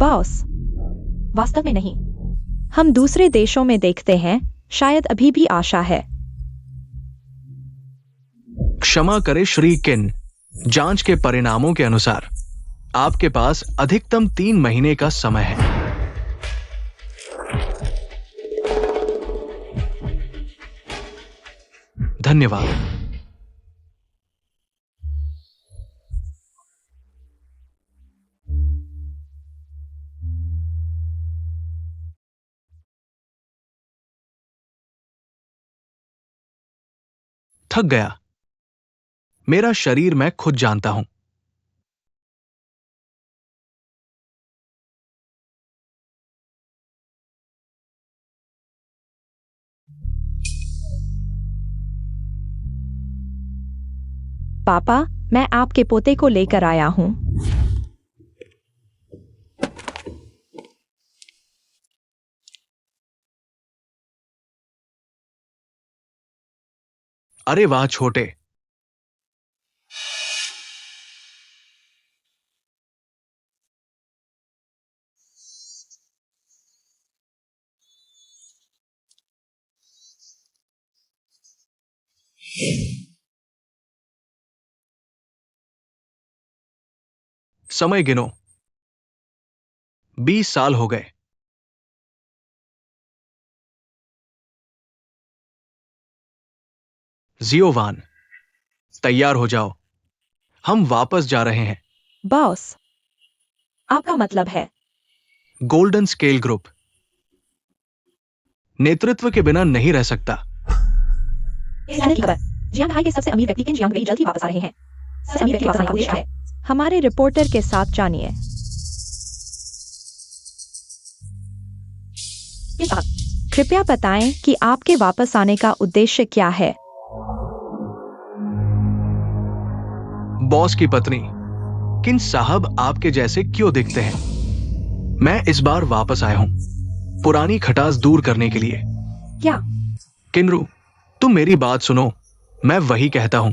Boss, वास्तव में नहीं। हम दूसरे देशों में देखते हैं, शायद अभी भी आशा है। क्षमा करें श्री किन, जांच के परिणामों के अनुसार आपके पास अधिकतम 3 महीने का समय है। धन्यवाद। थक गया। मेरा शरीर मैं खुद जानता हूं। पापा, मैं आपके पोते को लेकर आया हूं। अरे वाह छोटे। समय गिनो। 20 साल हो गए। जियोवान, तैयार हो जाओ। हम वापस जा रहे हैं। बॉस, आपका मतलब है? गोल्डन स्केल ग्रुप नेतृत्व के बिना नहीं रह सकता। इस जानने की खबर, जियांग हाई के सबसे अमीर व्यक्ति किन जियांग वेई जल्द ही वापस आ रहे हैं। सबसे अमीर व्यक्ति वापस आने का उद्देश्य है। हमारे रिपोर्टर के साथ जानिए। किन साहब, कृपया बताएं कि आपके वापस आने का उद्देश्य क्या है। बॉस की पत्नी, किन साहब आपके जैसे क्यों दिखते हैं? मैं इस बार वापस आया हूं पुरानी खटास दूर करने के लिए। क्या? किनरू, तुम मेरी बात सुनो। मैं वही कहता हूं।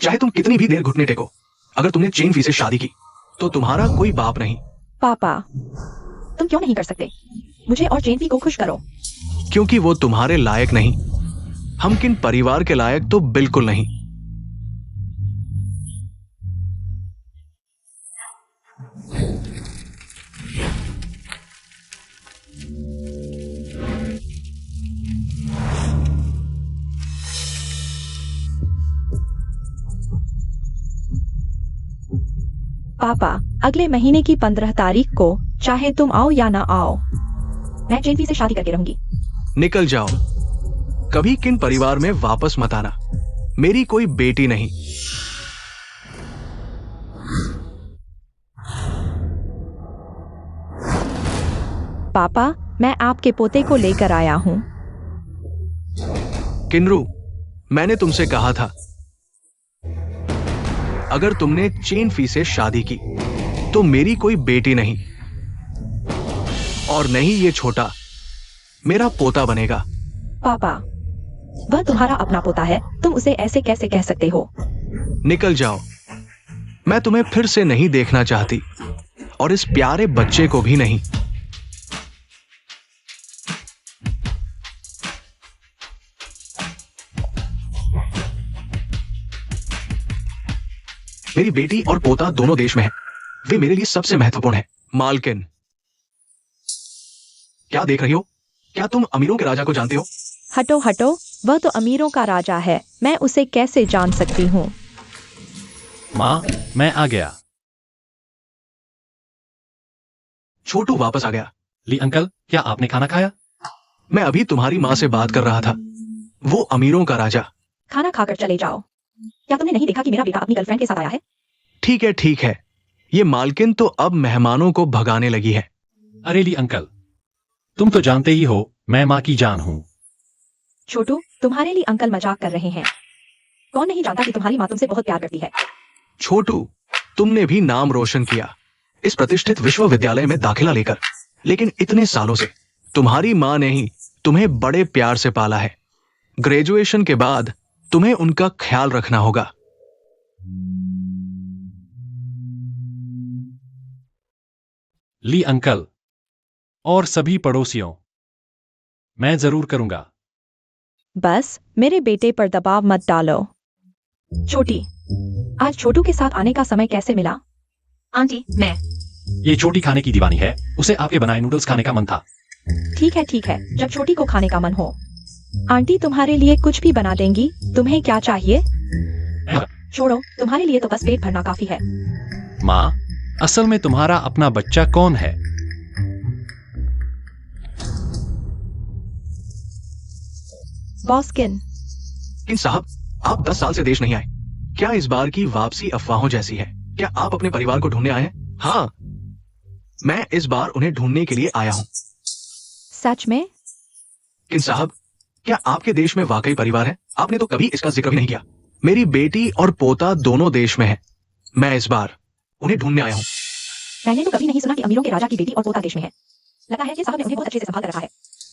चाहे तुम कितनी भी देर घुटने टेको, अगर तुमने चेन फी से शादी की तो तुम्हारा कोई बाप नहीं। पापा, तुम क्यों नहीं कर सकते? मुझे और चेन फी को खुश करो। क्योंकि वो तुम्हारे लायक नहीं। हम किन परिवार के लायक तो बिल्कुल नहीं। पापा, अगले महीने की 15 तारीख को, चाहे तुम आओ या ना आओ, मैं चेन फी से शादी करके रहूंगी। निकल जाओ। कभी किन परिवार में वापस मत आना। मेरी कोई बेटी नहीं। पापा, मैं आपके पोते को लेकर आया हूं। किनरू, मैंने तुमसे कहा था, अगर तुमने चेन फी से शादी की तो मेरी कोई बेटी नहीं, और नहीं ये छोटा मेरा पोता बनेगा। पापा, वह तुम्हारा अपना पोता है, तुम उसे ऐसे कैसे कह सकते हो? निकल जाओ। मैं तुम्हें फिर से नहीं देखना चाहती, और इस प्यारे बच्चे को भी नहीं। मेरी बेटी और पोता दोनों देश में हैं। वे मेरे लिए सबसे महत्वपूर्ण हैं। मालकिन, क्या देख रही हो? क्या तुम अमीरों के राजा को जानते हो? हटो हटो, वह तो अमीरों का राजा है, मैं उसे कैसे जान सकती हूँ? माँ, मैं आ गया। छोटू वापस आ गया। ली अंकल, क्या आपने खाना खाया? मैं अभी तुम्हारी माँ से बात कर रहा था। वो अमीरों का राजा। खाना खाकर चले जाओ। क्या तुमने नहीं देखा कि मेरा बेटा अपनी गर्लफ्रेंड के साथ आया है? ठीक है ठीक है। ये मालकिन तो अब मेहमानों को भगाने लगी है। अरे ली अंकल, तुम तो जानते ही हो मैं माँ की जान हूँ। छोटू, तुम्हारे लिए अंकल मजाक कर रहे हैं। कौन नहीं जानता कि तुम्हारी माँ तुमसे बहुत प्यार करती है। छोटू, तुमने भी नाम रोशन किया इस प्रतिष्ठित विश्वविद्यालय में दाखिला लेकर, लेकिन इतने सालों से तुम्हारी माँ ने ही तुम्हें बड़े प्यार से पाला है। ग्रेजुएशन के बाद तुम्हें उनका ख्याल रखना होगा। ली अंकल और सभी पड़ोसियों, मैं जरूर करूंगा। बस मेरे बेटे पर दबाव मत डालो। छोटी, आज छोटू के साथ आने का समय कैसे मिला? आंटी, मैं ये छोटी खाने की दीवानी है, उसे आपके बनाए नूडल्स खाने का मन था। ठीक है, जब छोटी को खाने का मन हो। आंटी तुम्हारे लिए कुछ भी बना देंगी। तुम्हें क्या चाहिए? छोड़ो, तुम्हारे लिए तो बस पेट भरना काफी है। माँ, असल में तुम्हारा अपना बच्चा कौन है? बॉस्किन। लेकिन साहब, आप 10 साल से देश नहीं आए। क्या इस बार की वापसी अफवाहों जैसी है? क्या आप अपने परिवार को ढूंढने आए हैं? हाँ, मैं इस बार उन्हें ढूंढने के लिए आया हूँ। सच में? लेकिन साहब, क्या आपके देश में वाकई परिवार है? आपने तो कभी इसका जिक्र भी नहीं किया। मेरी बेटी और पोता दोनों देश में हैं। मैं इस बार उन्हें ढूंढने आया हूँ। मैंने तो कभी नहीं सुना कि अमीरों के राजा की बेटी और पोता देश में है। लगता है कि साहब ने उन्हें बहुत अच्छे से संभाल कर रखा है।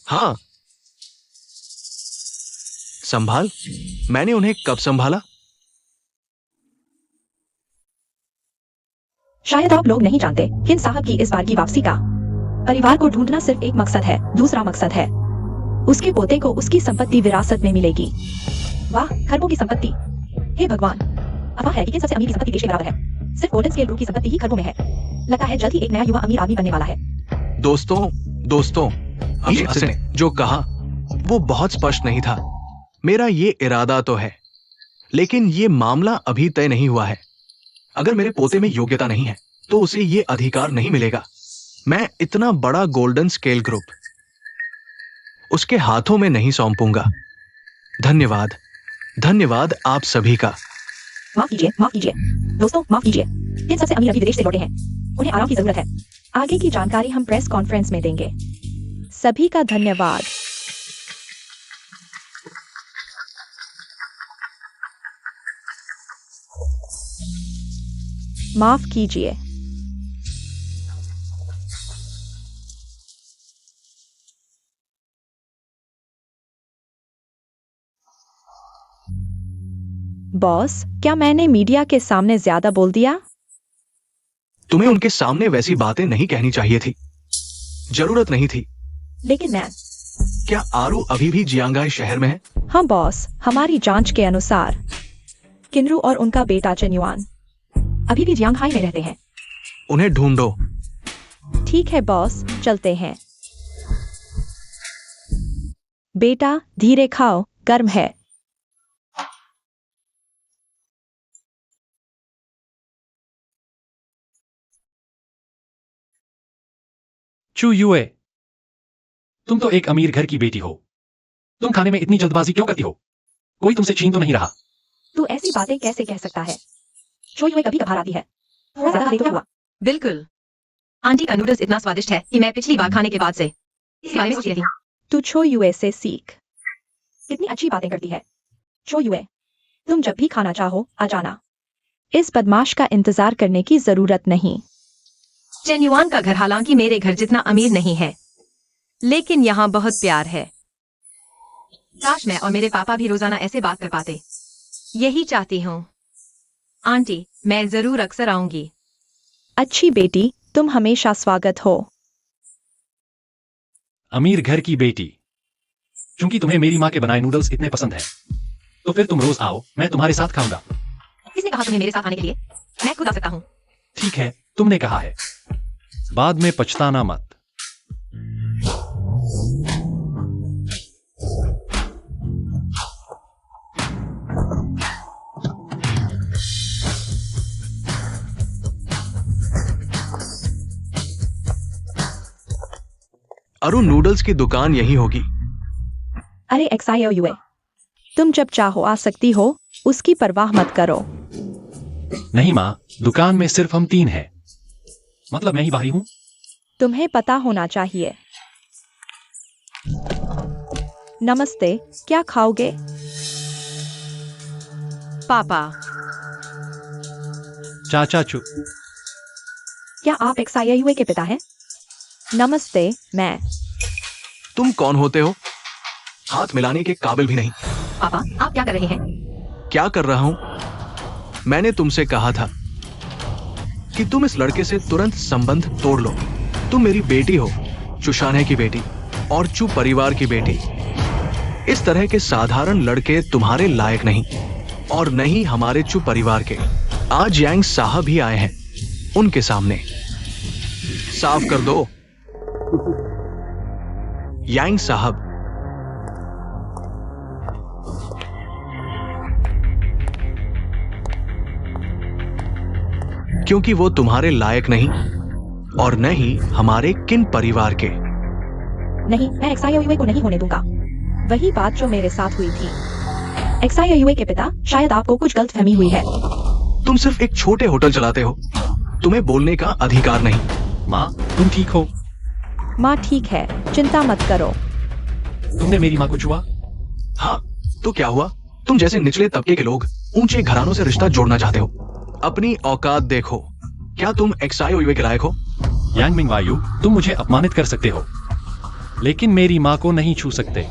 हाँ, संभाल? मैंने उन्हें कब संभाला? शायद आप लोग नहीं जानते, किन साहब की इस बार की वापसी का परिवार को ढूंढना सिर्फ एक मकसद है। दूसरा मकसद है उसके पोते को उसकी संपत्ति विरासत में मिलेगी। वाह, खरबों की संपत्ति! हे भगवान, अफवाह है कि किन सबसे अमीर की संपत्ति देश के बराबर है। सिर्फ गोल्डन स्केल ग्रुप की संपत्ति ही खरबों में है। लगता है जल्द ही एक नया युवा अमीर आदमी बनने वाला है। दोस्तों, ने जो कहा वो बहुत स्पष्ट नहीं था। मेरा ये इरादा तो है, लेकिन ये मामला अभी तय नहीं हुआ है। अगर मेरे पोते में योग्यता नहीं है तो उसे ये अधिकार नहीं मिलेगा। मैं इतना बड़ा गोल्डन स्केल ग्रुप उसके हाथों में नहीं सौंपूंगा। धन्यवाद आप सभी का। माफ कीजिए दोस्तों, माफ कीजिए। किन सबसे अमीर अभी विदेश से लौटे हैं। उन्हें आराम की जरूरत है। आगे की जानकारी हम प्रेस कॉन्फ्रेंस में देंगे। सभी का धन्यवाद। माफ कीजिए। बॉस, क्या मैंने मीडिया के सामने ज्यादा बोल दिया? तुम्हें उनके सामने वैसी बातें नहीं कहनी चाहिए थी। जरूरत नहीं थी। लेकिन मैं क्या आरू अभी भी जियांगाई शहर में है? हाँ बॉस, हमारी जांच के अनुसार किनरू और उनका बेटा चेन्युआन अभी भी जियांगहाई में रहते हैं। उन्हें ढूंढो। ठीक है बॉस, चलते हैं। बेटा धीरे खाओ, गर्म है। चू युए, तुम तो एक अमीर घर की बेटी हो। तुम खाने में इतनी जल्दबाजी क्यों करती हो? कोई तुमसे छीन तो नहीं रहा? तू ऐसी बातें कैसे कह सकता है? छोयुए कभी कभार आती है। थोड़ा ज्यादा तो हुआ। बिल्कुल। आंटी का नूडल्स इतना स्वादिष्ट है कि मैं पिछली बार खाने के बाद से इस बारे में सोच रही हूँ। तू छोयुए से सीख। कितनी अच्छी बातें करती है। छोयुए, तुम जब भी खाना चाहो आ जाना। इस बदमाश का इंतजार करने की जरूरत नहीं। चेन्युआन का घर हालांकि मेरे घर जितना अमीर नहीं है, लेकिन यहाँ बहुत प्यार है। काश मैं और मेरे पापा भी रोजाना ऐसे बात कर पाते। यही चाहती हूँ। आंटी, मैं जरूर अक्सर आऊंगी। अच्छी बेटी, तुम हमेशा स्वागत हो। अमीर घर की बेटी, क्योंकि तुम्हें मेरी माँ के बनाए नूडल्स इतने पसंद हैं, तो फिर तुम रोज आओ, मैं तुम्हारे साथ खाऊंगा। किसने कहा तुम्हें मेरे साथ आने के लिए? मैं खुद आ सकता हूँ। ठीक है, तुमने कहा है। बाद में पछताना मत। अरुण नूडल्स की दुकान यही होगी। अरे एक्सायुए, तुम जब चाहो आ सकती हो, उसकी परवाह मत करो। नहीं माँ, दुकान में सिर्फ हम 3 हैं। मतलब मैं ही बाहरी हूँ। तुम्हें पता होना चाहिए। नमस्ते, क्या खाओगे? पापा, चाचा चू। क्या आप एक्सायुए के पिता हैं? नमस्ते, मैं। तुम कौन होते हो? हाथ मिलाने के काबिल भी नहीं। पापा, आप क्या कर रहे हैं? क्या कर रहा हूं? मैंने तुमसे कहा था कि तुम इस लड़के से तुरंत संबंध तोड़ लो। तुम मेरी बेटी हो, चुशाने की बेटी और चू परिवार की बेटी। इस तरह के साधारण लड़के तुम्हारे लायक नहीं, और नहीं हमारे चू परिवार के। आज यांग साहब ही आए हैं, उनके सामने। साफ कर दो। यांग साहब, क्योंकि वो तुम्हारे लायक नहीं और न ही हमारे किन परिवार के। नहीं, मैं XIOUA को नहीं होने दूंगा। वही बात जो मेरे साथ हुई थी। XIOUA के पिता, शायद आपको कुछ गलतफहमी हुई है। तुम सिर्फ एक छोटे होटल चलाते हो, तुम्हें बोलने का अधिकार नहीं। माँ, तुम ठीक हो? माँ ठीक है, चिंता मत करो। तुमने मेरी माँ को छुआ? हाँ, तो क्या हुआ? तुम जैसे निचले तबके के लोग ऊंचे घरानों से रिश्ता जोड़ना चाहते हो। अपनी औकात देखो। क्या तुम XIOUA के लायक हो? यांग मिंगवायु, तुम मुझे अपमानित कर सकते हो, लेकिन मेरी माँ को नहीं छू सकते।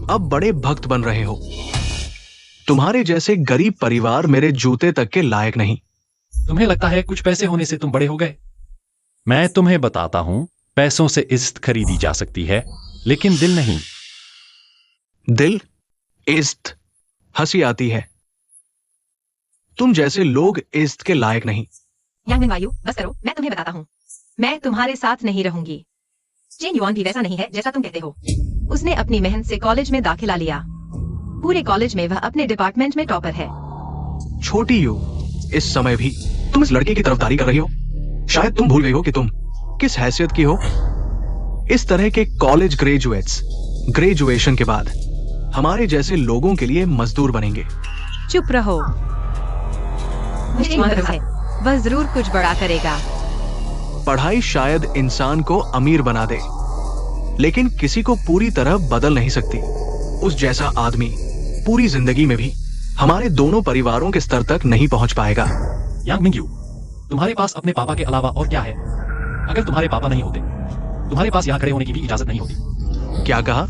अब बड़े भक्त बन रहे हो। तुम्हारे जैसे गरीब परिवार मेरे जूते तक के लायक नहीं। तुम्हें लगता है कुछ पैसे होने से तुम बड़े हो गए? मैं तुम्हें बताता हूं, पैसों से इज्जत खरीदी जा सकती है, लेकिन दिल नहीं। दिल, इज्जत, हंसी आती है। तुम जैसे लोग इज्जत के लायक नहीं। यांग मिंगवायु, बस करो, मैं तुम्हें बताता हूँ। मैं तुम्हारे साथ नहीं रहूंगी। चेन युआन भी वैसा नहीं है जैसा तुम कहते हो। उसने अपनी मेहनत से कॉलेज में दाखिला लिया। पूरे कॉलेज में वह अपने डिपार्टमेंट में टॉपर है। छोटी यू, इस समय भी तुम इस लड़के की तरफदारी कर रही हो। शायद तुम भूल गई हो कि तुम किस हैसियत की हो। इस तरह के कॉलेज ग्रेजुएट्स ग्रेजुएशन के बाद हमारे जैसे लोगों के लिए मजदूर बनेंगे। चुप रहो। मुझे भरोसा है, वह जरूर कुछ बड़ा करेगा। पढ़ाई शायद इंसान को अमीर बना दे, लेकिन किसी को पूरी तरह बदल नहीं सकती। उस जैसा आदमी पूरी जिंदगी में भी हमारे दोनों परिवारों के स्तर तक नहीं पहुंच पाएगा। यांग मिंगयू, तुम्हारे पास अपने पापा के अलावा और क्या है? अगर तुम्हारे पापा नहीं होते, तुम्हारे पास यहाँ खड़े होने की भी इजाजत नहीं होती। क्या कहा?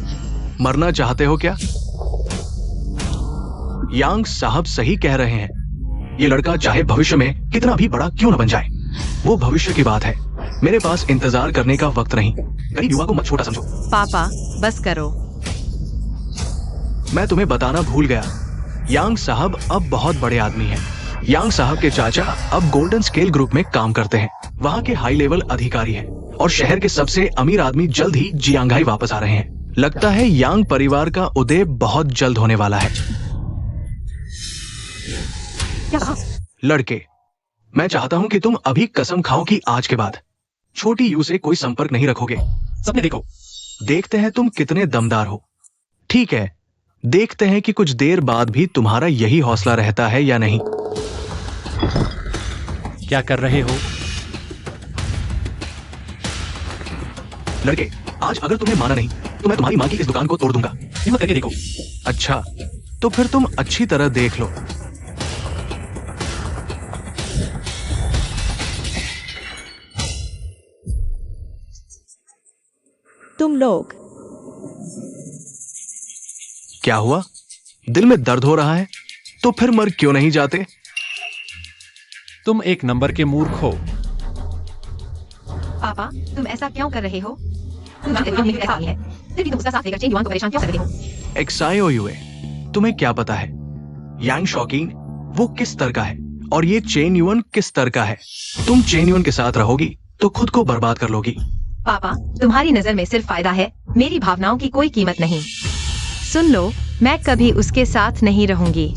मरना चाहते हो क्या? यांग साहब सही कह रहे हैं। ये लड़का चाहे भविष्य में कितना भी बड़ा क्यों न बन जाए, वो भविष्य की बात है। मेरे पास इंतजार करने का वक्त नहीं। गरीब युवा को मत छोटा समझो। पापा, बस करो। मैं तुम्हें बताना भूल गया, यांग साहब अब बहुत बड़े आदमी हैं। यांग साहब के चाचा अब गोल्डन स्केल ग्रुप में काम करते हैं। वहाँ के हाई लेवल अधिकारी हैं और शहर के सबसे अमीर आदमी जल्द ही जियांगाई वापस आ रहे हैं। लगता है यांग परिवार का उदय बहुत जल्द होने वाला है। क्या कहा? लड़के, मैं चाहता हूं कि तुम अभी कसम खाओ कि आज के बाद छोटी यू से कोई संपर्क नहीं रखोगे। सपने देखो। देखते हैं तुम कितने दमदार हो। ठीक है, देखते हैं कि कुछ देर बाद भी तुम्हारा यही हौसला रहता है या नहीं। क्या कर रहे हो? लड़के, आज अगर तुम्हें माना नहीं तो मैं तुम्हारी माँ की इस दुकान को तोड़ दूंगा। हिम्मत करके देखो। अच्छा, तो फिर तुम अच्छी तरह देख लो। तुम लोग। क्या हुआ? दिल में दर्द हो रहा है? तो फिर मर क्यों नहीं जाते? तुम एक नंबर के मूर्ख हो। पापा, तुम ऐसा क्यों कर रहे हो? तुम जानते हो मेरे ऐसा नहीं है। फिर भी तुम उसका साथ लेकर चेन युआन को परेशान क्यों कर रहे हो? XIOUA, तुम्हें क्या पता है यांग शॉकिंग वो किस स्तर का है और ये चेन युआन किस स्तर का है। तुम चेन युआन के साथ रहोगी तो खुद को बर्बाद कर लोगी। पापा, तुम्हारी नजर में सिर्फ फायदा है, मेरी भावनाओं की कोई कीमत नहीं। सुन लो, मैं कभी उसके साथ नहीं रहूंगी।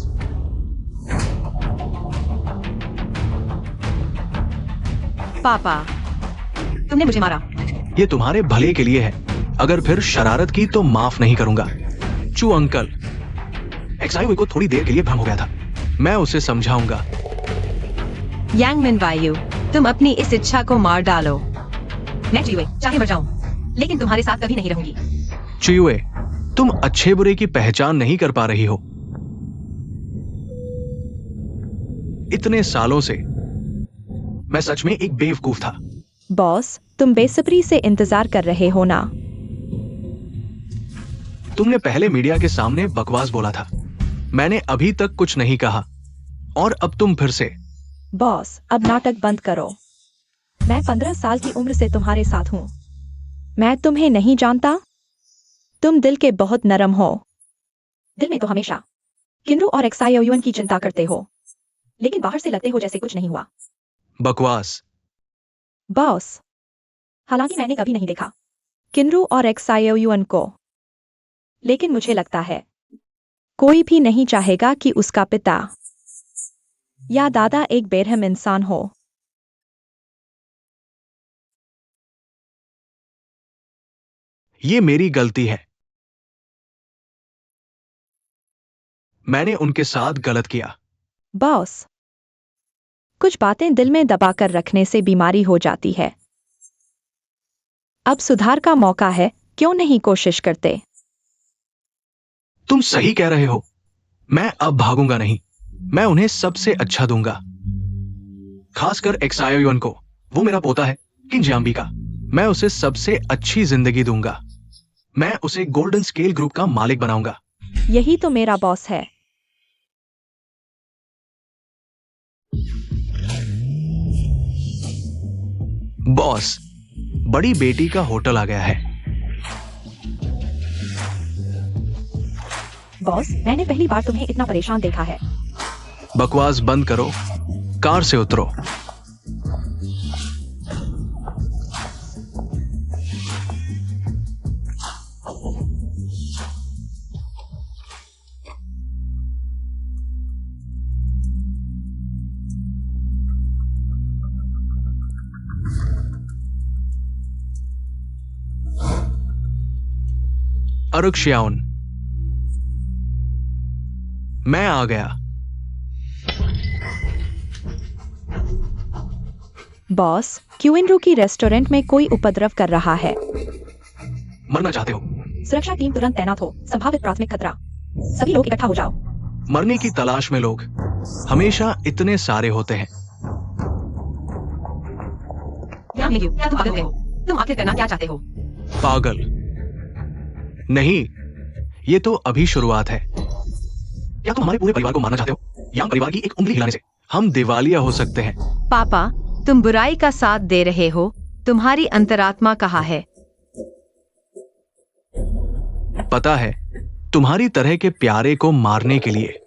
पापा, तुमने मुझे मारा। ये तुम्हारे भले के लिए है। अगर फिर शरारत की तो माफ नहीं करूंगा। चू अंकल, XIOUA को थोड़ी देर के लिए भ्रम हो गया था। मैं उसे समझाऊंगा। यांग मिनवायु, तुम अपनी इस इच्छा को मार डालो। मैं चुयुए चाहे मर जाऊं, लेकिन तुम्हारे साथ कभी नहीं रहूंगी। चुयुए, तुम अच्छे बुरे की पहचान नहीं कर पा रही हो। इतने सालों से मैं सच में एक बेवकूफ था। बॉस, तुम बेसब्री से इंतजार कर रहे हो ना? तुमने पहले मीडिया के सामने बकवास बोला था। मैंने अभी तक कुछ नहीं कहा और अब तुम फिर से। बॉस, अब नाटक बंद करो। मैं 15 साल की उम्र से तुम्हारे साथ हूँ। मैं तुम्हें नहीं जानता। तुम दिल के बहुत नरम हो। दिल में तो हमेशा किन्रू और एक्साइओयुअन की चिंता करते हो, लेकिन बाहर से लगते हो जैसे कुछ नहीं हुआ। बकवास। बॉस, हालांकि मैंने कभी नहीं देखा किन्रू और एक्साइओयुअन को, लेकिन मुझे लगता है कोई भी नहीं चाहेगा कि उसका पिता या दादा एक बेरहम इंसान हो। ये मेरी गलती है। मैंने उनके साथ गलत किया। बॉस, कुछ बातें दिल में दबाकर रखने से बीमारी हो जाती है। अब सुधार का मौका है, क्यों नहीं कोशिश करते? तुम सही कह रहे हो। मैं अब भागूंगा नहीं। मैं उन्हें सबसे अच्छा दूंगा, खासकर एक्सायोयुअन को। वो मेरा पोता है, किंजाम्बी का। मैं उसे सबसे अच्छी जिंदगी दूंगा। मैं उसे गोल्डन स्केल ग्रुप का मालिक बनाऊंगा। यही तो मेरा बॉस है। बॉस, बड़ी बेटी का होटल आ गया है। बॉस, मैंने पहली बार तुम्हें इतना परेशान देखा है। बकवास बंद करो, कार से उतरो। अरुक्ष्याउन, मैं आ गया। बॉस, क्यूइनरू की रेस्टोरेंट में कोई उपद्रव कर रहा है। मरना चाहते हो? सुरक्षा टीम तुरंत तैनात हो। संभावित प्राथमिक खतरा। सभी लोग इकट्ठा हो जाओ। मरने की तलाश में लोग हमेशा इतने सारे होते हैं। क्या तुम पागल हो? तुम आखिर करना क्या चाहते हो? पागल नहीं, ये तो अभी शुरुआत है। क्या तुम हमारे पूरे परिवार को मारना चाहते हो? यांग परिवार की एक उंगली हिलाने से हम दिवालिया हो सकते हैं। पापा, तुम बुराई का साथ दे रहे हो। तुम्हारी अंतरात्मा कहाँ है? पता है, तुम्हारी तरह के प्यारे को मारने के लिए।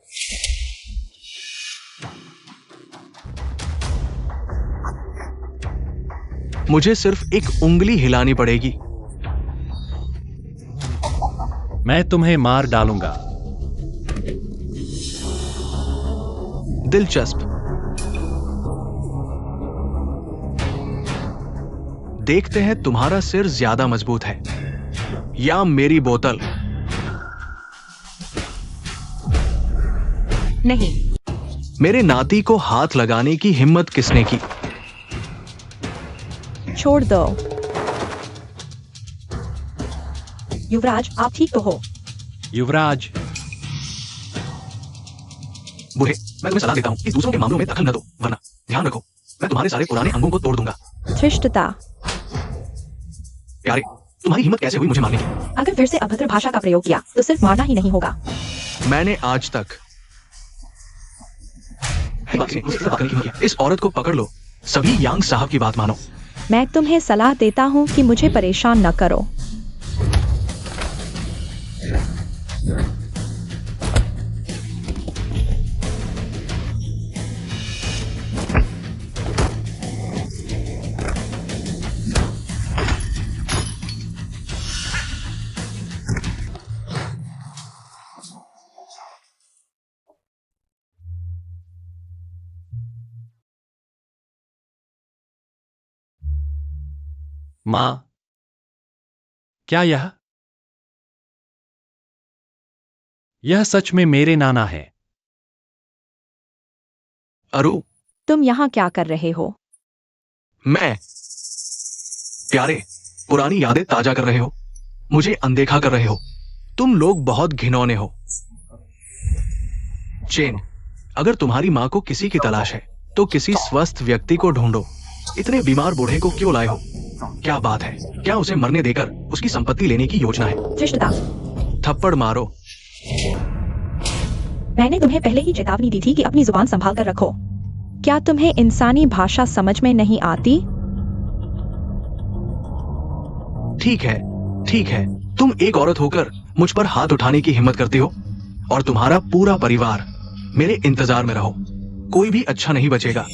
मुझे सिर्फ एक उंगली हिलानी पड़ेगी। मैं तुम्हें मार डालूंगा। दिलचस्प। देखते हैं तुम्हारा सिर ज्यादा मजबूत है या मेरी बोतल। नहीं। मेरे नाती को हाथ लगाने की हिम्मत किसने की? छोड़ दो। युवराज, आप ठीक तो हो? युवराज, बूढ़े, मैं तुम्हें सलाह देता हूं कि दूसरों के मामलों में दखल न दो, वरना ध्यान रखो, मैं तुम्हारे सारे पुराने अंगों को तोड़ दूंगा। धृष्टता। प्यारे, तुम्हारी हिम्मत कैसे हुई मुझे मारने की? अगर फिर से अभद्र भाषा का प्रयोग किया तो सिर्फ मारना ही नहीं होगा। मैंने आज तक इस औरत को पकड़ लो। सभी यांग साहब की बात मानो। मैं तुम्हें सलाह देता हूँ कि मुझे परेशान न करो। मां, क्या यह सच में मेरे नाना है? अरु, तुम यहाँ क्या कर रहे हो? मैं। प्यारे, पुरानी यादें ताजा कर रहे हो, मुझे अनदेखा कर रहे हो। तुम लोग बहुत घिनौने हो। चेन, अगर तुम्हारी मां को किसी की तलाश है तो किसी स्वस्थ व्यक्ति को ढूंढो। इतने बीमार बूढ़े को क्यों लाए हो? क्या बात है? क्या उसे मरने देकर उसकी संपत्ति लेने की योजना है? धृष्टता। थप्पड़ मारो। मैंने तुम्हें पहले ही चेतावनी दी थी कि अपनी जुबान संभाल कर रखो। क्या तुम्हें इंसानी भाषा समझ में नहीं आती? ठीक है, तुम एक औरत होकर मुझ पर हाथ उठाने की हिम्मत करती हो, और तुम्हारा पूरा परिवार मेरे इंतजार में रहो। कोई भी अच्छा नहीं बचेगा।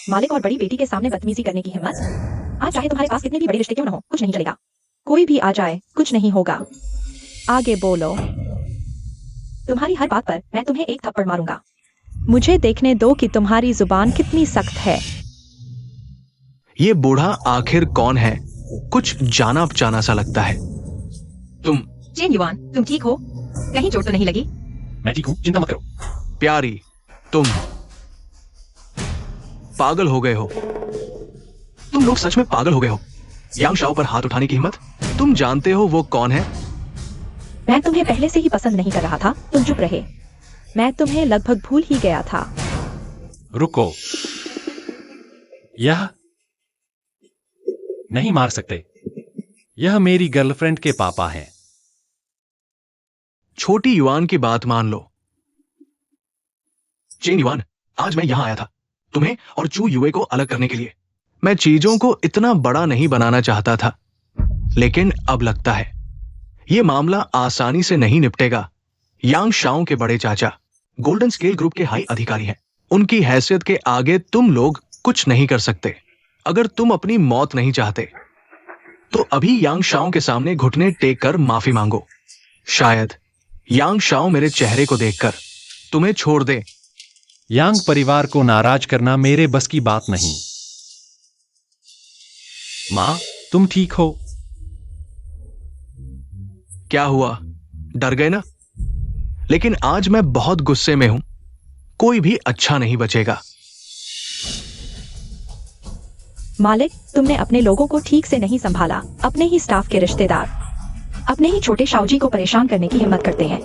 मालिक और बड़ी बेटी के सामने बदतमीजी करने की हिम्मत? आज चाहे तुम्हारे पास कितने भी बड़े रिश्ते क्यों न हो, कुछ नहीं चलेगा। कोई भी आ जाए, कुछ नहीं होगा। आगे बोलो। तुम्हारी हर बात पर मैं तुम्हें एक थप्पड़ मारूंगा। मुझे देखने दो कि तुम्हारी जुबान कितनी सख्त है। ये बूढ़ा आखिर कौन है? कुछ जाना पहचाना सा लगता है। तुम चेन युआन, तुम ठीक हो? कहीं चोट तो नहीं लगी? मैं ठीक हूँ, चिंता मत करो। प्यारी, तुम पागल हो गए हो। तुम लोग सच में पागल हो गए हो। यांग शाओ पर हाथ उठाने की हिम्मत? तुम जानते हो वो कौन है? मैं तुम्हें पहले से ही पसंद नहीं कर रहा था, तुम चुप रहे। मैं तुम्हें लगभग भूल ही गया था। रुको, यह नहीं मार सकते। यह मेरी गर्लफ्रेंड के पापा हैं। छोटी युआन की बात मान लो। चेन युआन, आज मैं यहां आया था तुम्हें और चू युए को अलग करने के लिए। मैं चीजों को इतना बड़ा नहीं बनाना चाहता था, लेकिन अब लगता है यह मामला आसानी से नहीं निपटेगा। यांग शाओ के बड़े चाचा गोल्डन स्केल ग्रुप के हाई अधिकारी हैं। उनकी हैसियत के आगे तुम लोग कुछ नहीं कर सकते। अगर तुम अपनी मौत नहीं चाहते तो अभी यांग शाओ के सामने घुटने टेक कर माफी मांगो। शायद यांग शाओ मेरे चेहरे को देखकर तुम्हें छोड़ दे। यांग परिवार को नाराज करना मेरे बस की बात नहीं। माँ, तुम ठीक हो? क्या हुआ, डर गए ना? लेकिन आज मैं बहुत गुस्से में हूं। कोई भी अच्छा नहीं बचेगा। मालिक, तुमने अपने लोगों को ठीक से नहीं संभाला। अपने ही स्टाफ के रिश्तेदार अपने ही छोटे शाओजी को परेशान करने की हिम्मत करते हैं।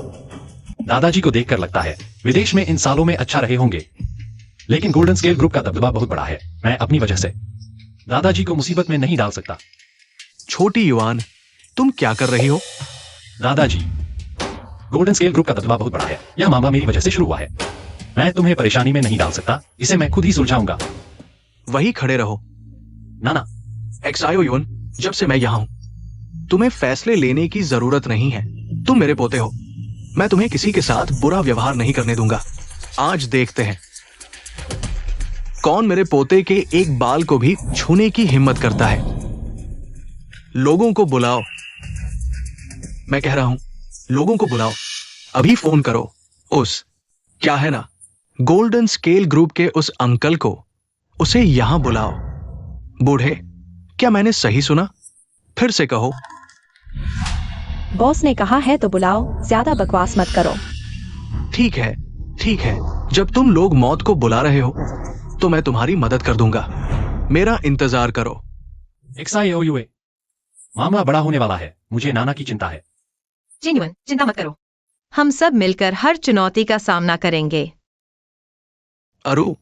दादाजी को देखकर लगता है विदेश में इन सालों में अच्छा रहे होंगे, लेकिन गोल्डन स्केल ग्रुप का दबदबा बहुत बड़ा है। मैं अपनी वजह से दादाजी को मुसीबत में नहीं डाल सकता। छोटी युआन, तुम क्या कर रही हो? दादाजी, गोल्डन स्केल ग्रुप का दबदबा बहुत बड़ा है। यह मामला मेरी वजह से शुरू हुआ है। मैं तुम्हें परेशानी में नहीं डाल सकता। इसे मैं खुद ही सुलझाऊंगा। वही खड़े रहो। नाना, एक्सायो युन, जब से मैं यहां हूं तुम्हें फैसले लेने की जरूरत नहीं है। तुम मेरे पोते हो। मैं तुम्हें किसी के साथ बुरा व्यवहार नहीं करने दूंगा। आज देखते हैं कौन मेरे पोते के एक बाल को भी छूने की हिम्मत करता है। लोगों को बुलाओ। मैं कह रहा हूं, लोगों को बुलाओ। अभी फोन करो उस, क्या है ना, गोल्डन स्केल ग्रुप के उस अंकल को। उसे यहां बुलाओ। बूढ़े, क्या मैंने सही सुना? फिर से कहो। बॉस ने कहा है तो बुलाओ, ज्यादा बकवास मत करो। ठीक है, ठीक है। जब तुम लोग मौत को बुला रहे हो तो मैं तुम्हारी मदद कर दूंगा। मेरा इंतजार करो। एक्सायो युए, मामला बड़ा होने वाला है। मुझे नाना की चिंता है। चेन युआन, चिंता मत करो। हम सब मिलकर हर चुनौती का सामना करेंगे। अरु,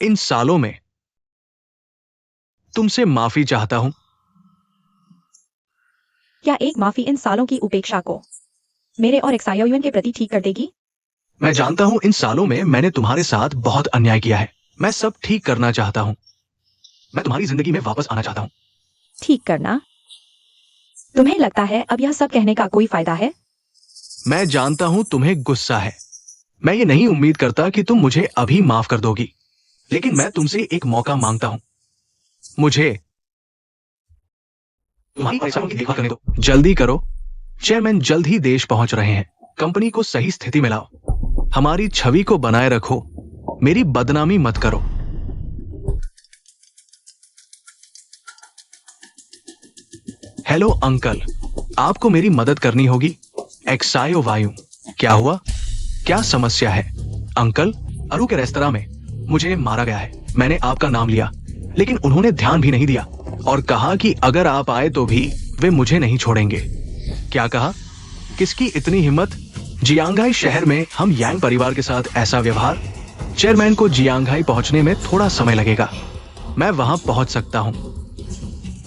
इन सालों में तुमसे माफी चाहता हूं। क्या एक माफी इन सालों की उपेक्षा को मेरे और एक्सायोयुन के प्रति ठीक कर देगी? मैं जानता हूं इन सालों में मैंने तुम्हारे साथ बहुत अन्याय किया है। मैं सब ठीक करना चाहता हूं। मैं तुम्हारी जिंदगी में वापस आना चाहता हूं। ठीक करना? तुम्हें लगता है अब यह सब कहने का कोई फायदा है? मैं जानता हूं तुम्हें गुस्सा है। मैं ये नहीं उम्मीद करता कि तुम मुझे अभी माफ कर दोगी, लेकिन मैं तुमसे एक मौका मांगता हूं। मुझे तुम्हारी परेशानियों की देखभाल करने दो। जल्दी करो। चेयरमैन जल्द ही देश पहुंच रहे हैं। कंपनी को सही स्थिति में लाओ। हमारी छवि को बनाए रखो। मेरी बदनामी मत करो। हेलो अंकल, आपको मेरी मदद करनी होगी। एक्सायो वायु, क्या हुआ? क्या समस्या है? अंकल, अरु के रेस्तरां में मुझे मारा गया है। मैंने आपका नाम लिया, लेकिन उन्होंने ध्यान भी नहीं दिया और कहा कि अगर आप आए तो भी वे मुझे नहीं छोड़ेंगे। क्या कहा? किसकी इतनी हिम्मत? जियांगहाई शहर में हम यांग परिवार के साथ ऐसा व्यवहार? चेयरमैन को जियांगहाई पहुंचने में थोड़ा समय लगेगा। मैं वहां पहुंच सकता हूं।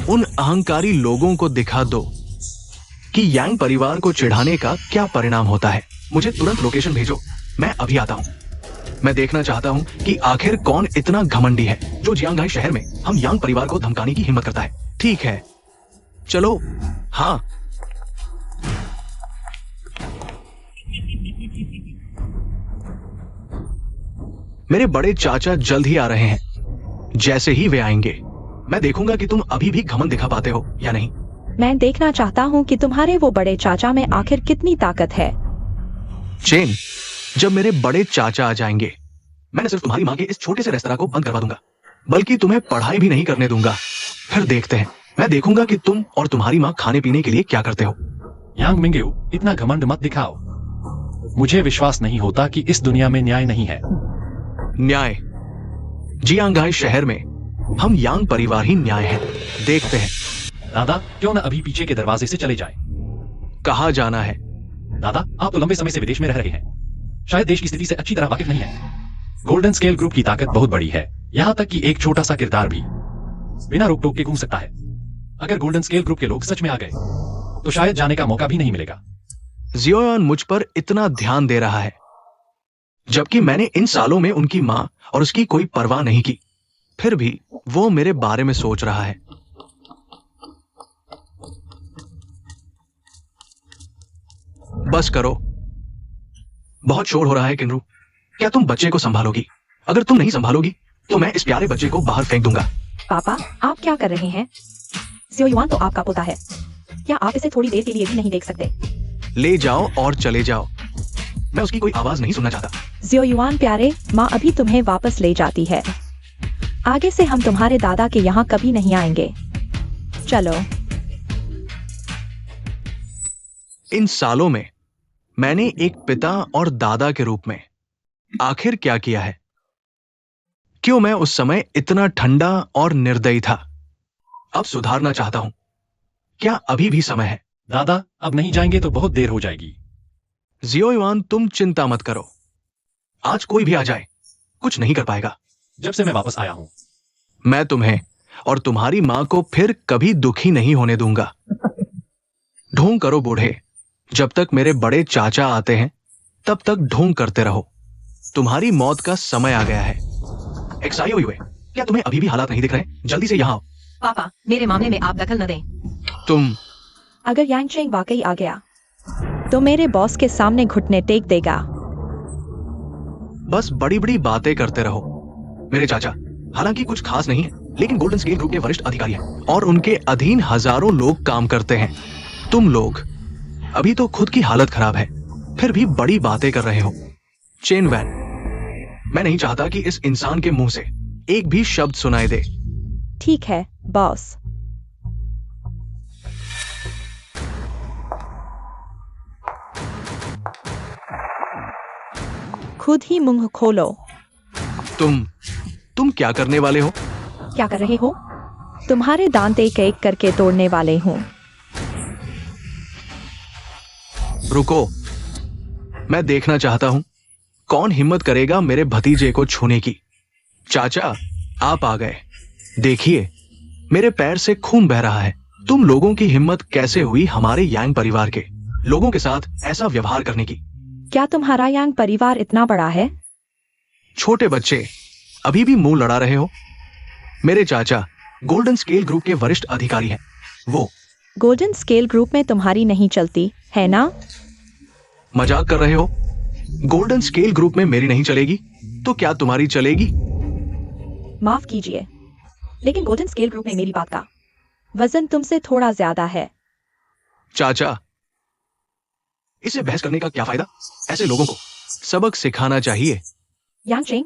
उन अहंकारी लोगों को दिखा दो कि यांग परिवार को चिढ़ाने का क्या परिणाम होता है। मुझे तुरंत लोकेशन भेजो। मैं अभी आता हूं। मैं देखना चाहता हूं कि आखिर कौन इतना घमंडी है जो जियांगहाई शहर में हम यांग परिवार को धमकाने की हिम्मत करता है। ठीक है, चलो। हाँ, मेरे बड़े चाचा जल्द ही आ रहे हैं। जैसे ही वे आएंगे मैं देखूंगा कि तुम अभी भी घमंड दिखा पाते हो या नहीं। मैं देखना चाहता हूँ कि तुम्हारे वो बड़े चाचा में आखिर कितनी ताकत है। चेन, जब मेरे बड़े चाचा आ जाएंगे मैं न सिर्फ तुम्हारी माँ के इस छोटे से रेस्तरां को बंद करवा दूंगा, बल्कि तुम्हें पढ़ाई भी नहीं करने दूंगा। फिर देखते हैं, मैं देखूंगा कि तुम और तुम्हारी माँ खाने पीने के लिए क्या करते हो। यांग मिंगेऊ, इतना घमंड मत दिखाओ। मुझे विश्वास नहीं होता कि इस दुनिया में न्याय नहीं है। न्याय? जियांगाई शहर में हम यांग परिवार ही न्याय है। देखते हैं। दादा, क्यों न अभी पीछे के दरवाजे से चले जाएं? कहाँ जाना है? दादा, आप तो लंबे समय से विदेश में रह रहे हैं, शायद देश की स्थिति से अच्छी तरह वाकिफ नहीं है। गोल्डन स्केल ग्रुप की ताकत बहुत बड़ी है, यहाँ तक कि एक छोटा सा किरदार भी बिना रोक टोक के घूम सकता है। अगर गोल्डन स्केल ग्रुप के लोग सच में आ गए तो शायद जाने का मौका भी नहीं मिलेगा। जियोयान मुझ पर इतना ध्यान दे रहा है, जबकि मैंने इन सालों में उनकी माँ और उसकी कोई परवाह नहीं की। फिर भी वो मेरे बारे में सोच रहा है। बस करो, बहुत शोर हो रहा है। किन्रू, क्या तुम बच्चे को संभालोगी? अगर तुम नहीं संभालोगी तो मैं इस प्यारे बच्चे को बाहर फेंक दूंगा। पापा, आप क्या कर रहे हैं? जियोयुआन तो आपका पोता है, क्या आप इसे थोड़ी देर के लिए भी नहीं देख सकते? ले जाओ और चले जाओ, मैं उसकी कोई आवाज नहीं सुनना चाहता। जियोयुआन प्यारे, माँ अभी तुम्हें वापस ले जाती है। आगे से हम तुम्हारे दादा के यहाँ कभी नहीं आएंगे। चलो। इन सालों में मैंने एक पिता और दादा के रूप में आखिर क्या किया है? क्यों मैं उस समय इतना ठंडा और निर्दयी था? अब सुधारना चाहता हूं। क्या अभी भी समय है? दादा, अब नहीं जाएंगे तो बहुत देर हो जाएगी। जियोयुआन, तुम चिंता मत करो, आज कोई भी आ जाए कुछ नहीं कर पाएगा। जब से मैं वापस आया हूं, मैं तुम्हें और तुम्हारी मां को फिर कभी दुखी नहीं होने दूंगा। ढोंग करो बूढ़े, जब तक मेरे बड़े चाचा आते हैं तब तक ढोंग करते रहो। तुम्हारी मौत का समय आ गया है। एक्साइयो युए, क्या तुम्हें अभी भी हालात नहीं दिख रहे? जल्दी से यहाँ आओ। पापा, मेरे मामले में आप दखल न दें। तुम अगर यांग चेंग वाकई आ गया तो मेरे बॉस के सामने घुटने टेक देगा। बस बड़ी बड़ी बातें करते रहो। मेरे चाचा हालांकि कुछ खास नहीं है, लेकिन गोल्डन स्केल ग्रुप के वरिष्ठ अधिकारी हैं और उनके अधीन हजारों लोग काम करते हैं। तुम लोग अभी तो खुद की हालत खराब है, फिर भी बड़ी बातें कर रहे हो। चेन वैन, मैं नहीं चाहता कि इस इंसान के मुंह से एक भी शब्द सुनाई दे। ठीक है बॉस। खुद ही मुंह खोलो। तुम क्या करने वाले हो? क्या कर रहे हो? तुम्हारे दांत एक एक करके तोड़ने वाले हूँ। रुको, मैं देखना चाहता हूं कौन हिम्मत करेगा मेरे भतीजे को छूने की। चाचा, आप आ गए। देखिए, मेरे पैर से खून बह रहा है। तुम लोगों की हिम्मत कैसे हुई हमारे यांग परिवार के लोगों के साथ ऐसा व्यवहार करने की? क्या तुम्हारा यांग परिवार इतना बड़ा है? छोटे बच्चे अभी भी मुंह लड़ा रहे हो? मेरे चाचा गोल्डन स्केल ग्रुप के वरिष्ठ अधिकारी हैं। वो गोल्डन स्केल ग्रुप में तुम्हारी नहीं चलती है ना? मजाक कर रहे हो? गोल्डन स्केल ग्रुप में मेरी नहीं चलेगी तो क्या तुम्हारी चलेगी? माफ कीजिए, लेकिन गोल्डन स्केल ग्रुप में मेरी बात का वजन तुमसे थोड़ा ज्यादा है। चाचा, इसे बहस करने का क्या फायदा? ऐसे लोगों को सबक सिखाना चाहिए। यांग चेंग,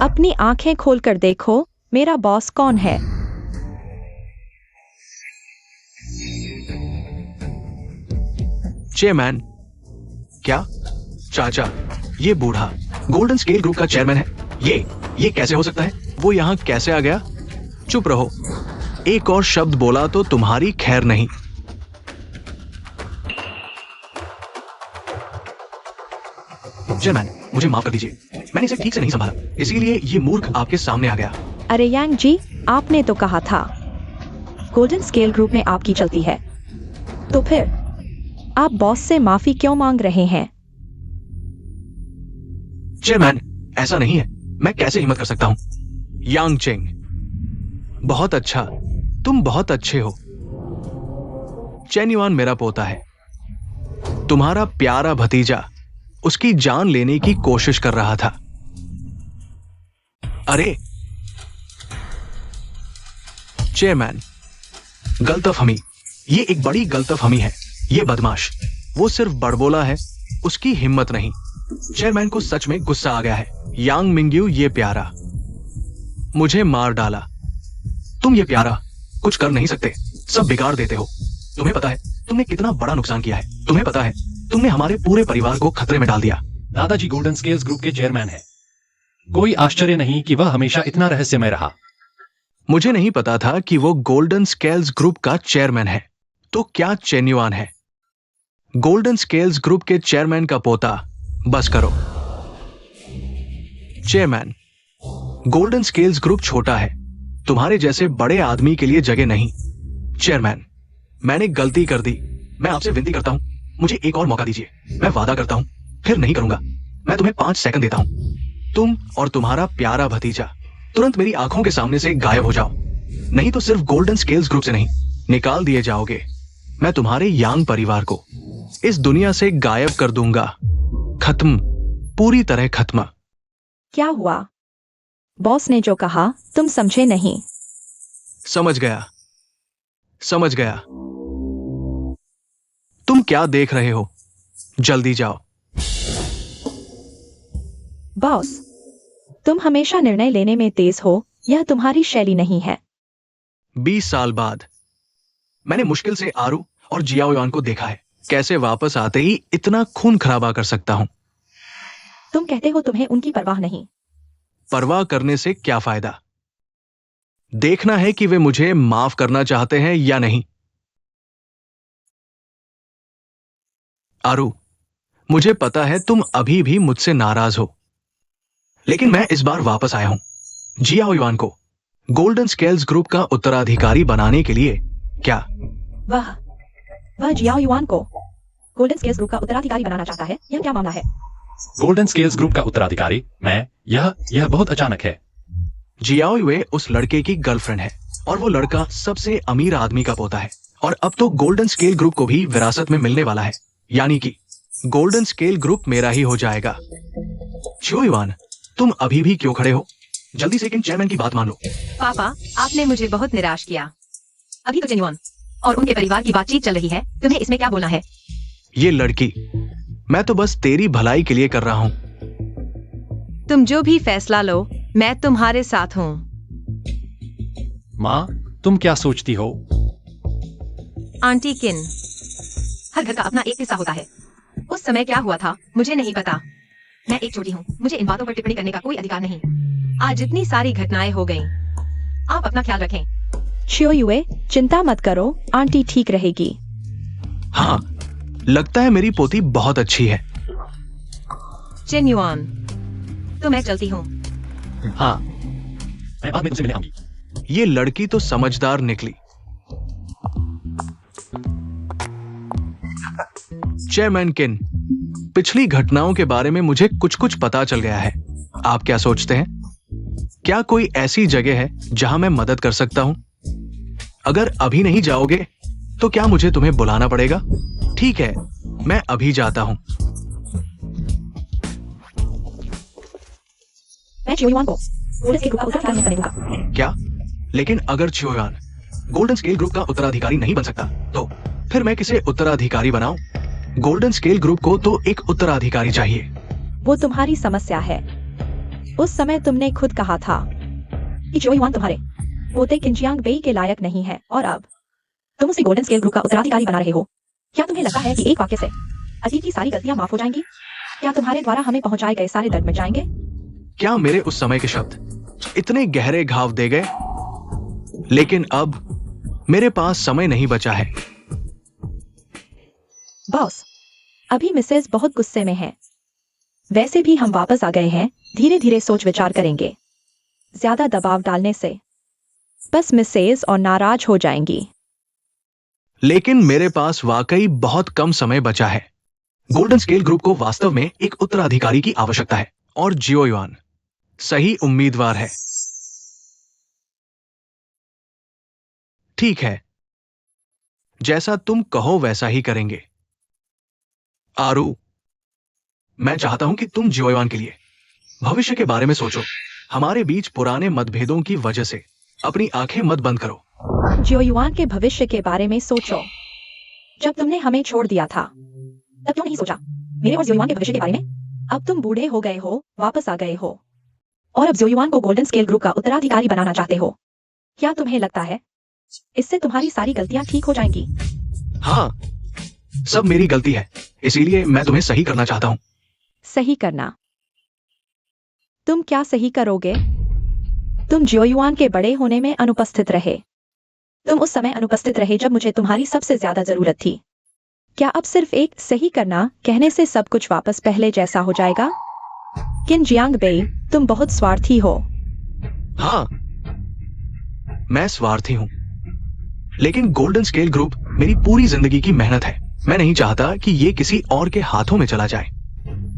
अपनी आंखें खोलकर देखो, मेरा बॉस कौन है? चेयरमैन। क्या? चाचा, ये बूढ़ा गोल्डन स्केल ग्रुप का चेयरमैन है? ये कैसे हो सकता है? वो यहां कैसे आ गया? चुप रहो, एक और शब्द बोला तो तुम्हारी खैर नहीं। चेयरमैन, मुझे माफ कर दीजिए, मैंने इसे ठीक से नहीं संभाला, इसीलिए ये मूर्ख आपके सामने आ गया। अरे यांग जी, आपने तो कहा था गोल्डन स्केल ग्रुप में आपकी चलती है, तो फिर आप बॉस से माफी क्यों मांग रहे हैं? चेयरमैन, ऐसा नहीं है, मैं कैसे हिम्मत कर सकता हूं? यांग चेंग, बहुत अच्छा, तुम बहुत अच्छे हो। चेन युआन मेरा पोता है। तुम्हारा प्यारा भतीजा उसकी जान लेने की कोशिश कर रहा था। अरे चेयरमैन, गलतफहमी, ये एक बड़ी गलतफहमी है। ये बदमाश, वो सिर्फ बड़बोला है, उसकी हिम्मत नहीं। चेयरमैन को सच में गुस्सा आ गया है। यांग मिंग्यू ये प्यारा मुझे मार डाला। तुम ये प्यारा कुछ कर नहीं सकते, सब बिगाड़ देते हो। तुम्हें पता है तुमने कितना बड़ा नुकसान किया है। तुम्हें पता है तुमने हमारे पूरे परिवार को खतरे में डाल दिया। दादाजी गोल्डन स्केल्स ग्रुप के चेयरमैन हैं। कोई आश्चर्य नहीं कि वह हमेशा इतना रहस्यमय रहा। मुझे नहीं पता था कि वो गोल्डन स्केल्स ग्रुप का चेयरमैन है। तो क्या चेन युआन है गोल्डन स्केल्स ग्रुप के चेयरमैन का पोता? बस करो। चेयरमैन, गोल्डन स्केल्स ग्रुप छोटा है, तुम्हारे जैसे बड़े आदमी के लिए जगह नहीं। चेयरमैन, मैंने गलती कर दी। मैं आपसे विनती करता हूं, मुझे एक और मौका दीजिए। मैं वादा करता हूं फिर नहीं करूंगा। मैं तुम्हें 5 सेकंड देता हूं। तुम और तुम्हारा प्यारा भतीजा तुरंत मेरी आंखों के सामने से गायब हो जाओ, नहीं तो सिर्फ गोल्डन स्केल्स ग्रुप से नहीं, निकाल दिए जाओगे। मैं तुम्हारे यांग परिवार को इस दुनिया से गायब कर दूंगा। खत्म, पूरी तरह खत्म। क्या हुआ? बॉस ने जो कहा तुम समझे नहीं। समझ गया, समझ गया। तुम क्या देख रहे हो? जल्दी जाओ। बॉस, तुम हमेशा निर्णय लेने में तेज हो, यह तुम्हारी शैली नहीं है। 20 साल बाद मैंने मुश्किल से आरू और जियाओयान को देखा है। कैसे वापस आते ही इतना खून खराबा कर सकता हूं? तुम कहते हो तुम्हें उनकी परवाह नहीं। परवाह करने से क्या फायदा? देखना है कि वे मुझे माफ करना चाहते हैं या नहीं। आरू, मुझे पता है तुम अभी भी मुझसे नाराज हो, लेकिन मैं इस बार वापस आया हूं जियाओयान को गोल्डन स्केल्स ग्रुप का उत्तराधिकारी बनाने के लिए। क्या वह जियाओ युआन को गोल्डन स्केल्स ग्रुप का उत्तराधिकारी बनाना चाहता है? यह क्या मामला है? गोल्डन स्केल्स ग्रुप का उत्तराधिकारी मैं? यह बहुत अचानक है। जियाओयुए उस लड़के की गर्लफ्रेंड है और वो लड़का सबसे अमीर आदमी का पोता है। और अब तो गोल्डन स्केल ग्रुप को भी विरासत में मिलने वाला है, यानी कि गोल्डन स्केल ग्रुप मेरा ही हो जाएगा। चियोयुआन, तुम अभी भी क्यों खड़े हो? जल्दी से एक चेयरमैन की बात मान लो। पापा, आपने मुझे बहुत निराश किया। अभी तो जेन्युइन और उनके परिवार की बातचीत चल रही है, तुम्हें इसमें क्या बोलना है? ये लड़की, मैं तो बस तेरी भलाई के लिए कर रहा हूं। तुम जो भी फैसला लो, मैं तुम्हारे साथ हूँ। माँ, तुम क्या सोचती हो? आंटी किन, हर घर का अपना एक किस्सा होता है। उस समय क्या हुआ था मुझे नहीं पता। मैं एक छोटी हूँ, मुझे इन बातों पर टिप्पणी करने का कोई अधिकार नहीं। आज इतनी सारी घटनाएं हो गईं। आप अपना ख्याल रखें। चियोयुए, चिंता मत करो, आंटी ठीक रहेगी। हाँ, लगता है मेरी पोती बहुत अच्छी है। जेन्युइन, तो मैं चलती हूँ। हाँ, मैं बाद में तुमसे मिलने आऊंगी। ये लड़की तो समझदार निकली। चेयरमैन किन, पिछली घटनाओं के बारे में मुझे कुछ कुछ पता चल गया है। आप क्या सोचते हैं? क्या कोई ऐसी जगह है जहां मैं मदद कर सकता हूं? अगर अभी नहीं जाओगे तो क्या मुझे तुम्हें बुलाना पड़ेगा? ठीक है, मैं अभी जाता हूं। मैं चियोयुआन को गोल्डन स्केल ग्रुप का उत्तराधिकारी करने दूंगा। क्या? लेकिन अगर चियोयान गोल्डन स्केल ग्रुप का उत्तराधिकारी नहीं बन सकता, तो फिर मैं किसे उत्तराधिकारी बनाऊं? गोल्डन स्केल ग्रुप को तो एक उत्तराधिकारी चाहिए। वो तुम्हारी समस्या है। उस समय तुमने खुद कहा था कि चियोयुआन तुम्हारे पोते किंचियांग बेई के लायक नहीं है, और अब तुम उसे गोल्डन स्केल ग्रुप का उत्तराधिकारी बना रहे हो। क्या तुम्हें लगता है कि एक वाक्य से अतीत की सारी गलतियां माफ हो जाएंगी? क्या तुम्हारे द्वारा हमें पहुंचाए गए सारे दर्द मिट जाएंगे? क्या मेरे उस समय के शब्द इतने गहरे घाव दे गए? लेकिन अब मेरे पास समय नहीं बचा है। बॉस, अभी मिसेज बहुत गुस्से में है। वैसे भी हम वापस आ गए हैं, धीरे धीरे सोच विचार करेंगे। ज्यादा दबाव डालने से बस मिसेज और नाराज हो जाएंगी। लेकिन मेरे पास वाकई बहुत कम समय बचा है। गोल्डन स्केल ग्रुप को वास्तव में एक उत्तराधिकारी की आवश्यकता है, और जियोयुआन सही उम्मीदवार है। ठीक है, जैसा तुम कहो वैसा ही करेंगे। आरू, मैं चाहता हूं कि तुम जियोयान के लिए भविष्य के बारे में सोचो। हमारे बीच पुराने मतभेदों की वजह से अपनी आंखें मत बंद करो। जियोयुआन के भविष्य के बारे में सोचो। जब तुमने हमें छोड़ दिया था तब क्यों नहीं सोचा मेरे और जियोयुआन के भविष्य के बारे में? अब तुम बूढ़े हो गए हो, वापस आ गए हो और अब जियोयुआन को गोल्डन स्केल ग्रुप का उत्तराधिकारी बनाना चाहते हो। क्या तुम्हें लगता है इससे तुम्हारी सारी गलतियां ठीक हो जाएंगी? हाँ, सब मेरी गलती है, इसीलिए मैं तुम्हें सही करना चाहता हूं। सही करना? तुम क्या सही करोगे? तुम जियोयुआन के बड़े होने में अनुपस्थित रहे। तुम उस समय अनुपस्थित रहे जब मुझे तुम्हारी सबसे ज्यादा जरूरत थी। क्या अब सिर्फ एक सही करना कहने से सब कुछ वापस पहले जैसा हो जाएगा? किन जियांग बेई, तुम बहुत स्वार्थी हो। हाँ, मैं स्वार्थी हूं, लेकिन गोल्डन स्केल ग्रुप मेरी पूरी जिंदगी की मेहनत है। मैं नहीं चाहता कि ये किसी और के हाथों में चला जाए।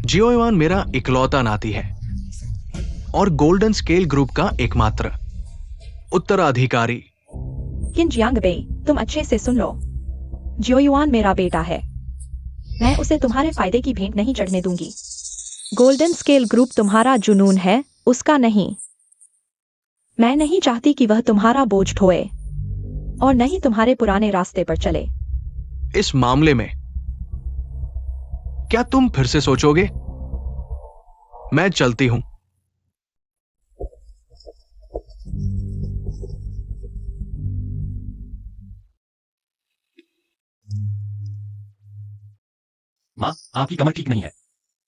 जियोयुआन मेरा इकलौता नाती है और गोल्डन स्केल ग्रुप का एकमात्र उत्तराधिकारी। किन जियांग बेई, तुम अच्छे से सुन लो। जियोयुआन मेरा बेटा है। मैं उसे तुम्हारे फायदे की भेंट नहीं चढ़ने दूंगी। गोल्डन स्केल ग्रुप तुम्हारा जुनून है, उसका नहीं। मैं नहीं चाहती कि वह तुम्हारा बोझ ढोए और न ही तुम्हारे पुराने रास्ते पर चले। इस मामले में क्या तुम फिर से सोचोगे? मैं चलती हूं। माँ, आपकी कमर ठीक नहीं है,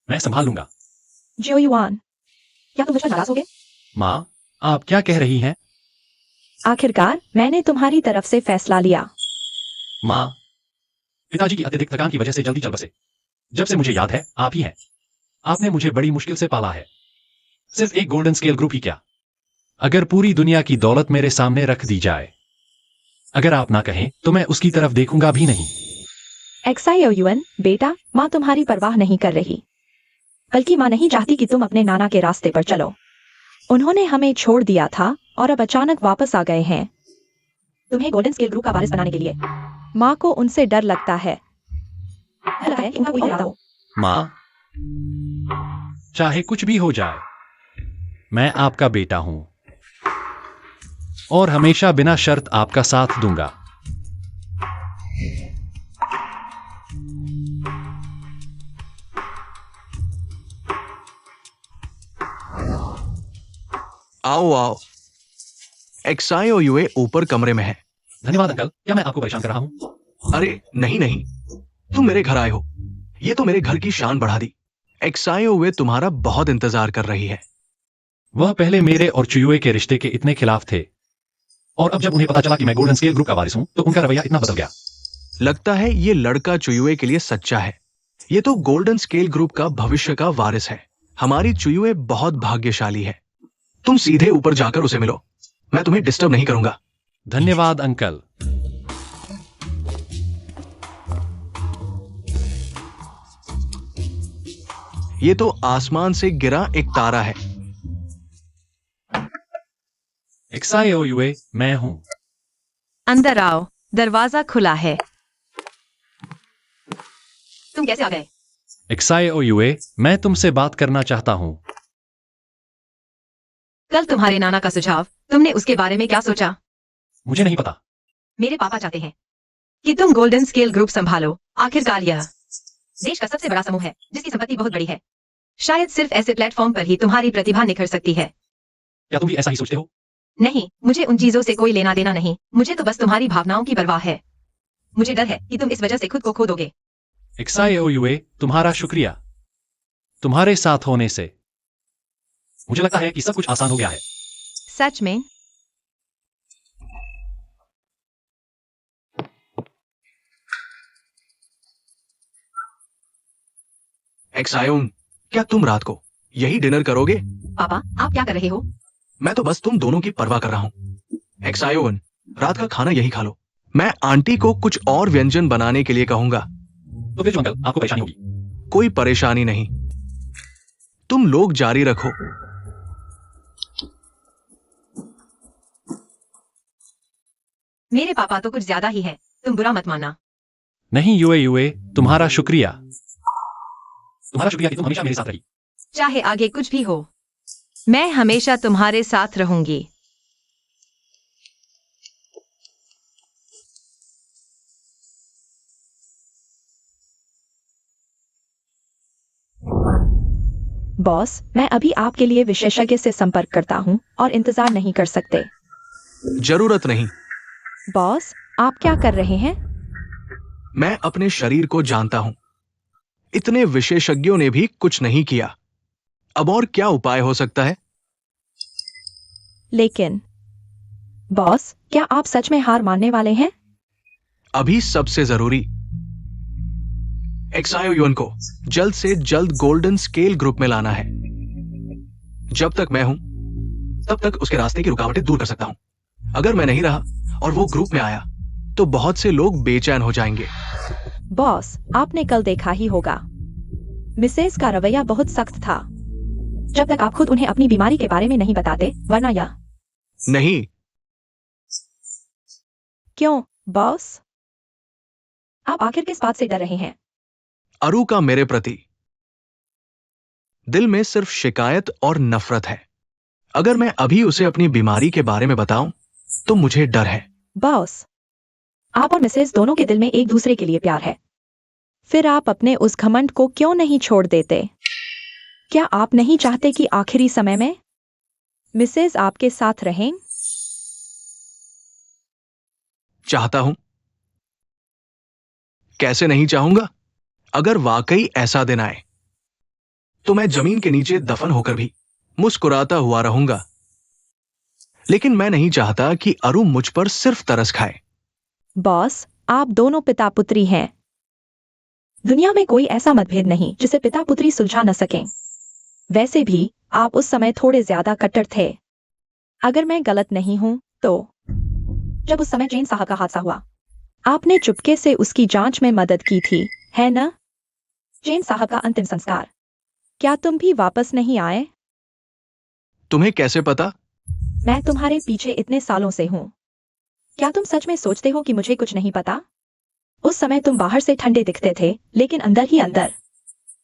मैं संभाल लूंगा। जियोयुआन, क्या तुम मुझ पर नाराज होगे? माँ, आप क्या कह रही हैं? आखिरकार मैंने तुम्हारी तरफ से फैसला लिया। माँ, पिताजी की अत्यधिक थकान की वजह से जल्दी चल बसे। जब से मुझे याद है, आप ही हैं। आपने मुझे बड़ी मुश्किल से पाला है। सिर्फ एक गोल्डन स्केल ग्रुप ही क्या, अगर पूरी दुनिया की दौलत मेरे सामने रख दी जाए, अगर आप ना कहें तो मैं उसकी तरफ देखूंगा भी नहीं। एक्साइओयुएन, बेटा, माँ तुम्हारी परवाह नहीं कर रही, बल्कि माँ नहीं चाहती कि तुम अपने नाना के रास्ते पर चलो। उन्होंने हमें छोड़ दिया था और अब अचानक वापस आ गए हैं तुम्हें गोल्डन स्केल ग्रुप का वारिस बनाने के लिए। माँ को उनसे डर लगता है। डर लगता है कि उनका कोई इरादा हो। माँ, चाहे कुछ भी हो जाए, मैं आपका बेटा हूं और हमेशा बिना शर्त आपका साथ दूंगा। आओ आओ, एक्साइओयुए ऊपर कमरे में है। धन्यवाद अंकल, क्या मैं आपको परेशान कर रहा हूं? अरे नहीं नहीं, तुम मेरे घर आए हो, ये तो मेरे घर की शान बढ़ा दी। एक्साइओयुए तुम्हारा बहुत इंतजार कर रही है। वह पहले मेरे और चुयुए के रिश्ते के इतने खिलाफ थे, और अब जब उन्हें पता चला कि मैं गोल्डन स्केल ग्रुप का वारिस हूं, तो उनका रवैया इतना बदल गया। लगता है ये लड़का चुयुए के लिए सच्चा है। ये तो गोल्डन स्केल ग्रुप का भविष्य का वारिस है। हमारी चुयुए बहुत भाग्यशाली है। तुम सीधे ऊपर जाकर उसे मिलो, मैं तुम्हें डिस्टर्ब नहीं करूंगा। धन्यवाद अंकल। ये तो आसमान से गिरा एक तारा है। एक्साइओयुए, मैं हूं। अंदर आओ, दरवाजा खुला है। तुम कैसे आ गए? एक्साइओयुए, मैं तुमसे बात करना चाहता हूं। कल तुम्हारे नाना का सुझाव, तुमने उसके बारे में क्या सोचा? मुझे नहीं पता। मेरे पापा चाहते हैं कि तुम गोल्डन स्केल ग्रुप संभालो। आखिरकार यह देश का सबसे बड़ा समूह है जिसकी संपत्ति बहुत बड़ी है। शायद सिर्फ ऐसे प्लेटफॉर्म पर ही तुम्हारी प्रतिभा निखर सकती है। क्या तुम भी ऐसा ही सोचते हो? नहीं, मुझे उन चीजों से कोई लेना देना नहीं। मुझे तो बस तुम्हारी भावनाओं की परवाह है। मुझे डर है कि तुम इस वजह से खुद को खो दोगे। एक्साइओयुए, तुम्हारा शुक्रिया। तुम्हारे साथ होने से मुझे लगता है कि सब कुछ आसान हो गया है। सच में? एक्सायोन, क्या तुम रात को यही डिनर करोगे? पापा, आप क्या कर रहे हो? मैं तो बस तुम दोनों की परवाह कर रहा हूं। एक्सायोन, रात का खाना यही खा लो। मैं आंटी को कुछ और व्यंजन बनाने के लिए कहूंगा। तो फिर जो अंकल, आपको परेशानी होगी। कोई परेशानी नहीं, तुम लोग जारी रखो। मेरे पापा तो कुछ ज्यादा ही है। तुम बुरा मत मानना। नहीं यूए यूए, तुम्हारा शुक्रिया कि तुम हमेशा मेरे साथ रही। चाहे आगे कुछ भी हो, मैं हमेशा तुम्हारे साथ रहूंगी। बॉस, मैं अभी आपके लिए विशेषज्ञ से संपर्क करता हूँ और इंतजार नहीं कर सकते। जरूरत नहीं। बॉस, आप क्या कर रहे हैं? मैं अपने शरीर को जानता हूं। इतने विशेषज्ञों ने भी कुछ नहीं किया। अब और क्या उपाय हो सकता है? लेकिन बॉस, क्या आप सच में हार मानने वाले हैं? अभी सबसे जरूरी, एक्सायो युन को जल्द से जल्द गोल्डन स्केल ग्रुप में लाना है। जब तक मैं हूं, तब तक उसके रास्ते की रुकावटें दूर कर सकता हूं। अगर मैं नहीं रहा और वो ग्रुप में आया, तो बहुत से लोग बेचैन हो जाएंगे। बॉस, आपने कल देखा ही होगा, मिसेस का रवैया बहुत सख्त था। जब तक आप खुद उन्हें अपनी बीमारी के बारे में नहीं बताते, वरना या नहीं। क्यों बॉस? आप आखिर किस बात से डर रहे हैं? अरु का मेरे प्रति दिल में सिर्फ शिकायत और नफरत है। अगर मैं अभी उसे अपनी बीमारी के बारे में बताऊं, तो मुझे डर है। बॉस, आप और मिसेस दोनों के दिल में एक दूसरे के लिए प्यार है। फिर आप अपने उस घमंड को क्यों नहीं छोड़ देते? क्या आप नहीं चाहते कि आखिरी समय में मिसेस आपके साथ रहें? चाहता हूं। कैसे नहीं चाहूंगा? अगर वाकई ऐसा दिन आए, तो मैं जमीन के नीचे दफन होकर भी मुस्कुराता हुआ रहूंगा। लेकिन मैं नहीं चाहता कि अरु मुझ पर सिर्फ तरस खाए। बॉस, आप दोनों पिता पुत्री हैं। दुनिया में कोई ऐसा मतभेद नहीं जिसे पिता पुत्री सुलझा न सकें। वैसे भी आप उस समय थोड़े ज्यादा कट्टर थे। अगर मैं गलत नहीं हूं, तो जब उस समय जैन साहब का हादसा हुआ, आपने चुपके से उसकी जांच में मदद की थी, है न? जैन साहब का अंतिम संस्कार, क्या तुम भी वापस नहीं आए? तुम्हें कैसे पता? मैं तुम्हारे पीछे इतने सालों से हूं। क्या तुम सच में सोचते हो कि मुझे कुछ नहीं पता? उस समय तुम बाहर से ठंडे दिखते थे, लेकिन अंदर ही अंदर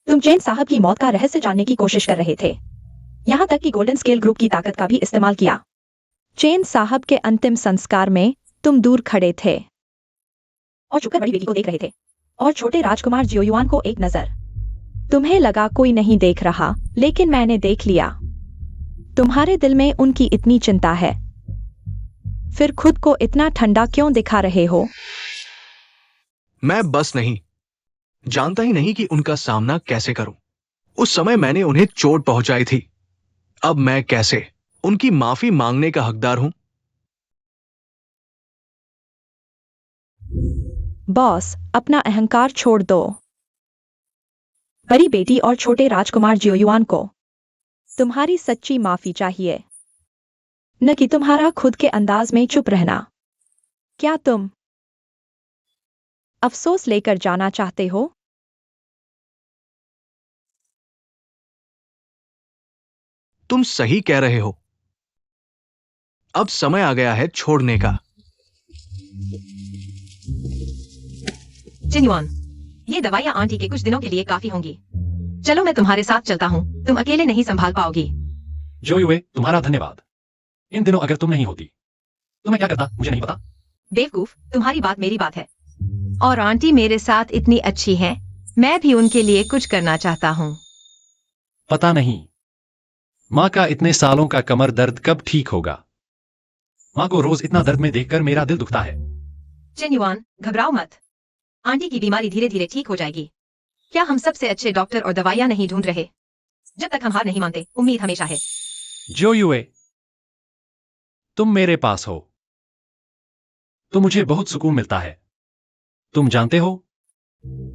तुम जैन साहब की मौत का रहस्य जानने की कोशिश कर रहे थे। यहां तक कि गोल्डन स्केल ग्रुप की ताकत का भी इस्तेमाल किया। जैन साहब के अंतिम संस्कार में तुम दूर खड़े थे और छुपकर बड़ी बेटी को देख रहे थे, और छोटे राजकुमार जियोयुआन को एक नजर। तुम्हें लगा कोई नहीं देख रहा, लेकिन मैंने देख लिया। तुम्हारे दिल में उनकी इतनी चिंता है, फिर खुद को इतना ठंडा क्यों दिखा रहे हो? मैं बस नहीं जानता ही नहीं कि उनका सामना कैसे करूं। उस समय मैंने उन्हें चोट पहुंचाई थी। अब मैं कैसे उनकी माफी मांगने का हकदार हूं? बॉस, अपना अहंकार छोड़ दो। बड़ी बेटी और छोटे राजकुमार जियोयुआन को तुम्हारी सच्ची माफी चाहिए, न कि तुम्हारा खुद के अंदाज में चुप रहना। क्या तुम अफसोस लेकर जाना चाहते हो? तुम सही कह रहे हो। अब समय आ गया है छोड़ने का। जिन्युआन, ये दवाइयां आंटी के कुछ दिनों के लिए काफी होंगी। चलो मैं तुम्हारे साथ चलता हूँ, तुम अकेले नहीं संभाल पाओगी। जो युए, तुम्हारा धन्यवाद। इन दिनों अगर तुम नहीं होती, तो मैं क्या करता मुझे नहीं पता। बेवकूफ, तुम्हारी बात मेरी बात है। और आंटी मेरे साथ इतनी अच्छी हैं, मैं भी उनके लिए कुछ करना चाहता हूँ। पता नहीं माँ का इतने सालों का कमर दर्द कब ठीक होगा। माँ को रोज इतना दर्द में देखकर मेरा दिल दुखता है। जिन्युआन, घबराओ मत। आंटी की बीमारी धीरे धीरे ठीक हो जाएगी। क्या हम सबसे अच्छे डॉक्टर और दवाइयां नहीं ढूंढ रहे? जब तक हम हार नहीं मानते, उम्मीद हमेशा है। जो युए, तुम मेरे पास हो तो मुझे बहुत सुकून मिलता है। तुम जानते हो,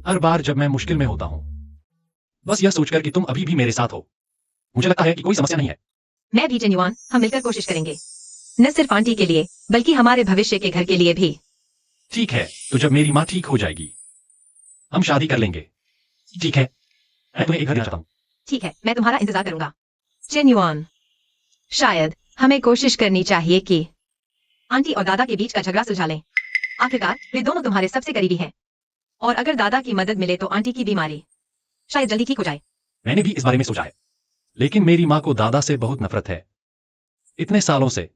हर बार जब मैं मुश्किल में होता हूं, बस यह सोचकर कि तुम अभी भी मेरे साथ हो, मुझे लगता है कि कोई समस्या नहीं है। मैं भी जिन्युआन, हम मिलकर कोशिश करेंगे, न सिर्फ आंटी के लिए बल्कि हमारे भविष्य के घर के लिए भी। ठीक है, तो जब मेरी माँ ठीक हो जाएगी, हम शादी कर लेंगे। ठीक है, मैं तुम्हें एक घर देना चाहता हूँ। ठीक है, मैं तुम्हारा इंतजार करूंगा। जिन्युआन, शायद हमें कोशिश करनी चाहिए कि आंटी और दादा के बीच का झगड़ा सुलझा लें। आखिरकार वे दोनों तुम्हारे सबसे करीबी हैं। और अगर दादा की मदद मिले तो आंटी की बीमारी शायद जल्दी ठीक हो जाए। मैंने भी इस बारे में सोचा है, लेकिन मेरी माँ को दादा से बहुत नफरत है। इतने सालों से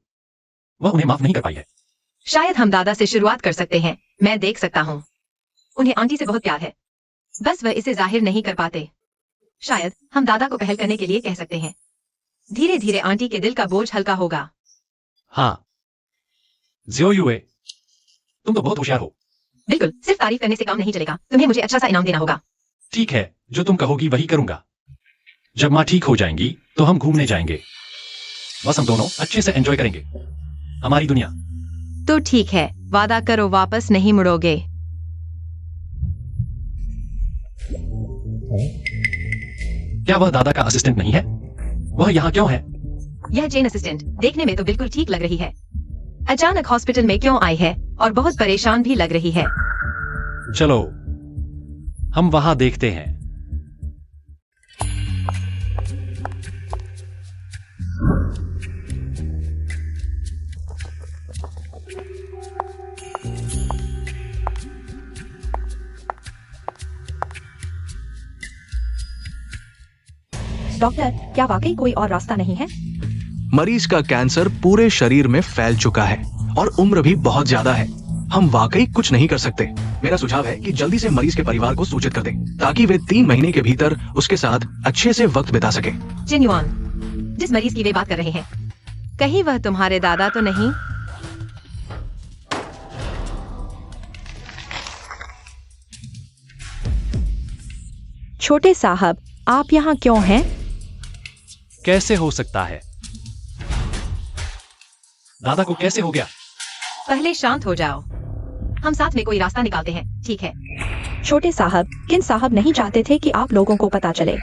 वह उन्हें माफ नहीं कर पाई है। शायद हम दादा से शुरुआत कर सकते हैं। मैं देख सकता हूँ उन्हें आंटी से बहुत प्यार है, बस वह इसे जाहिर नहीं कर पाते। शायद हम दादा को पहल करने के लिए कह सकते हैं। धीरे धीरे आंटी के दिल का बोझ हल्का होगा। हाँ जियो युए, तुम तो बहुत होशियार हो। बिल्कुल, सिर्फ तारीफ करने से काम नहीं चलेगा, तुम्हें मुझे अच्छा सा इनाम देना होगा। ठीक है, जो तुम कहोगी वही करूंगा। जब माँ ठीक हो जाएंगी तो हम घूमने जाएंगे। बस हम दोनों अच्छे से एंजॉय करेंगे हमारी दुनिया। तो ठीक है, वादा करो वापस नहीं मुड़ोगे। क्या वह दादा का असिस्टेंट नहीं है? वह यहाँ क्यों है? यह जेन असिस्टेंट देखने में तो बिल्कुल ठीक लग रही है। अचानक हॉस्पिटल में क्यों आई है और बहुत परेशान भी लग रही है। चलो हम वहां देखते हैं। डॉक्टर, क्या वाकई कोई और रास्ता नहीं है? मरीज का कैंसर पूरे शरीर में फैल चुका है और उम्र भी बहुत ज्यादा है। हम वाकई कुछ नहीं कर सकते। मेरा सुझाव है कि जल्दी से मरीज के परिवार को सूचित कर दें ताकि वे 3 महीने के भीतर उसके साथ अच्छे से वक्त बिता सके। जिन्युआन, जिस मरीज की वे बात कर रहे हैं, कहीं वह तुम्हारे दादा तो नहीं? छोटे साहब, आप यहाँ क्यों हैं? कैसे हो सकता है? दादा को कैसे हो गया? पहले शांत हो जाओ, हम साथ में कोई रास्ता निकालते हैं, ठीक है? छोटे साहब, किन साहब नहीं चाहते थे कि आप लोगों को पता चले।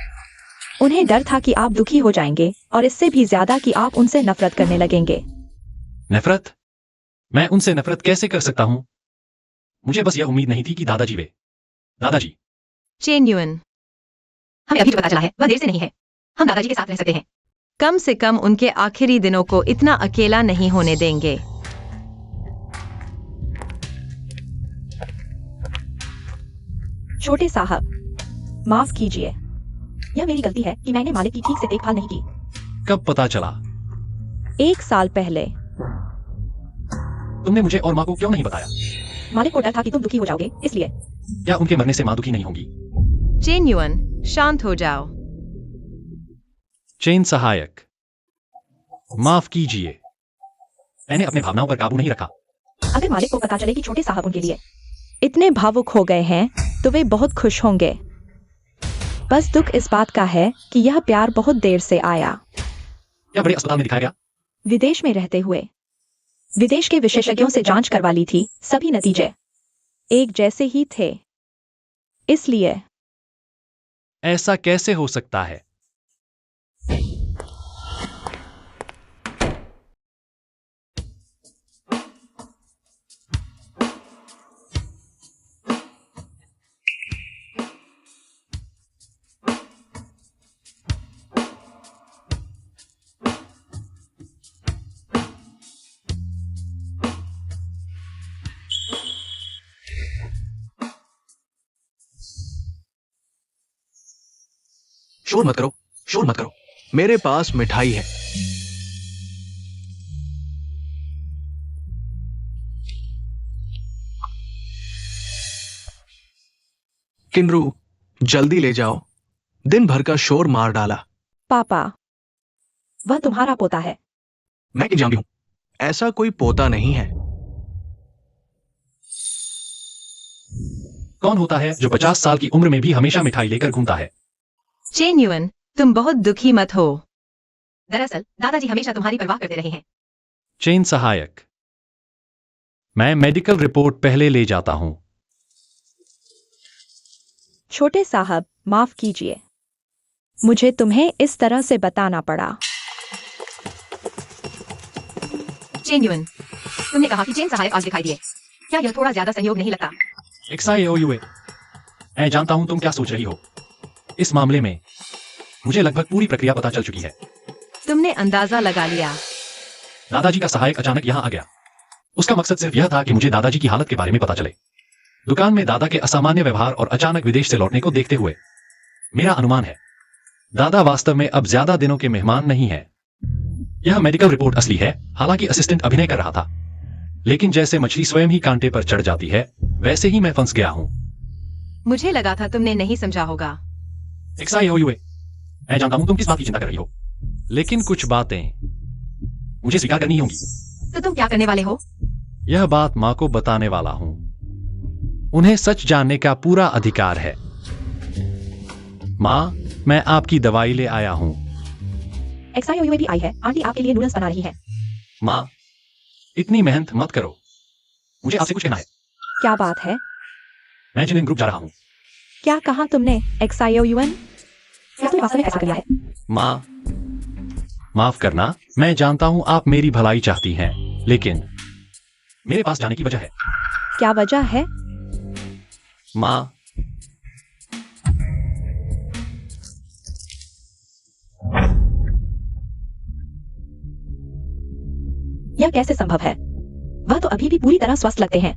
उन्हें डर था कि आप दुखी हो जाएंगे और इससे भी ज्यादा कि आप उनसे नफरत करने लगेंगे। नफरत? मैं उनसे नफरत कैसे कर सकता हूँ? मुझे बस यह उम्मीद नहीं थी कि दादाजी वे। दादाजी। जेन्युइन, हमें अभी जो पता चला है वह देर से नहीं है। हम दादाजी के साथ रह सकते हैं। कम से कम उनके आखिरी दिनों को इतना अकेला नहीं होने देंगे। छोटे साहब, माफ कीजिए। यह मेरी गलती है कि मैंने मालिक की ठीक से देखभाल नहीं की। कब पता चला? 1 साल पहले। तुमने मुझे और माँ को क्यों नहीं बताया? मालिक को डर था कि तुम दुखी हो जाओगे, इसलिए। क्या उनके मरने से माँ दुखी नहीं होंगी? जेन्युइन, शांत हो जाओ। चेन सहायक, माफ कीजिए, मैंने अपने भावनाओं पर काबू नहीं रखा। अगर मालिक को पता चले कि छोटे साहब उनके लिए इतने भावुक हो गए हैं तो वे बहुत खुश होंगे। बस दुख इस बात का है कि यह प्यार बहुत देर से आया। क्या बड़े अस्पताल में दिखाया गया? विदेश में रहते हुए विदेश के विशेषज्ञों से जांच करवा ली थी, सभी नतीजे एक जैसे ही थे। इसलिए ऐसा कैसे हो सकता है? शोर मत करो, शोर मत करो। मेरे पास मिठाई है। किन्रू, जल्दी ले जाओ। दिन भर का शोर मार डाला। पापा, वह तुम्हारा पोता है। मैं क्या जानती हूं? ऐसा कोई पोता नहीं है। कौन होता है जो 50 साल की उम्र में भी हमेशा मिठाई लेकर घूमता है? जेन्युइन, तुम बहुत दुखी मत हो। दरअसल दादाजी हमेशा तुम्हारी परवाह करते रहे हैं। चेन सहायक, मैं मेडिकल रिपोर्ट पहले ले जाता हूं। छोटे साहब, माफ कीजिए, मुझे तुम्हें इस तरह से बताना पड़ा। जेन्युइन, तुमने कहा कि चेन सहायक आज दिखाई दिए। क्या यह थोड़ा ज्यादा सहयोग नहीं लगता? XIOUA, मैं जानता हूं तुम क्या सोच रही हो। इस मामले में मुझे लगभग पूरी प्रक्रिया पता चल चुकी है। तुमने अंदाजा लगा लिया। दादाजी का सहायक अचानक यहां आ गया। उसका मकसद सिर्फ यह था कि मुझे दादाजी की हालत के बारे में पता चले। दुकान में दादा के असामान्य व्यवहार और अचानक विदेश से लौटने को देखते हुए मेरा अनुमान है दादा वास्तव में अब ज्यादा दिनों के मेहमान नहीं है। यह मेडिकल रिपोर्ट असली है, हालांकि असिस्टेंट अभिनय कर रहा था। लेकिन जैसे मछली स्वयं ही कांटे पर चढ़ जाती है, वैसे ही मैं फंस गया हूं। मुझे लगा था तुमने नहीं समझा होगा। XIOUA, मैं जानता हूं तुम किस बात की चिंता कर रही हो, लेकिन कुछ बातें मुझे स्वीकार करनी होंगी। तो तुम क्या करने वाले हो? यह बात माँ को बताने वाला हूं। उन्हें सच जानने का पूरा अधिकार है। माँ, मैं आपकी दवाई ले आया हूं। XIOUA भी आई है। आंटी आपके लिए नूडल्स बना रही है। माँ, इतनी मेहनत मत करो, मुझे आपसे कुछ कहना है। क्या बात है? मैं जिन ग्रुप जा रहा हूं। क्या कहा तुमने? XIOUN? क्या तुमने वास्तव में ऐसा कर लिया है? माँ, माफ करना, मैं जानता हूं आप मेरी भलाई चाहती हैं, लेकिन मेरे पास जाने की वजह है। क्या वजह है? माँ, यह कैसे संभव है? वह तो अभी भी पूरी तरह स्वस्थ लगते हैं।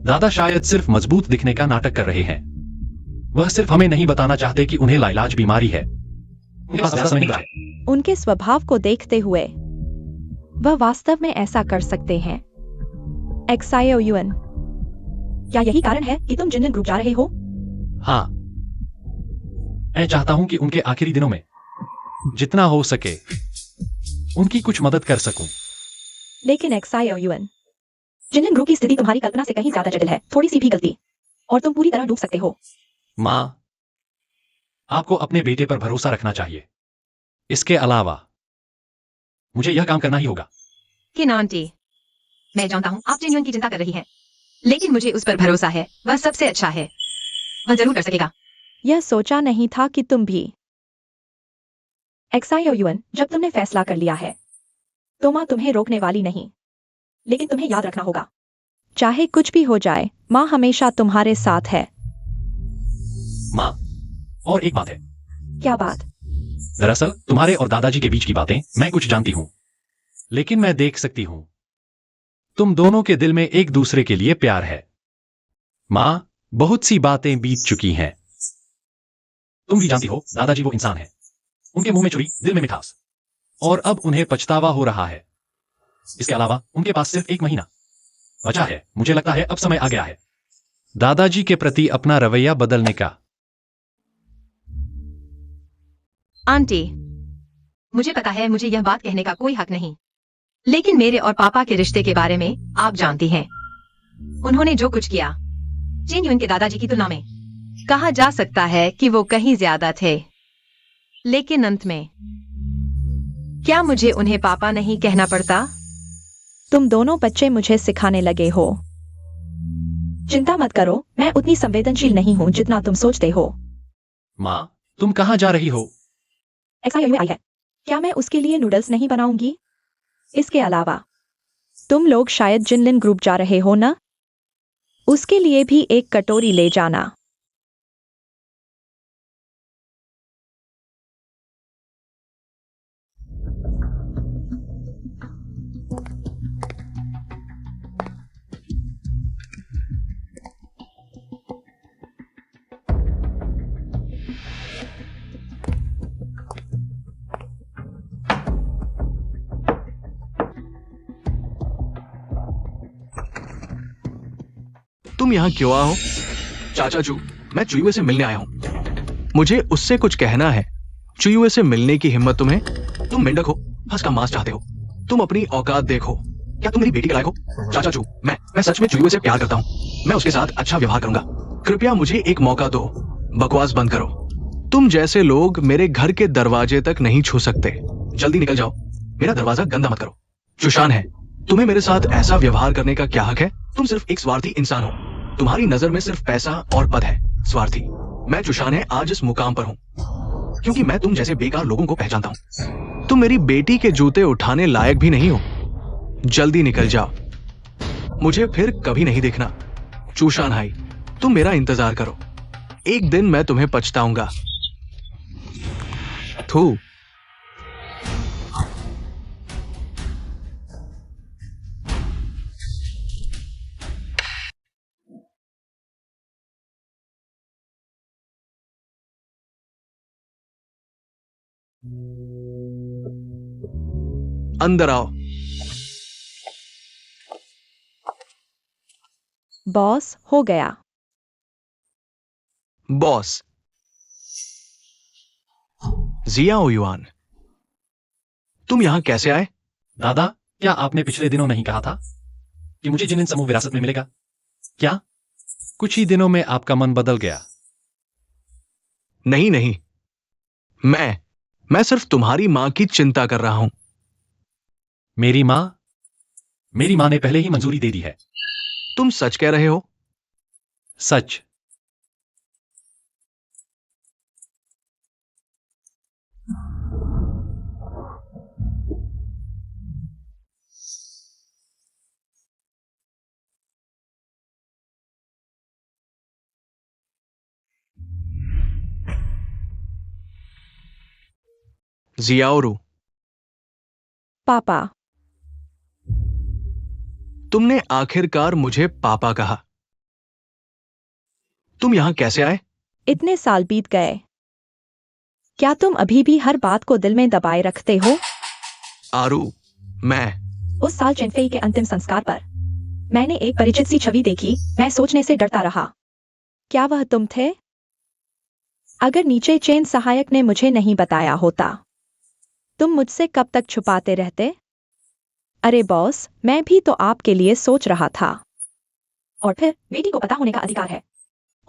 दादा शायद सिर्फ मजबूत दिखने का नाटक कर रहे हैं। वह सिर्फ हमें नहीं बताना चाहते कि उन्हें लाइलाज बीमारी है। उनके पास ज्यादा समय नहीं है। उनके स्वभाव को देखते हुए वह वास्तव में ऐसा कर सकते हैं। XIOUN, क्या यही कारण है कि तुम जिन ग्रुप जा रहे हो? हाँ, मैं चाहता हूं कि उनके आखिरी दिनों में जितना हो सके उनकी कुछ मदद कर सकूं। लेकिन XIOUN, जिन ग्रुप की स्थिति तुम्हारी कल्पना से कहीं ज्यादा जटिल है। थोड़ी सी भी गलती और तुम पूरी तरह डूब सकते हो। माँ, आपको अपने बेटे पर भरोसा रखना चाहिए। इसके अलावा मुझे यह काम करना ही होगा। किन आंटी, मैं जानता हूँ आप जिन की चिंता कर रही हैं, लेकिन मुझे उस पर भरोसा है। वह सबसे अच्छा है, वह जरूर कर सकेगा। यह सोचा नहीं था कि तुम भी। XIOUN, जब तुमने फैसला कर लिया है तो माँ तुम्हें रोकने वाली नहीं। लेकिन तुम्हें याद रखना होगा, चाहे कुछ भी हो जाए, माँ हमेशा तुम्हारे साथ है। माँ, और एक बात है। क्या बात? दरअसल तुम्हारे और दादाजी के बीच की बातें मैं कुछ जानती हूँ, लेकिन मैं देख सकती हूँ तुम दोनों के दिल में एक दूसरे के लिए प्यार है। माँ, बहुत सी बातें बीत चुकी हैं। तुम भी जानती हो दादाजी वो इंसान है, उनके मुंह में छुरी, दिल में मिठास, और अब उन्हें पछतावा हो रहा है। इसके अलावा उनके पास सिर्फ 1 महीना बचा है। मुझे लगता है अब समय आ गया है दादाजी के प्रति अपना रवैया बदलने का। आंटी, मुझे पता है मुझे यह बात कहने का कोई हक नहीं, लेकिन मेरे और पापा के रिश्ते के बारे में आप जानती हैं। उन्होंने जो कुछ किया जिन युन के दादाजी की तुलना में, कहा जा सकता है कि वो कहीं ज्यादा थे। लेकिन अंत में क्या मुझे उन्हें पापा नहीं कहना पड़ता? तुम दोनों बच्चे मुझे सिखाने लगे हो। चिंता मत करो, मैं उतनी संवेदनशील नहीं हूँ जितना तुम सोचते हो। माँ, तुम कहाँ जा रही हो? XIOUA आई है। क्या मैं उसके लिए नूडल्स नहीं बनाऊंगी? इसके अलावा तुम लोग शायद जिनलिन ग्रुप जा रहे हो ना? उसके लिए भी एक कटोरी ले जाना। तुम यहाँ क्यों आए हो? चाचा चू, मैं चुयुए से मिलने आया हूँ। मुझे उससे कुछ कहना है। चुयुए से मिलने की हिम्मत तुम्हें? तुम मेंढक हो, हंस का मांस चाहते हो। तुम अपनी औकात देखो। क्या तुम मेरी बेटी के लायक हो? चाचा चू, मैं सच में चुयुए से प्यार करता हूँ। मैं उसके साथ अच्छा व्यवहार करूंगा। कृपया मुझे एक मौका दो। बकवास बंद करो। तुम जैसे लोग मेरे घर के दरवाजे तक नहीं छू सकते। जल्दी निकल जाओ, मेरा दरवाजा गंदा मत करो। चुशान है, तुम्हें मेरे साथ ऐसा व्यवहार करने का क्या हक है? तुम सिर्फ एक स्वार्थी इंसान हो। तुम्हारी नजर में सिर्फ पैसा और पद है। स्वार्थी। मैं चुशान है आज इस मुकाम पर हूँ क्योंकि मैं तुम जैसे बेकार लोगों को पहचानता हूँ। तुम मेरी बेटी के जूते उठाने लायक भी नहीं हो। जल्दी निकल जाओ, मुझे फिर कभी नहीं देखना। चूशान हाई, तुम मेरा इंतजार करो। एक दिन मैं तुम्हें पछताऊंगा। थू। अंदर आओ। बॉस, हो गया। बॉस जियाओ युआन, तुम यहां कैसे आए? दादा, क्या आपने पिछले दिनों नहीं कहा था कि मुझे जिनिन समूह विरासत में मिलेगा? क्या कुछ ही दिनों में आपका मन बदल गया? नहीं नहीं, मैं सिर्फ तुम्हारी मां की चिंता कर रहा हूं। मेरी मां? मेरी मां ने पहले ही मंजूरी दे दी है। तुम सच कह रहे हो? सच। जियाओरू, पापा। तुमने आखिरकार मुझे पापा कहा। तुम यहां कैसे आए? इतने साल बीत गए, क्या तुम अभी भी हर बात को दिल में दबाए रखते हो? आरू, मैं उस साल चेनफेई के अंतिम संस्कार पर मैंने एक परिचित सी छवि देखी। मैं सोचने से डरता रहा, क्या वह तुम थे? अगर नीचे चेन सहायक ने मुझे नहीं बताया होता, तुम मुझसे कब तक छुपाते रहते? अरे बॉस, मैं भी तो आपके लिए सोच रहा था। और फिर बेटी को पता होने का अधिकार है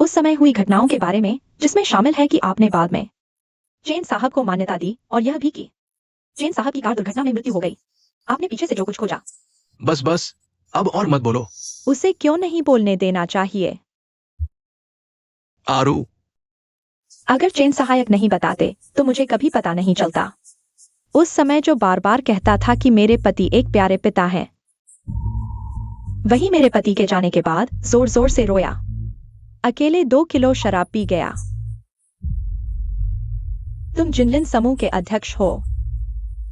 उस समय हुई घटनाओं के बारे में, जिसमें शामिल है कि आपने बाद में चेन साहब को मान्यता दी और यह भी कि चेन साहब की कार दुर्घटना में मृत्यु हो गई। आपने पीछे से जो कुछ खोजा। बस बस, अब और मत बोलो। उसे क्यों नहीं बोलने देना चाहिए? आरू, अगर चेन सहायक नहीं बताते तो मुझे कभी पता नहीं चलता। उस समय जो बार बार कहता था कि मेरे पति एक प्यारे पिता हैं, वही मेरे पति के जाने के बाद जोर जोर से रोया, अकेले 2 किलो शराब पी गया। तुम जिनलिन समूह के अध्यक्ष हो,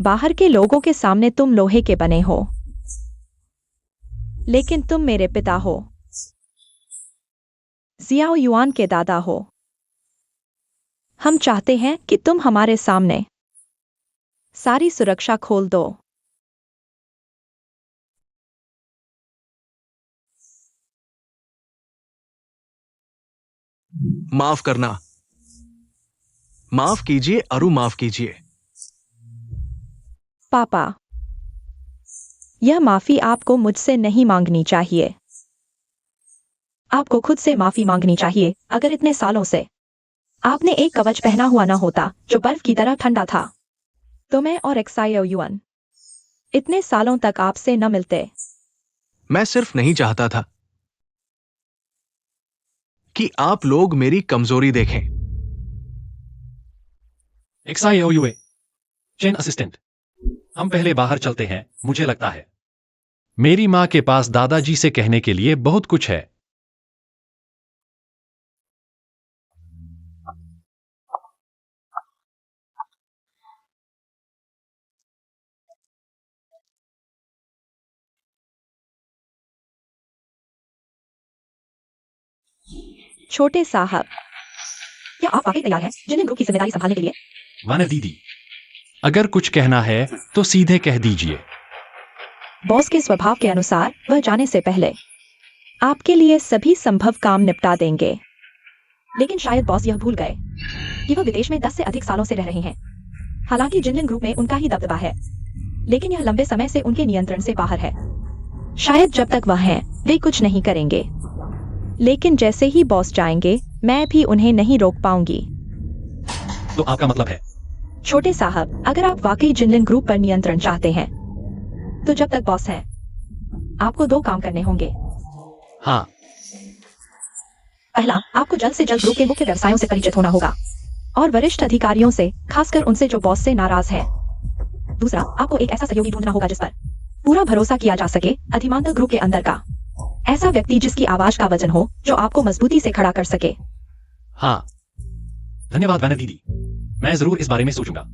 बाहर के लोगों के सामने तुम लोहे के बने हो, लेकिन तुम मेरे पिता हो, जियाओ युआन के दादा हो। हम चाहते हैं कि तुम हमारे सामने सारी सुरक्षा खोल दो। माफ करना। माफ कीजिए अरू, माफ कीजिए। पापा, यह माफी आपको मुझसे नहीं मांगनी चाहिए। आपको खुद से माफी मांगनी चाहिए। अगर इतने सालों से आपने एक कवच पहना हुआ न होता जो बर्फ की तरह ठंडा था, तो मैं और एक्सायो युआन इतने सालों तक आपसे न मिलते। मैं सिर्फ नहीं चाहता था कि आप लोग मेरी कमजोरी देखें। एक्साईओयूए, चेन असिस्टेंट, हम पहले बाहर चलते हैं। मुझे लगता है मेरी मां के पास दादाजी से कहने के लिए बहुत कुछ है। छोटे साहब, क्या आप वाकई तैयार हैं जिन्हें ग्रुप की जिम्मेदारी संभालने के लिए? वानर दीदी, अगर कुछ कहना है तो सीधे कह दीजिए। बॉस के स्वभाव के अनुसार वह जाने से पहले आपके लिए सभी संभव काम निपटा देंगे, लेकिन शायद बॉस यह भूल गए कि वह विदेश में 10 से अधिक सालों से रह रहे हैं। हालांकि जिनलिन ग्रुप में उनका ही दबदबा है, लेकिन यह लंबे समय से उनके नियंत्रण से बाहर है। शायद जब तक वह हैं वे कुछ नहीं करेंगे, लेकिन जैसे ही बॉस जाएंगे मैं भी उन्हें नहीं रोक पाऊंगी। तो आपका मतलब है? छोटे साहब, अगर आप वाकई जिनलिन ग्रुप पर नियंत्रण चाहते हैं तो जब तक बॉस है आपको 2 काम करने होंगे। हाँ। पहला, आपको जल्द से जल्द ग्रुप के मुख्य व्यवसायों से परिचित होना होगा और वरिष्ठ अधिकारियों से, खासकर उनसे जो बॉस से नाराज है। दूसरा, आपको एक ऐसा सहयोगी ढूंढना होगा जिस पर पूरा भरोसा किया जा सके, अधिमानतः ग्रुप के अंदर का ऐसा व्यक्ति जिसकी आवाज का वजन हो, जो आपको मजबूती से खड़ा कर सके। हाँ, धन्यवाद वानर दीदी, मैं जरूर इस बारे में सोचूंगा।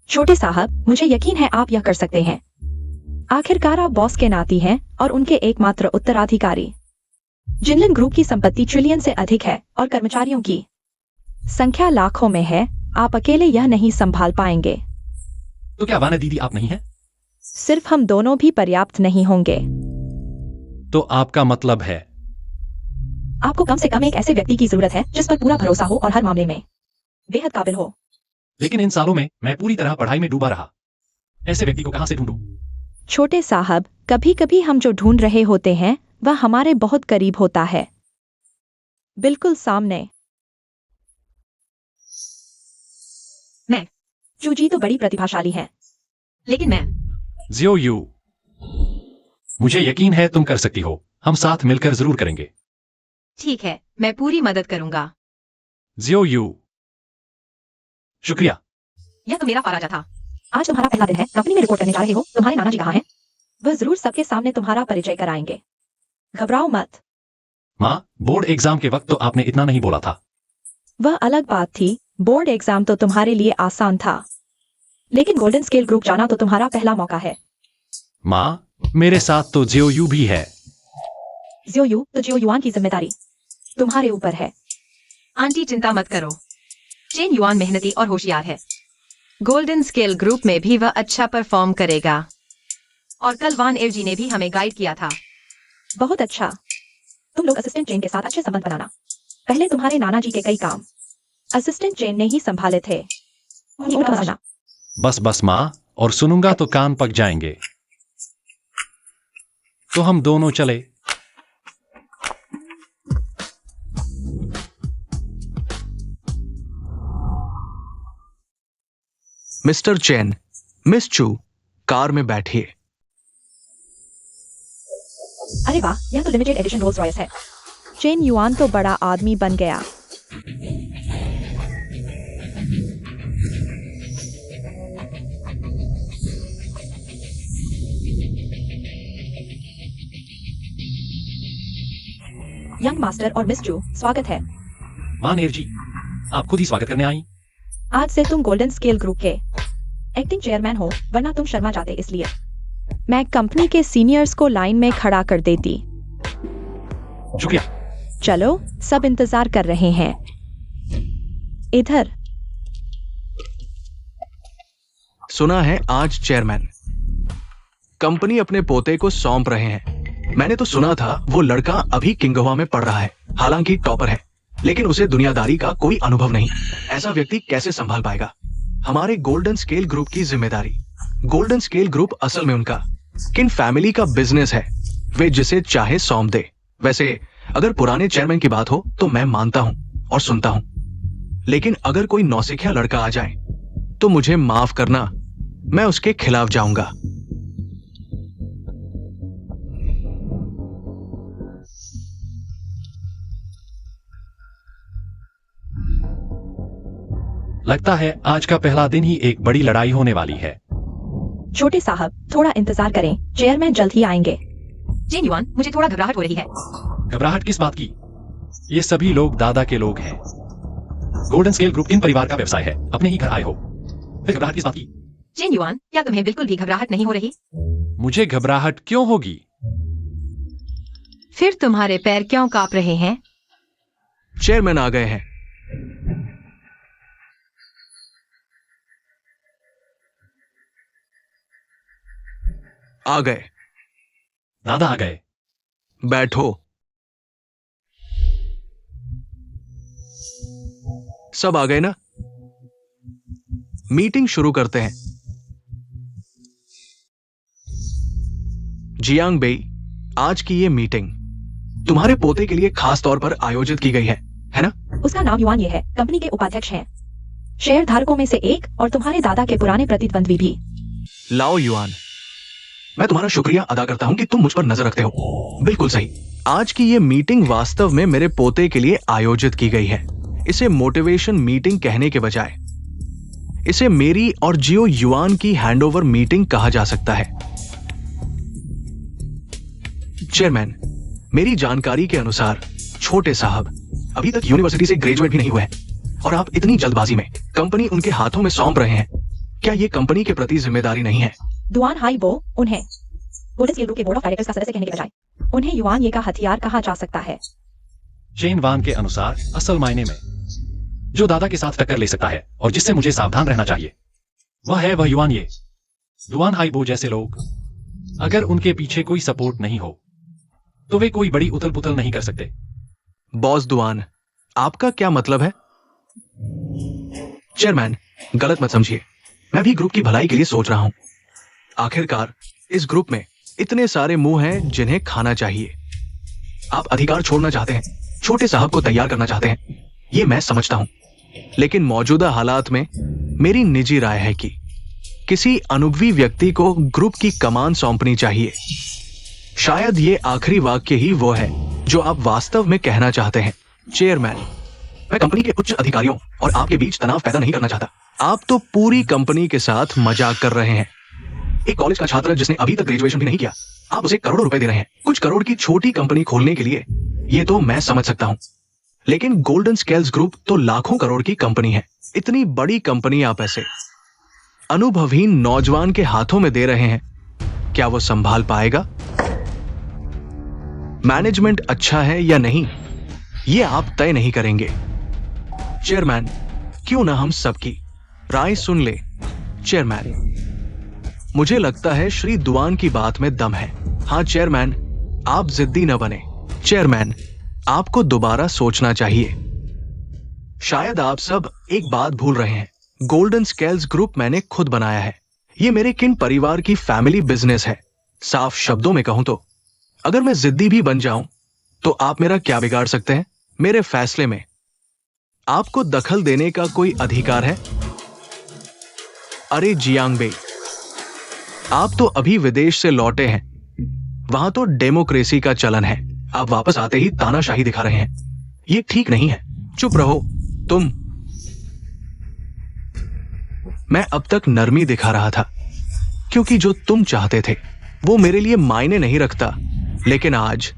छोटे साहब, मुझे यकीन है आप यह कर सकते हैं। आखिरकार आप बॉस के नाती हैं और उनके एकमात्र उत्तराधिकारी। जिनलिन ग्रुप की संपत्ति ट्रिलियन से अधिक है और कर्मचारियों की संख्या लाखों में है, आप अकेले यह नहीं संभाल पाएंगे। तो क्या वाना दीदी आप नहीं है? सिर्फ हम दोनों भी पर्याप्त नहीं होंगे। तो आपका मतलब है आपको कम से कम एक ऐसे व्यक्ति की जरूरत है जिस पर पूरा भरोसा हो और हर मामले में बेहद काबिल हो। लेकिन इन सालों में मैं पूरी तरह पढ़ाई में डूबा रहा। ऐसे व्यक्ति को कहां से ढूंढूं? छोटे साहब, कभी कभी हम जो ढूंढ रहे होते हैं वह हमारे बहुत करीब होता है, बिल्कुल सामने। मैं चूजी तो बड़ी प्रतिभाशाली है। लेकिन मैं जियो यू, मुझे यकीन है तुम कर सकती हो। हम साथ मिलकर जरूर करेंगे। ठीक है, मैं पूरी मदद करूंगा। जियो यू, शुक्रिया। यह तो मेरा फराजा था। आज तुम्हारा पहला दिन है, कंपनी में रिपोर्ट करने जा रहे हो। तुम्हारे नाना जी कहाँ हैं? वह जरूर सबके सामने तुम्हारा परिचय कराएंगे। घबराओ मत। माँ, बोर्ड एग्जाम के वक्त तो आपने इतना नहीं बोला था। वह अलग बात थी। बोर्ड एग्जाम तो तुम्हारे लिए आसान था, लेकिन गोल्डन स्केल ग्रुप जाना तो तुम्हारा पहला मौका है। माँ, मेरे साथ तो जियो यू भी है। जियो यू तो जियो युआन की जिम्मेदारी तुम्हारे ऊपर है। आंटी चिंता मत करो, चेन युआन मेहनती और होशियार है। गोल्डन स्केल ग्रुप में भी वह अच्छा परफॉर्म करेगा। और कल वान एवजी ने भी हमें गाइड किया था। बहुत अच्छा। तुम लोग असिस्टेंट चेन के साथ अच्छे संबंध बनाना। पहले तुम्हारे नाना जी के कई काम असिस्टेंट चेन ने ही संभाले थे। उनका समझना। बस बस माँ, और सुनूंगा तो कान पक जाएंगे। तो हम दोनों चले। मिस्टर चेन, मिस चू, कार में बैठिए। अरे वाह, यह तो लिमिटेड एडिशन रोल्स रॉयस है। चेन युआन तो बड़ा आदमी बन गया। यंग मास्टर और मिस चू, स्वागत है। माँ नेर जी, आप खुद ही स्वागत करने आई। आज से तुम गोल्डन स्केल ग्रुप के एक्टिंग चेयरमैन हो, वरना तुम शर्मा जाते इसलिए। मैं कंपनी के सीनियर्स को लाइन में खड़ा कर देती। शुक्रिया। चलो, सब इंतजार कर रहे हैं। इधर। सुना है आज चेयरमैन कंपनी अपने पोते को सौंप रहे हैं। मैंने तो सुना था वो लड़का अभी किंगवा में पढ़ रहा है, हालांकि टॉपर है, लेकिन उसे दुनियादारी का कोई अनुभव नहीं। ऐसा व्यक्ति कैसे संभाल पाएगा हमारे गोल्डन स्केल ग्रुप की जिम्मेदारी? गोल्डन स्केल ग्रुप असल में उनका किन फैमिली का बिजनेस है, वे जिसे चाहे सौंप दे। वैसे अगर पुराने चेयरमैन की बात हो तो मैं मानता हूं और सुनता हूं, लेकिन अगर कोई नौसिखिया लड़का आ जाए तो मुझे माफ करना, मैं उसके खिलाफ जाऊंगा। लगता है आज का पहला दिन ही एक बड़ी लड़ाई होने वाली है। छोटे साहब, थोड़ा इंतजार करें, चेयरमैन जल्द ही आएंगे। चेन युआन, मुझे थोड़ा घबराहट हो रही है। घबराहट किस बात की? ये सभी लोग दादा के लोग हैं। गोल्डन स्केल ग्रुप इन परिवार का व्यवसाय है, अपने ही घर आए हो, फिर घबराहट किस बात की? चेन युआन, क्या तुम्हें बिल्कुल भी घबराहट नहीं हो रही? मुझे घबराहट क्यों होगी? फिर तुम्हारे पैर क्यों कांप रहे हैं? चेयरमैन आ गए हैं। आ गए। दादा आ गए। बैठो। सब आ गए ना? मीटिंग शुरू करते हैं। जियांग बेई, आज की ये मीटिंग तुम्हारे पोते के लिए खास तौर पर आयोजित की गई है ना? उसका नाम युआन ये है, कंपनी के उपाध्यक्ष हैं, शेयर धारकों में से एक और तुम्हारे दादा के पुराने प्रतिद्वंद्वी भी। लाओ युआन, मैं तुम्हारा शुक्रिया अदा करता हूं कि तुम मुझ पर नजर रखते हो। बिल्कुल सही। आज की ये मीटिंग वास्तव में मेरे पोते के लिए आयोजित की गई है। इसे मोटिवेशन मीटिंग कहने के बजाय इसे मेरी और जियो युआन की हैंडओवर मीटिंग कहा जा सकता है। चेयरमैन, मेरी जानकारी के अनुसार छोटे साहब अभी तक यूनिवर्सिटी से ग्रेजुएट भी नहीं हुए हैं और आप इतनी जल्दबाजी में कंपनी उनके हाथों में सौंप रहे हैं। क्या ये कंपनी के प्रति जिम्मेदारी नहीं है? दुआन हाई बो, उन्हें गोल्डन स्केल ग्रुप के बोर्ड ऑफ डायरेक्टर्स का सदस्य कहने के बजाय उन्हें युआन ये का हथियार कहा जा सकता है। चेन वान के अनुसार असल मायने में जो दादा के साथ टक्कर ले सकता है और जिससे मुझे सावधान रहना चाहिए वह युआन ये दुआन हाइबो जैसे लोग। अगर उनके पीछे कोई सपोर्ट नहीं हो तो वे कोई बड़ी उथल पुथल नहीं कर सकते। बॉस दुआन, आपका क्या मतलब है? चेयरमैन, गलत मत समझिए, मैं भी ग्रुप की भलाई के लिए सोच रहा हूं। आखिरकार इस ग्रुप में इतने सारे मुंह हैं जिन्हें खाना चाहिए। आप अधिकार छोड़ना चाहते हैं, छोटे साहब को तैयार करना चाहते हैं, ये मैं समझता हूं। लेकिन मौजूदा हालात में मेरी निजी राय है कि किसी अनुभवी व्यक्ति को ग्रुप की कमान सौंपनी चाहिए। शायद ये आखिरी वाक्य ही वो है जो आप वास्तव में कहना चाहते हैं। चेयरमैन, मैं कंपनी के उच्च अधिकारियों और आपके बीच तनाव पैदा नहीं करना चाहता। आप तो पूरी कंपनी के साथ मजाक कर रहे हैं। एक कॉलेज का छात्र जिसने अभी तक ग्रेजुएशन भी नहीं किया, आप उसे करोड़ों रुपए दे रहे हैं कुछ करोड़ की छोटी कंपनी खोलने के लिए। ये तो मैं समझ सकता हूं, लेकिन गोल्डन स्केल्स ग्रुप तो लाखों करोड़ की कंपनी है। इतनी बड़ी कंपनी आप ऐसे अनुभवहीन नौजवान के हाथों में दे रहे हैं, क्या वो संभाल पाएगा? मैनेजमेंट अच्छा है या नहीं, ये आप तय नहीं करेंगे। चेयरमैन, क्यों ना हम सबकी राय सुन ले। चेयरमैन, मुझे लगता है श्री दुआन की बात में दम है। हाँ चेयरमैन, आप जिद्दी न बने। चेयरमैन, आपको दोबारा सोचना चाहिए। शायद आप सब एक बात भूल रहे हैं, गोल्डन स्केल्स ग्रुप मैंने खुद बनाया है। ये मेरे किन परिवार की फैमिली बिजनेस है। साफ शब्दों में कहूं तो अगर मैं जिद्दी भी बन जाऊं तो आप मेरा क्या बिगाड़ सकते हैं? मेरे फैसले में आपको दखल देने का कोई अधिकार है? अरे जियांग बेई, आप तो अभी विदेश से लौटे हैं, वहां तो डेमोक्रेसी का चलन है। आप वापस आते ही तानाशाही दिखा रहे हैं, ये ठीक नहीं है। चुप रहो तुम। मैं अब तक नरमी दिखा रहा था क्योंकि जो तुम चाहते थे वो मेरे लिए मायने नहीं रखता। लेकिन आज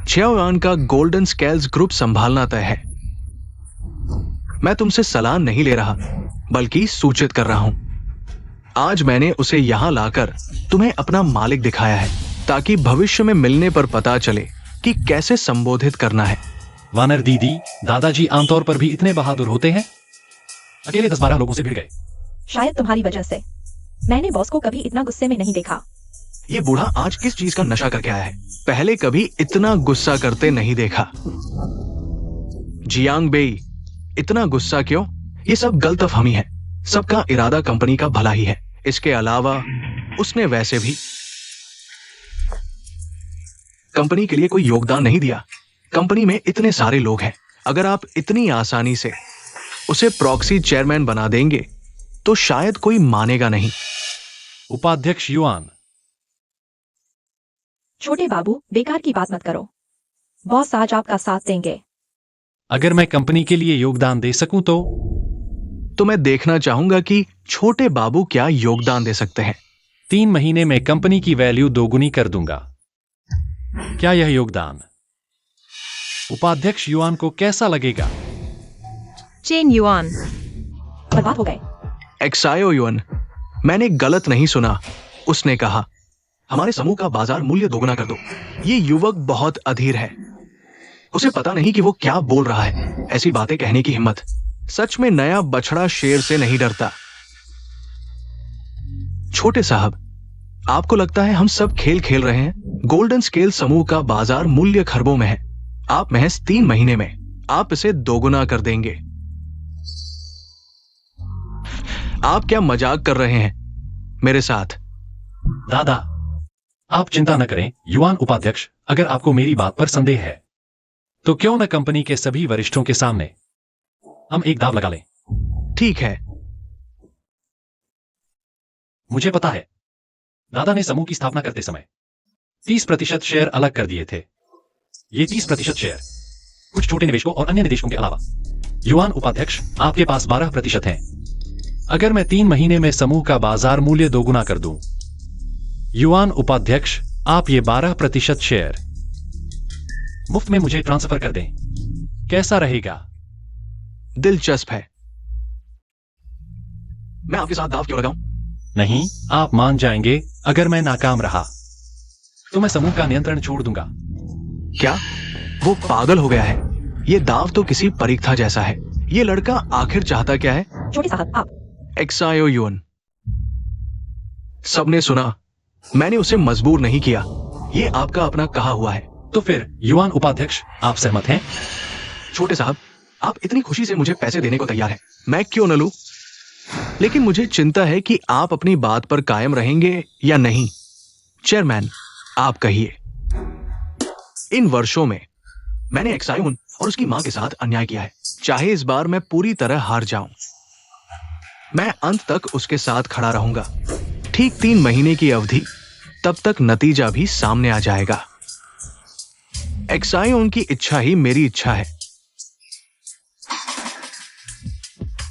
छियाओयान का गोल्डन स्केल्स ग्रुप संभालना तय है। मैं तुमसे सलाह नहीं ले रहा बल्कि सूचित कर रहा हूं। आज मैंने उसे यहां लाकर तुम्हें अपना मालिक दिखाया है ताकि भविष्य में मिलने पर पता चले कि कैसे संबोधित करना है। वानर दीदी, दादाजी आमतौर पर भी इतने बहादुर होते हैं? अकेले 10-12 लोगों से भिड़ गए। शायद तुम्हारी वजह से। मैंने बॉस को कभी इतना गुस्से में नहीं देखा। ये बूढ़ा आज किस चीज का नशा करके आया है? पहले कभी इतना गुस्सा करते नहीं देखा। जियांग बेई, इतना गुस्सा क्यों? ये सब गलतफहमी है। सबका इरादा कंपनी का भला ही है। इसके अलावा उसने वैसे भी कंपनी के लिए कोई योगदान नहीं दिया। कंपनी में इतने सारे लोग हैं, अगर आप इतनी आसानी से उसे प्रॉक्सी चेयरमैन बना देंगे तो शायद कोई मानेगा नहीं। उपाध्यक्ष युआन, छोटे बाबू, बेकार की बात मत करो। बॉस आज आपका साथ देंगे। अगर मैं कंपनी के लिए योगदान दे सकूं तो मैं देखना चाहूंगा कि छोटे बाबू क्या योगदान दे सकते हैं। 3 महीने में कंपनी की वैल्यू दोगुनी कर दूंगा। क्या यह योगदान उपाध्यक्ष युआन को कैसा लगेगा? चेन युआन, बर्बाद हो गए। एक्सायो युआन, मैंने गलत नहीं सुना। उसने कहा हमारे समूह का बाजार मूल्य दोगुना कर दो। ये युवक बहुत अधीर है, उसे पता नहीं कि वो क्या बोल रहा है। ऐसी बातें कहने की हिम्मत। सच में नया बछड़ा शेर से नहीं डरता। छोटे साहब, आपको लगता है हम सब खेल खेल रहे हैं? गोल्डन स्केल समूह का बाजार मूल्य खरबों में है। आप महज 3 महीने में आप इसे दोगुना कर देंगे। आप क्या मजाक कर रहे हैं मेरे साथ? दादा, आप चिंता न करें युआन उपाध्यक्ष। अगर आपको मेरी बात पर संदेह है तो क्यों न कंपनी के सभी वरिष्ठों के सामने हम एक दाव लगा लें। ठीक है। मुझे पता है दादा ने समूह की स्थापना करते समय 30% शेयर अलग कर दिए थे। ये 30% शेयर कुछ छोटे निवेशकों और अन्य निवेशकों के अलावा युआन उपाध्यक्ष आपके पास 12% हैं। अगर मैं 3 महीने में समूह का बाजार मूल्य दोगुना कर दूं, युआन उपाध्यक्ष आप ये 12% शेयर मुफ्त में मुझे ट्रांसफर कर दें, कैसा रहेगा? दिलचस्प है। मैं आपके साथ दांव क्यों लगाऊं? नहीं, आप मान जाएंगे अगर मैं नाकाम रहा तो मैं समूह का नियंत्रण छोड़ दूंगा। क्या वो पागल हो गया है? ये दांव तो किसी परीक्षा जैसा है। ये लड़का आखिर चाहता क्या है? छोटे साहब आप। एक्सायो युआन। सबने सुना, मैंने उसे मजबूर नहीं किया, ये आपका अपना कहा हुआ है। तो फिर युआन उपाध्यक्ष, आप सहमत हैं? छोटे साहब, आप इतनी खुशी से मुझे पैसे देने को तैयार हैं, मैं क्यों न लूं? लेकिन मुझे चिंता है कि आप अपनी बात पर कायम रहेंगे या नहीं। चेयरमैन, आप कहिए। इन वर्षों में मैंने एक्सायोन और उसकी मां के साथ अन्याय किया है। चाहे इस बार मैं पूरी तरह हार जाऊं, मैं अंत तक उसके साथ खड़ा रहूंगा। ठीक 3 महीने की अवधि, तब तक नतीजा भी सामने आ जाएगा। एक्सायोन की इच्छा ही मेरी इच्छा है।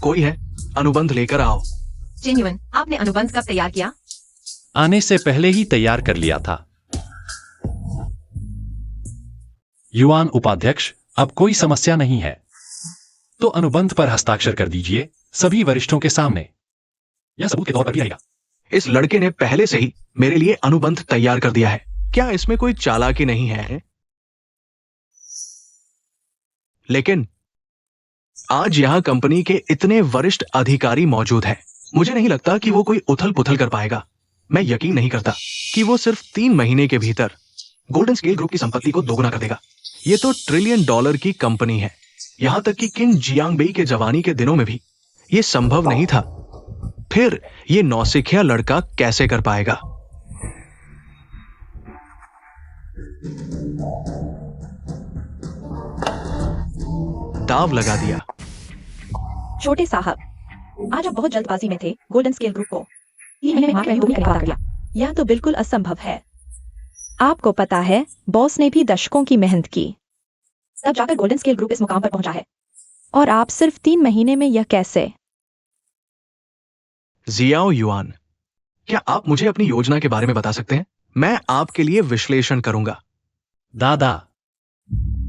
कोई है? अनुबंध लेकर आओ। चेन युआन, आपने अनुबंध कब तैयार किया? आने से पहले ही तैयार कर लिया था। युआन उपाध्यक्ष, अब कोई समस्या नहीं है, तो अनुबंध पर हस्ताक्षर कर दीजिए सभी वरिष्ठों के सामने। यह सबूत के तौर पर भी रहेगा। इस लड़के ने पहले से ही मेरे लिए अनुबंध तैयार कर दिया है। क्या इसमें कोई चालाकी नहीं है? लेकिन आज यहां कंपनी के इतने वरिष्ठ अधिकारी मौजूद हैं, मुझे नहीं लगता कि वो कोई उथल पुथल कर पाएगा। मैं यकीन नहीं करता कि वो सिर्फ 3 महीने के भीतर गोल्डन स्केल ग्रुप की संपत्ति को दोगुना कर देगा। ये तो $1 ट्रिलियन की कंपनी है। यहां तक कि किंग जियांगबेई के जवानी के दिनों में भी ये संभव नहीं था। फिर ये नौसिखिया लड़का कैसे कर पाएगा? दाव लगा दिया। छोटे साहब, आज आप बहुत जल्दबाजी में थे। गोल्डन स्केल ग्रुप को 3 महीने में मार्केट वैल्यू दोगुनी करने का वादा कर लिया। यह तो बिल्कुल असंभव है। आपको पता है, बॉस ने भी दशकों की मेहनत की, तब जाकर गोल्डन स्केल ग्रुप इस मुकाम पर पहुंचा है। और आप सिर्फ 3 महीने में यह कैसे? जियाओ युआन, क्या आप मुझे अपनी योजना के बारे में बता सकते हैं? मैं आपके लिए विश्लेषण करूंगा। दादा,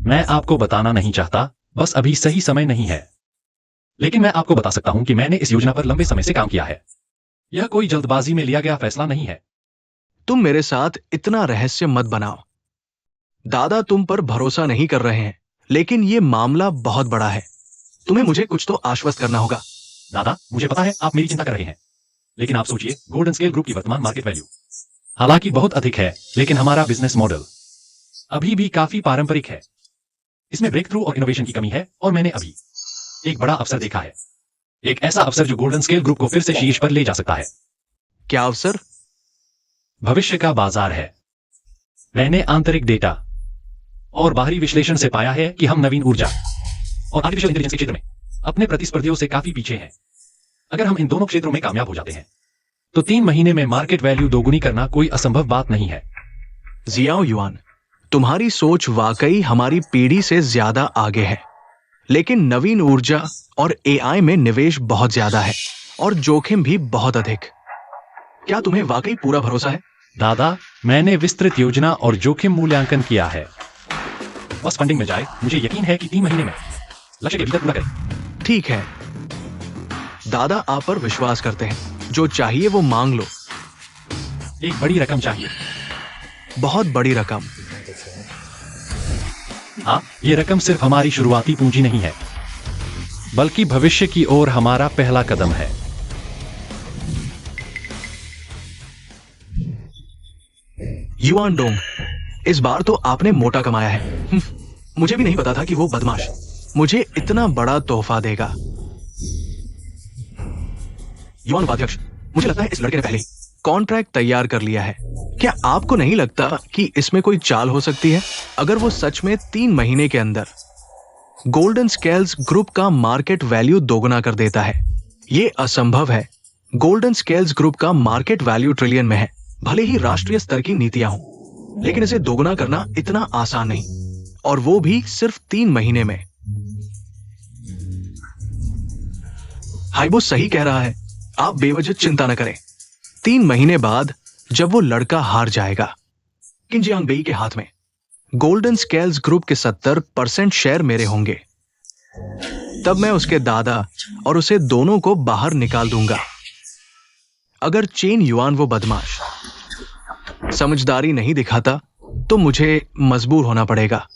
मैं आपको बताना नहीं चाहता, बस अभी सही समय नहीं है। लेकिन मैं आपको बता सकता हूं कि मैंने इस योजना पर लंबे समय से काम किया है। यह कोई जल्दबाजी में लिया गया फैसला नहीं है। तुम मेरे साथ इतना रहस्य मत बनाओ। दादा तुम पर भरोसा नहीं कर रहे हैं, लेकिन यह मामला बहुत बड़ा है। तुम्हें मुझे कुछ तो आश्वस्त करना होगा। दादा, मुझे पता है आप मेरी चिंता कर रहे हैं, लेकिन आप सोचिए गोल्डन स्केल ग्रुप की वर्तमान मार्केट वैल्यू हालांकि बहुत अधिक है, लेकिन हमारा बिजनेस मॉडल अभी भी काफी पारंपरिक है। इसमें ब्रेक थ्रू और इनोवेशन की कमी है, और मैंने अभी एक बड़ा अवसर देखा है। एक ऐसा अवसर जो गोल्डन स्केल ग्रुप को फिर से शीर्ष पर ले जा सकता है। क्या अवसर? भविष्य का बाजार है। मैंने आंतरिक डेटा और बाहरी विश्लेषण से पाया है कि हम नवीन ऊर्जा और आर्टिफिशियल इंटेलिजेंस के क्षेत्र में अपने प्रतिस्पर्धियों से काफी पीछे हैं। अगर हम इन दोनों क्षेत्रों में कामयाब हो जाते हैं, तो 3 महीने में मार्केट वैल्यू दोगुनी करना कोई असंभव बात नहीं है। जियाओ युआन, तुम्हारी सोच वाकई हमारी पीढ़ी से ज्यादा आगे है, लेकिन नवीन ऊर्जा और एआई में निवेश बहुत ज्यादा है और जोखिम भी बहुत अधिक। क्या तुम्हें वाकई पूरा भरोसा है? दादा, मैंने विस्तृत योजना और जोखिम मूल्यांकन किया है। बस फंडिंग में जाए। मुझे यकीन है कि 3 महीने में लक्ष्य के भीतर पूरा करें। ठीक है दादा, आप पर विश्वास करते हैं। जो चाहिए वो मांग लो। एक बड़ी रकम चाहिए। बहुत बड़ी रकम? हाँ, ये रकम सिर्फ हमारी शुरुआती पूंजी नहीं है, बल्कि भविष्य की ओर हमारा पहला कदम है। युआन डोंग, इस बार तो आपने मोटा कमाया है। मुझे भी नहीं पता था कि वो बदमाश मुझे इतना बड़ा तोहफा देगा। युआन उपाध्यक्ष, मुझे लगता है इस लड़के ने पहले कॉन्ट्रैक्ट तैयार कर लिया है। क्या आपको नहीं लगता कि इसमें कोई चाल हो सकती है? अगर वो सच में 3 महीने के अंदर गोल्डन स्केल्स ग्रुप का मार्केट वैल्यू दोगुना कर देता है। यह असंभव है। गोल्डन स्केल्स ग्रुप का मार्केट वैल्यू ट्रिलियन में है। भले ही राष्ट्रीय स्तर की नीतियां हों, लेकिन इसे दोगुना करना इतना आसान नहीं, और वो भी सिर्फ 3 महीने में। हाइबो सही कह रहा है, आप बेवजह चिंता न करें। 3 महीने बाद जब वो लड़का हार जाएगा किंग जियांगबेई के हाथ में, गोल्डन स्केल्स ग्रुप के 70% शेयर मेरे होंगे। तब मैं उसके दादा और उसे दोनों को बाहर निकाल दूंगा। अगर चेन युआन वो बदमाश समझदारी नहीं दिखाता, तो मुझे मजबूर होना पड़ेगा।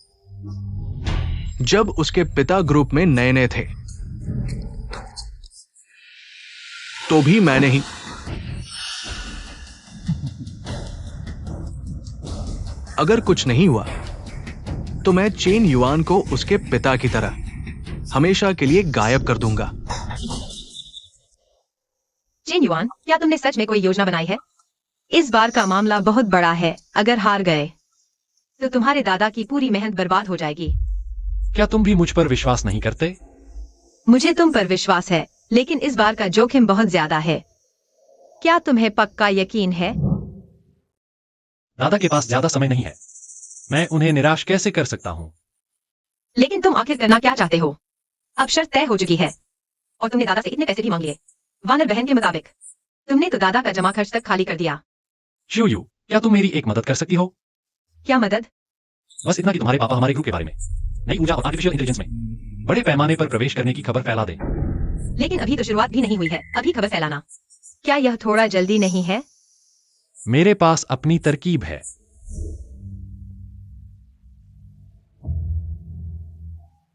जब उसके पिता ग्रुप में नए नए थे, तो भी मैं नहीं। अगर कुछ नहीं हुआ तो मैं चेन युआन को उसके पिता की तरह हमेशा के लिए गायब कर दूंगा। चेन युआन, क्या तुमने सच में कोई योजना बनाई है? इस बार का मामला बहुत बड़ा है। अगर हार गए तो तुम्हारे दादा की पूरी मेहनत बर्बाद हो जाएगी। क्या तुम भी मुझ पर विश्वास नहीं करते? मुझे तुम पर विश्वास है, लेकिन इस बार का जोखिम बहुत ज्यादा है। क्या तुम्हें पक्का यकीन है? दादा के पास ज्यादा समय नहीं है। मैं उन्हें निराश कैसे कर सकता हूँ? लेकिन तुम आखिर करना क्या चाहते हो? अब शर्त तय हो चुकी है और तुमने दादा से इतने पैसे भी मांग लिए। वानर बहन के मुताबिक तुमने तो दादा का जमा खर्च तक खाली कर दिया। शिवयू, क्या तुम मेरी एक मदद कर सकती हो? क्या मदद? बस इतना कि तुम्हारे पापा हमारे ग्रुप के बारे में, नई ऊर्जा और आर्टिफिशियल इंटेलिजेंस में बड़े पैमाने पर प्रवेश करने की खबर फैला दें। लेकिन अभी तो शुरुआत भी नहीं हुई है, अभी खबर फैलाना, क्या यह थोड़ा जल्दी नहीं है? मेरे पास अपनी तरकीब है।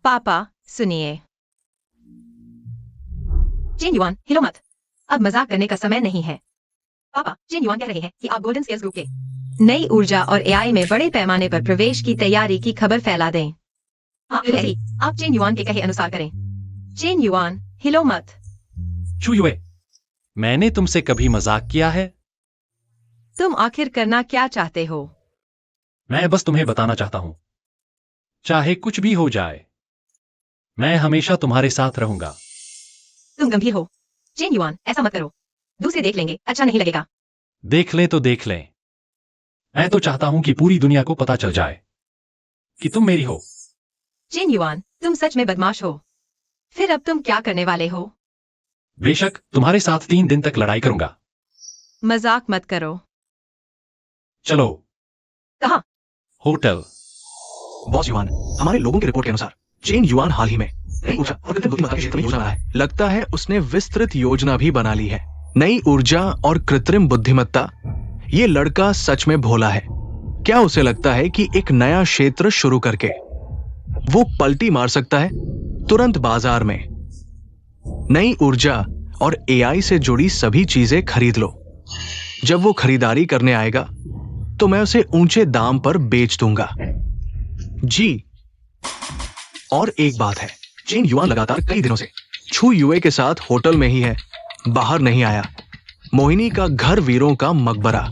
पापा सुनिए। चेन युआन, हिलो मत। अब मजाक करने का समय नहीं है। पापा, चेन युआन कह रहे हैं कि आप गोल्डन स्केल्स ग्रुप के नई ऊर्जा और एआई में बड़े पैमाने पर प्रवेश की तैयारी की खबर फैला दें। हाँ, ऐसे ही, आप चेन युआन के कहे अनुसार करें। चेन युआन, हिलो मत। चुयुए, मैंने तुमसे कभी मजाक किया है? तुम आखिर करना क्या चाहते हो? मैं बस तुम्हें बताना चाहता हूं, चाहे कुछ भी हो जाए, मैं हमेशा तुम्हारे साथ रहूंगा। तुम गंभीर हो। चेन युआन, ऐसा मत करो। दूसरे देख लेंगे, अच्छा नहीं लगेगा। देख लें तो देख लें। मैं तो चाहता हूं कि पूरी दुनिया को पता चल जाए कि तुम मेरी हो। चेन युआन, तुम सच में बदमाश हो। फिर अब तुम क्या करने वाले हो? बेशक तुम्हारे साथ 3 दिन तक लड़ाई करूंगा। मजाक मत करो। चलो। कहाँ? होटल। बॉस युआन, हमारे लोगों की रिपोर्ट के अनुसार चेन युआन हाल ही में नई ऊर्जा और कृत्रिम बुद्धिमत्ता के क्षेत्र में योजना बना है। लगता है उसने विस्तृत योजना भी बना ली है। नई ऊर्जा और कृत्रिम बुद्धिमत्ता, ये लड़का सच में भोला है। क्या उसे लगता है कि एक नया क्षेत्र शुरू करके वो पलटी मार सकता है? तुरंत बाजार में नई ऊर्जा और एआई से जुड़ी सभी चीजें खरीद लो। जब वो खरीदारी करने आएगा तो मैं उसे ऊंचे दाम पर बेच दूंगा। जी। और एक बात है, चेन युआन लगातार कई दिनों से छू युए के साथ होटल में ही है, बाहर नहीं आया। मोहिनी का घर वीरों का मकबरा,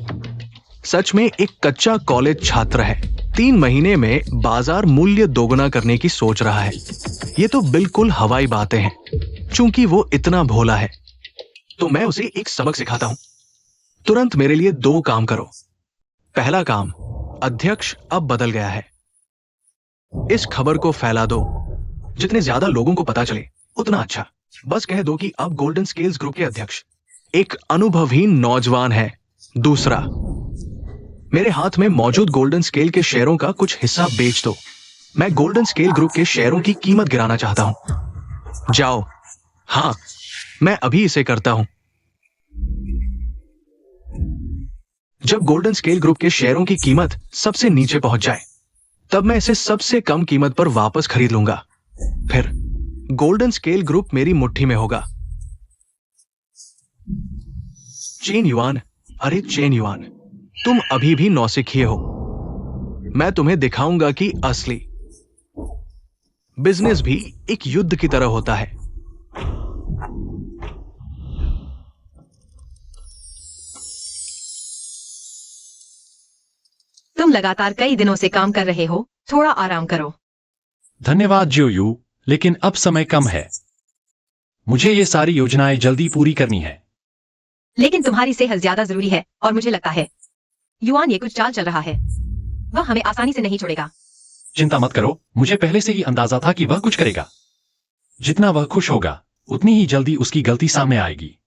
सच में एक कच्चा कॉलेज छात्र है। 3 महीने में बाजार मूल्य दोगुना करने की सोच रहा है। ये तो बिल्कुल हवाई बातें हैं, चूंकि वो इतना भोला है। तो मैं उसे एक सबक सिखाता हूं। तुरंत मेरे लिए 2 काम करो। पहला काम, अध्यक्ष अब बदल गया है। इस खबर को फैला दो। जितने ज्यादा लोगों को पता चले उतना अच्छा। बस कह दो कि अब गोल्डन स्केल्स ग्रुप के अध्यक्ष एक अनुभवहीन नौजवान है। दूसरा, मेरे हाथ में मौजूद गोल्डन स्केल के शेयरों का कुछ हिस्सा बेच दो। मैं गोल्डन स्केल ग्रुप के शेयरों की कीमत गिराना चाहता हूं। जाओ। हाँ, मैं अभी इसे करता हूं। जब गोल्डन स्केल ग्रुप के शेयरों की कीमत सबसे नीचे पहुंच जाए, तब मैं इसे सबसे कम कीमत पर वापस खरीद लूंगा। फिर गोल्डन स्केल ग्रुप मेरी मुट्ठी में होगा। चेन युआन, अरे चेन युआन, तुम अभी भी नौसिखिए हो। मैं तुम्हें दिखाऊंगा कि असली बिजनेस भी एक युद्ध की तरह होता है। तुम लगातार कई दिनों से काम कर रहे हो, थोड़ा आराम करो। धन्यवाद जियोयू, लेकिन अब समय कम है। मुझे ये सारी योजनाएं जल्दी पूरी करनी है। लेकिन तुम्हारी सेहत ज्यादा जरूरी है और मुझे लगता है युआन ये कुछ चाल चल रहा है। वह हमें आसानी से नहीं छोड़ेगा। चिंता मत करो, मुझे पहले से ही अंदाजा था कि वह कुछ करेगा। जितना वह खुश होगा उतनी ही जल्दी उसकी गलती सामने आएगी।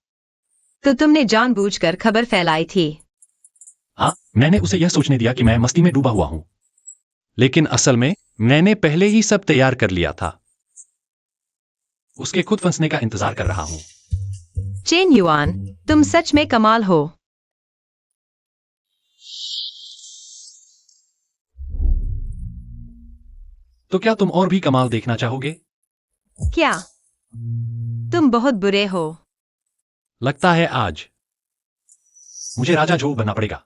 तो तुमने जानबूझकर खबर फैलाई थी? हाँ, मैंने उसे यह सोचने दिया कि मैं मस्ती में डूबा हुआ हूं, लेकिन असल में मैंने पहले ही सब तैयार कर लिया था। उसके खुद फंसने का इंतजार कर रहा हूं। चेन युआन, तुम सच में कमाल हो। तो क्या तुम और भी कमाल देखना चाहोगे? क्या? तुम बहुत बुरे हो। लगता है आज मुझे राजा जो बनना पड़ेगा।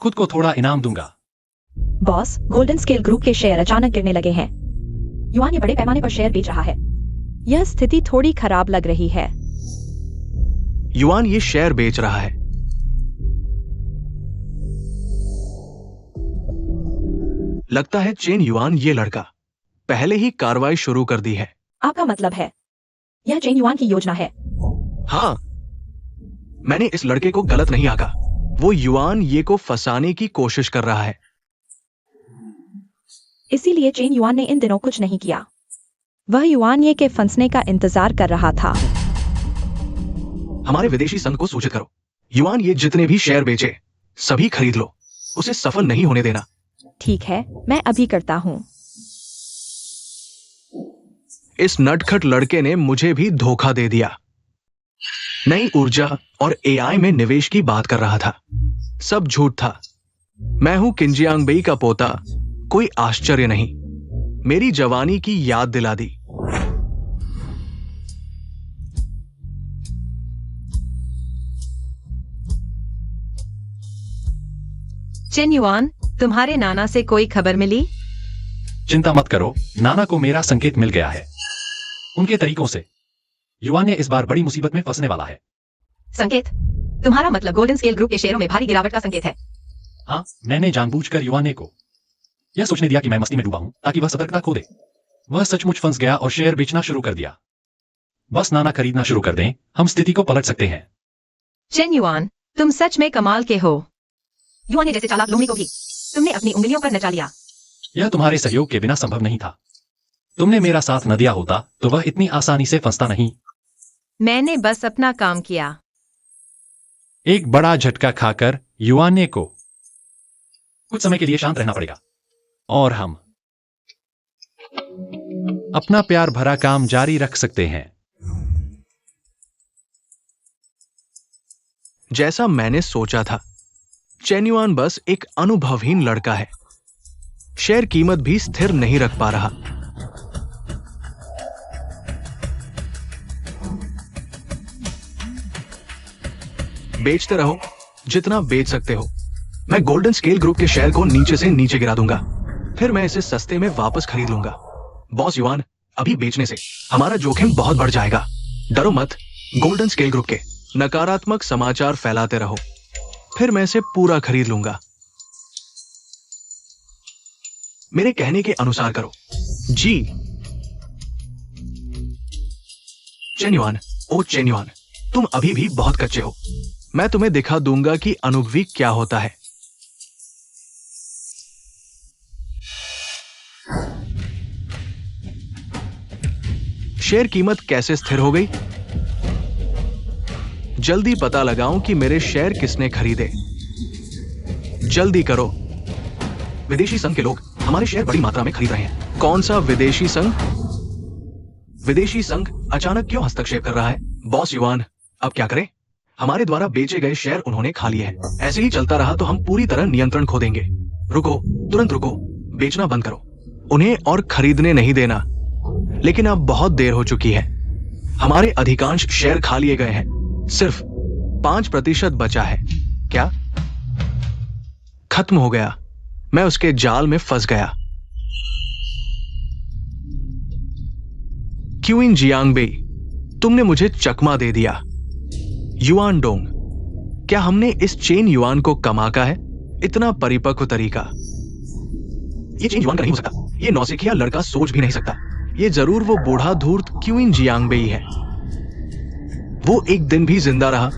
खुद को थोड़ा इनाम दूंगा। बॉस, गोल्डन स्केल ग्रुप के शेयर अचानक गिरने लगे हैं। युआन ये बड़े पैमाने पर शेयर बेच रहा है। यह स्थिति थोड़ी खराब लग रही है। युआन ये शेयर बेच रहा है। लगता है चेन युआन ये लड़का पहले ही कार्रवाई शुरू कर दी है। आपका मतलब है यह चेन युआन की योजना है? हाँ, मैंने इस लड़के को गलत नहीं आंका। वो युआन ये को फंसाने की कोशिश कर रहा है। इसीलिए चेन युआन ने इन दिनों कुछ नहीं किया। वह युआन ये के फंसने का इंतजार कर रहा था। हमारे विदेशी संघ को सूचित करो। युआन ये जितने भी शेयर बेचे सभी खरीद लो। उसे सफल नहीं होने देना। ठीक है, मैं अभी करता हूँ। इस नटखट लड़के ने मुझे भी धोखा दे दिया। नई ऊर्जा और एआई में निवेश की बात कर रहा था। सब झूठ था। मैं हूं किंजियांगबेई का पोता, कोई आश्चर्य नहीं। मेरी जवानी की याद दिला दी। चेन युआन, तुम्हारे नाना से कोई खबर मिली? चिंता मत करो, नाना को मेरा संकेत मिल गया है। उनके तरीकों से युआन ने इस बार बड़ी मुसीबत में फंसने वाला है। संकेत? तुम्हारा मतलब गोल्डन स्केल ग्रुप के शेयरों में भारी गिरावट का संकेत है? हाँ, मैंने जानबूझकर युआन को यह सोचने दिया कि मैं मस्ती में डूबा हूं ताकि वह सतर्कता खो दे। वह सचमुच फंस गया और शेयर बेचना शुरू कर दिया। बस नाना खरीदना शुरू कर दें, हम स्थिति को पलट सकते हैं। चेन युआन, तुम सच में कमाल के हो। युआन ने जैसे चालाक लोमड़ी को भी तुमने अपनी उंगलियों पर नचा लिया। यह तुम्हारे सहयोग के बिना संभव नहीं था। तुमने मेरा साथ न दिया होता तो वह इतनी आसानी से फंसता नहीं। मैंने बस अपना काम किया। एक बड़ा झटका खाकर युआन को कुछ समय के लिए शांत रहना पड़ेगा और हम अपना प्यार भरा काम जारी रख सकते हैं। जैसा मैंने सोचा था, चेन युआन बस एक अनुभवहीन लड़का है। शेयर कीमत भी स्थिर नहीं रख पा रहा। बेचते रहो जितना बेच सकते हो। मैं गोल्डन स्केल ग्रुप के शेयर को नीचे से नीचे गिरा दूंगा, फिर मैं इसे सस्ते में वापस खरीद लूंगा। बॉस युआन, अभी बेचने से हमारा जोखिम बहुत बढ़ जाएगा। डरो मत। गोल्डन स्केल ग्रुप के नकारात्मक समाचार फैलाते रहो, फिर मैं इसे पूरा खरीद लूंगा। मेरे कहने के अनुसार करो। जी। चेन युआन, ओ चेन युआन, तुम अभी भी बहुत कच्चे हो। मैं तुम्हें दिखा दूंगा कि अनुभवी क्या होता है। शेयर कीमत कैसे स्थिर हो गई? जल्दी पता लगाऊं कि मेरे शेयर किसने खरीदे। जल्दी करो। विदेशी संघ के लोग हमारे शेयर बड़ी मात्रा में खरीद रहे हैं। कौन सा विदेशी संघ? विदेशी संघ अचानक क्यों हस्तक्षेप कर रहा है? बॉस युआन, अब क्या करें? हमारे द्वारा बेचे गए शेयर उन्होंने खा लिए हैं। ऐसे ही चलता रहा तो हम पूरी तरह नियंत्रण खो देंगे। रुको, तुरंत रुको। बेचना बंद करो। उन्हें और खरीदने नहीं देना। लेकिन अब बहुत देर हो चुकी है। हमारे अधिकांश शेयर खा लिए गए हैं। सिर्फ 5% बचा है। क्या? खत्म हो गया। मैं उसके जाल में फंस गया। क्यूइन जियांगबेई, तुमने मुझे चकमा दे दिया। युआन डोंग, क्या हमने इस चेन युआन को कमाका है? इतना परिपक्व तरीका ये चेन युआन का नहीं हो सकता। ये नौसिखिया लड़का सोच भी नहीं सकता। ये जरूर वो बूढ़ा धूर्त क्यूइन जियांगबेई है। वो एक दिन भी जिंदा रहा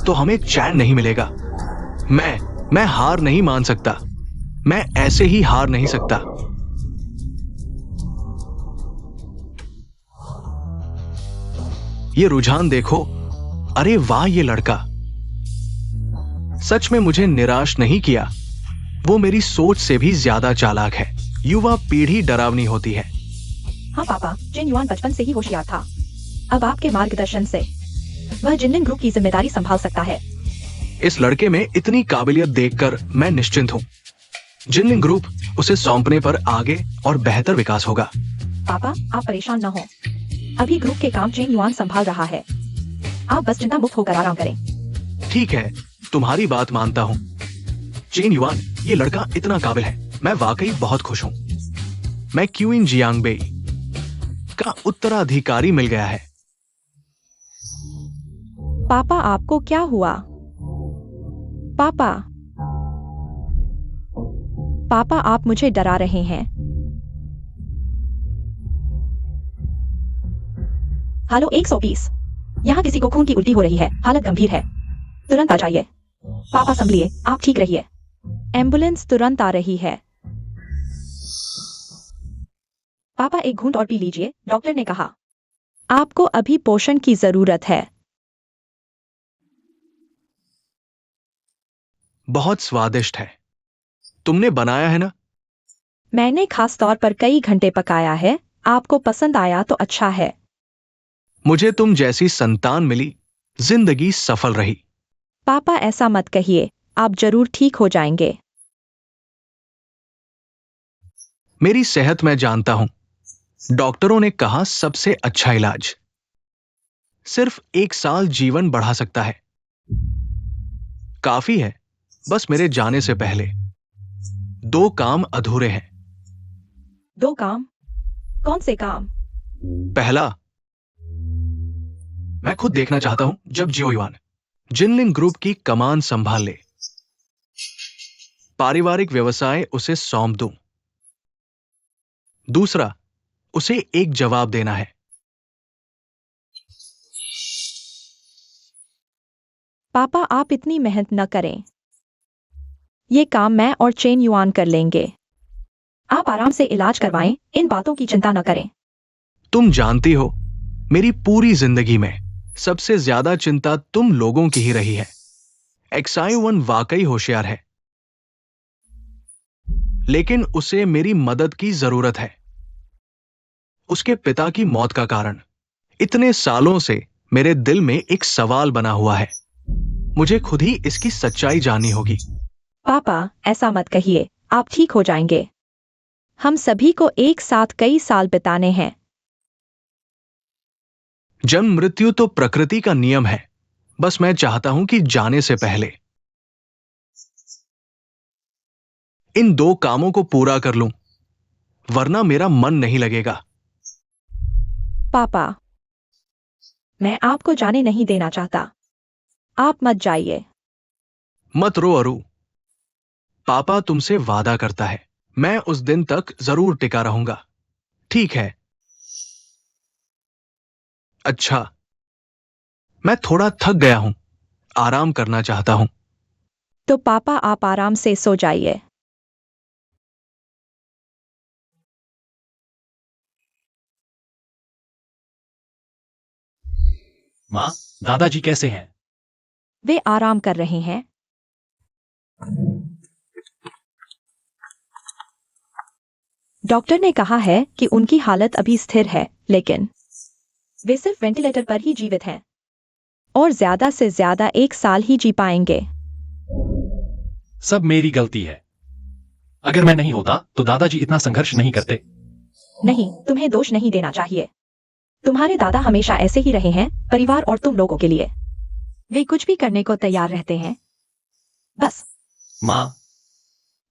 तो हमें चैन नहीं मिलेगा। मैं हार नहीं मान सकता। मैं ऐसे ही हार नहीं सकता। ये रुझान देखो। अरे वाह, ये लड़का सच में मुझे निराश नहीं किया। वो मेरी सोच से भी ज्यादा चालाक है। युवा पीढ़ी डरावनी होती है। हाँ पापा, चेन युआन बचपन से ही होशियार था। अब आपके मार्गदर्शन से वह जिनलिन ग्रुप की जिम्मेदारी संभाल सकता है। इस लड़के में इतनी काबिलियत देखकर मैं निश्चिंत हूं। जिनलिन ग्रुप उसे सौंपने पर आगे और बेहतर विकास होगा। पापा, आप परेशान न हो। अभी ग्रुप के काम चेन युआन संभाल रहा है। आप बस चिंता मुक्त होकर आराम करें। ठीक है, तुम्हारी बात मानता हूँ। चेन युआन, ये लड़का इतना काबिल है, मैं वाकई बहुत खुश हूँ। मैं क्वीन जियांगबेई का उत्तराधिकारी मिल गया है। पापा आपको क्या हुआ? पापा, पापा आप मुझे डरा रहे हैं। हेलो 120। यहाँ किसी को खून की उल्टी हो रही है, हालत गंभीर है, तुरंत आ जाइए। पापा संभलिए, आप ठीक रहिए। एम्बुलेंस तुरंत आ रही है। पापा एक घूंट और पी लीजिए, डॉक्टर ने कहा। आपको अभी पोषण की जरूरत है। बहुत स्वादिष्ट है। तुमने बनाया है ना? मैंने खास तौर पर कई घंटे पकाया है, आपको पसंद आया तो अच्छा है। मुझे तुम जैसी संतान मिली, जिंदगी सफल रही। पापा ऐसा मत कहिए, आप जरूर ठीक हो जाएंगे। मेरी सेहत मैं जानता हूं। डॉक्टरों ने कहा सबसे अच्छा इलाज सिर्फ 1 साल जीवन बढ़ा सकता है। काफी है। बस मेरे जाने से पहले 2 काम अधूरे हैं। 2 काम? कौन से काम? पहला, मैं खुद देखना चाहता हूं जब जियो युआन जिनलिंग ग्रुप की कमान संभाल ले, पारिवारिक व्यवसाय उसे सौंप दूं। दूसरा, उसे एक जवाब देना है। पापा आप इतनी मेहनत न करें, ये काम मैं और चेन युआन कर लेंगे। आप आराम से इलाज करवाएं, इन बातों की चिंता न करें। तुम जानती हो, मेरी पूरी जिंदगी में सबसे ज्यादा चिंता तुम लोगों की ही रही है। XI1 वाकई होशियार है, लेकिन उसे मेरी मदद की जरूरत है। उसके पिता की मौत का कारण इतने सालों से मेरे दिल में एक सवाल बना हुआ है। मुझे खुद ही इसकी सच्चाई जाननी होगी। पापा ऐसा मत कहिए, आप ठीक हो जाएंगे। हम सभी को एक साथ कई साल बिताने हैं। जन्म मृत्यु तो प्रकृति का नियम है। बस मैं चाहता हूं कि जाने से पहले इन 2 कामों को पूरा कर लूं, वरना मेरा मन नहीं लगेगा। पापा, मैं आपको जाने नहीं देना चाहता, आप मत जाइए। मत रो अरु। पापा तुमसे वादा करता है, मैं उस दिन तक जरूर टिका रहूंगा। ठीक है? अच्छा, मैं थोड़ा थक गया हूं, आराम करना चाहता हूं। तो पापा आप आराम से सो जाइए। माँ, दादाजी कैसे हैं? वे आराम कर रहे हैं। डॉक्टर ने कहा है कि उनकी हालत अभी स्थिर है, लेकिन वे सिर्फ वेंटिलेटर पर ही जीवित हैं और ज्यादा से ज्यादा 1 साल ही जी पाएंगे। सब मेरी गलती है। अगर मैं नहीं होता तो दादाजी इतना संघर्ष नहीं करते। नहीं, तुम्हें दोष नहीं देना चाहिए। तुम्हारे दादा हमेशा ऐसे ही रहे हैं, परिवार और तुम लोगों के लिए। वे कुछ भी करने को तैयार रहते हैं। बस माँ,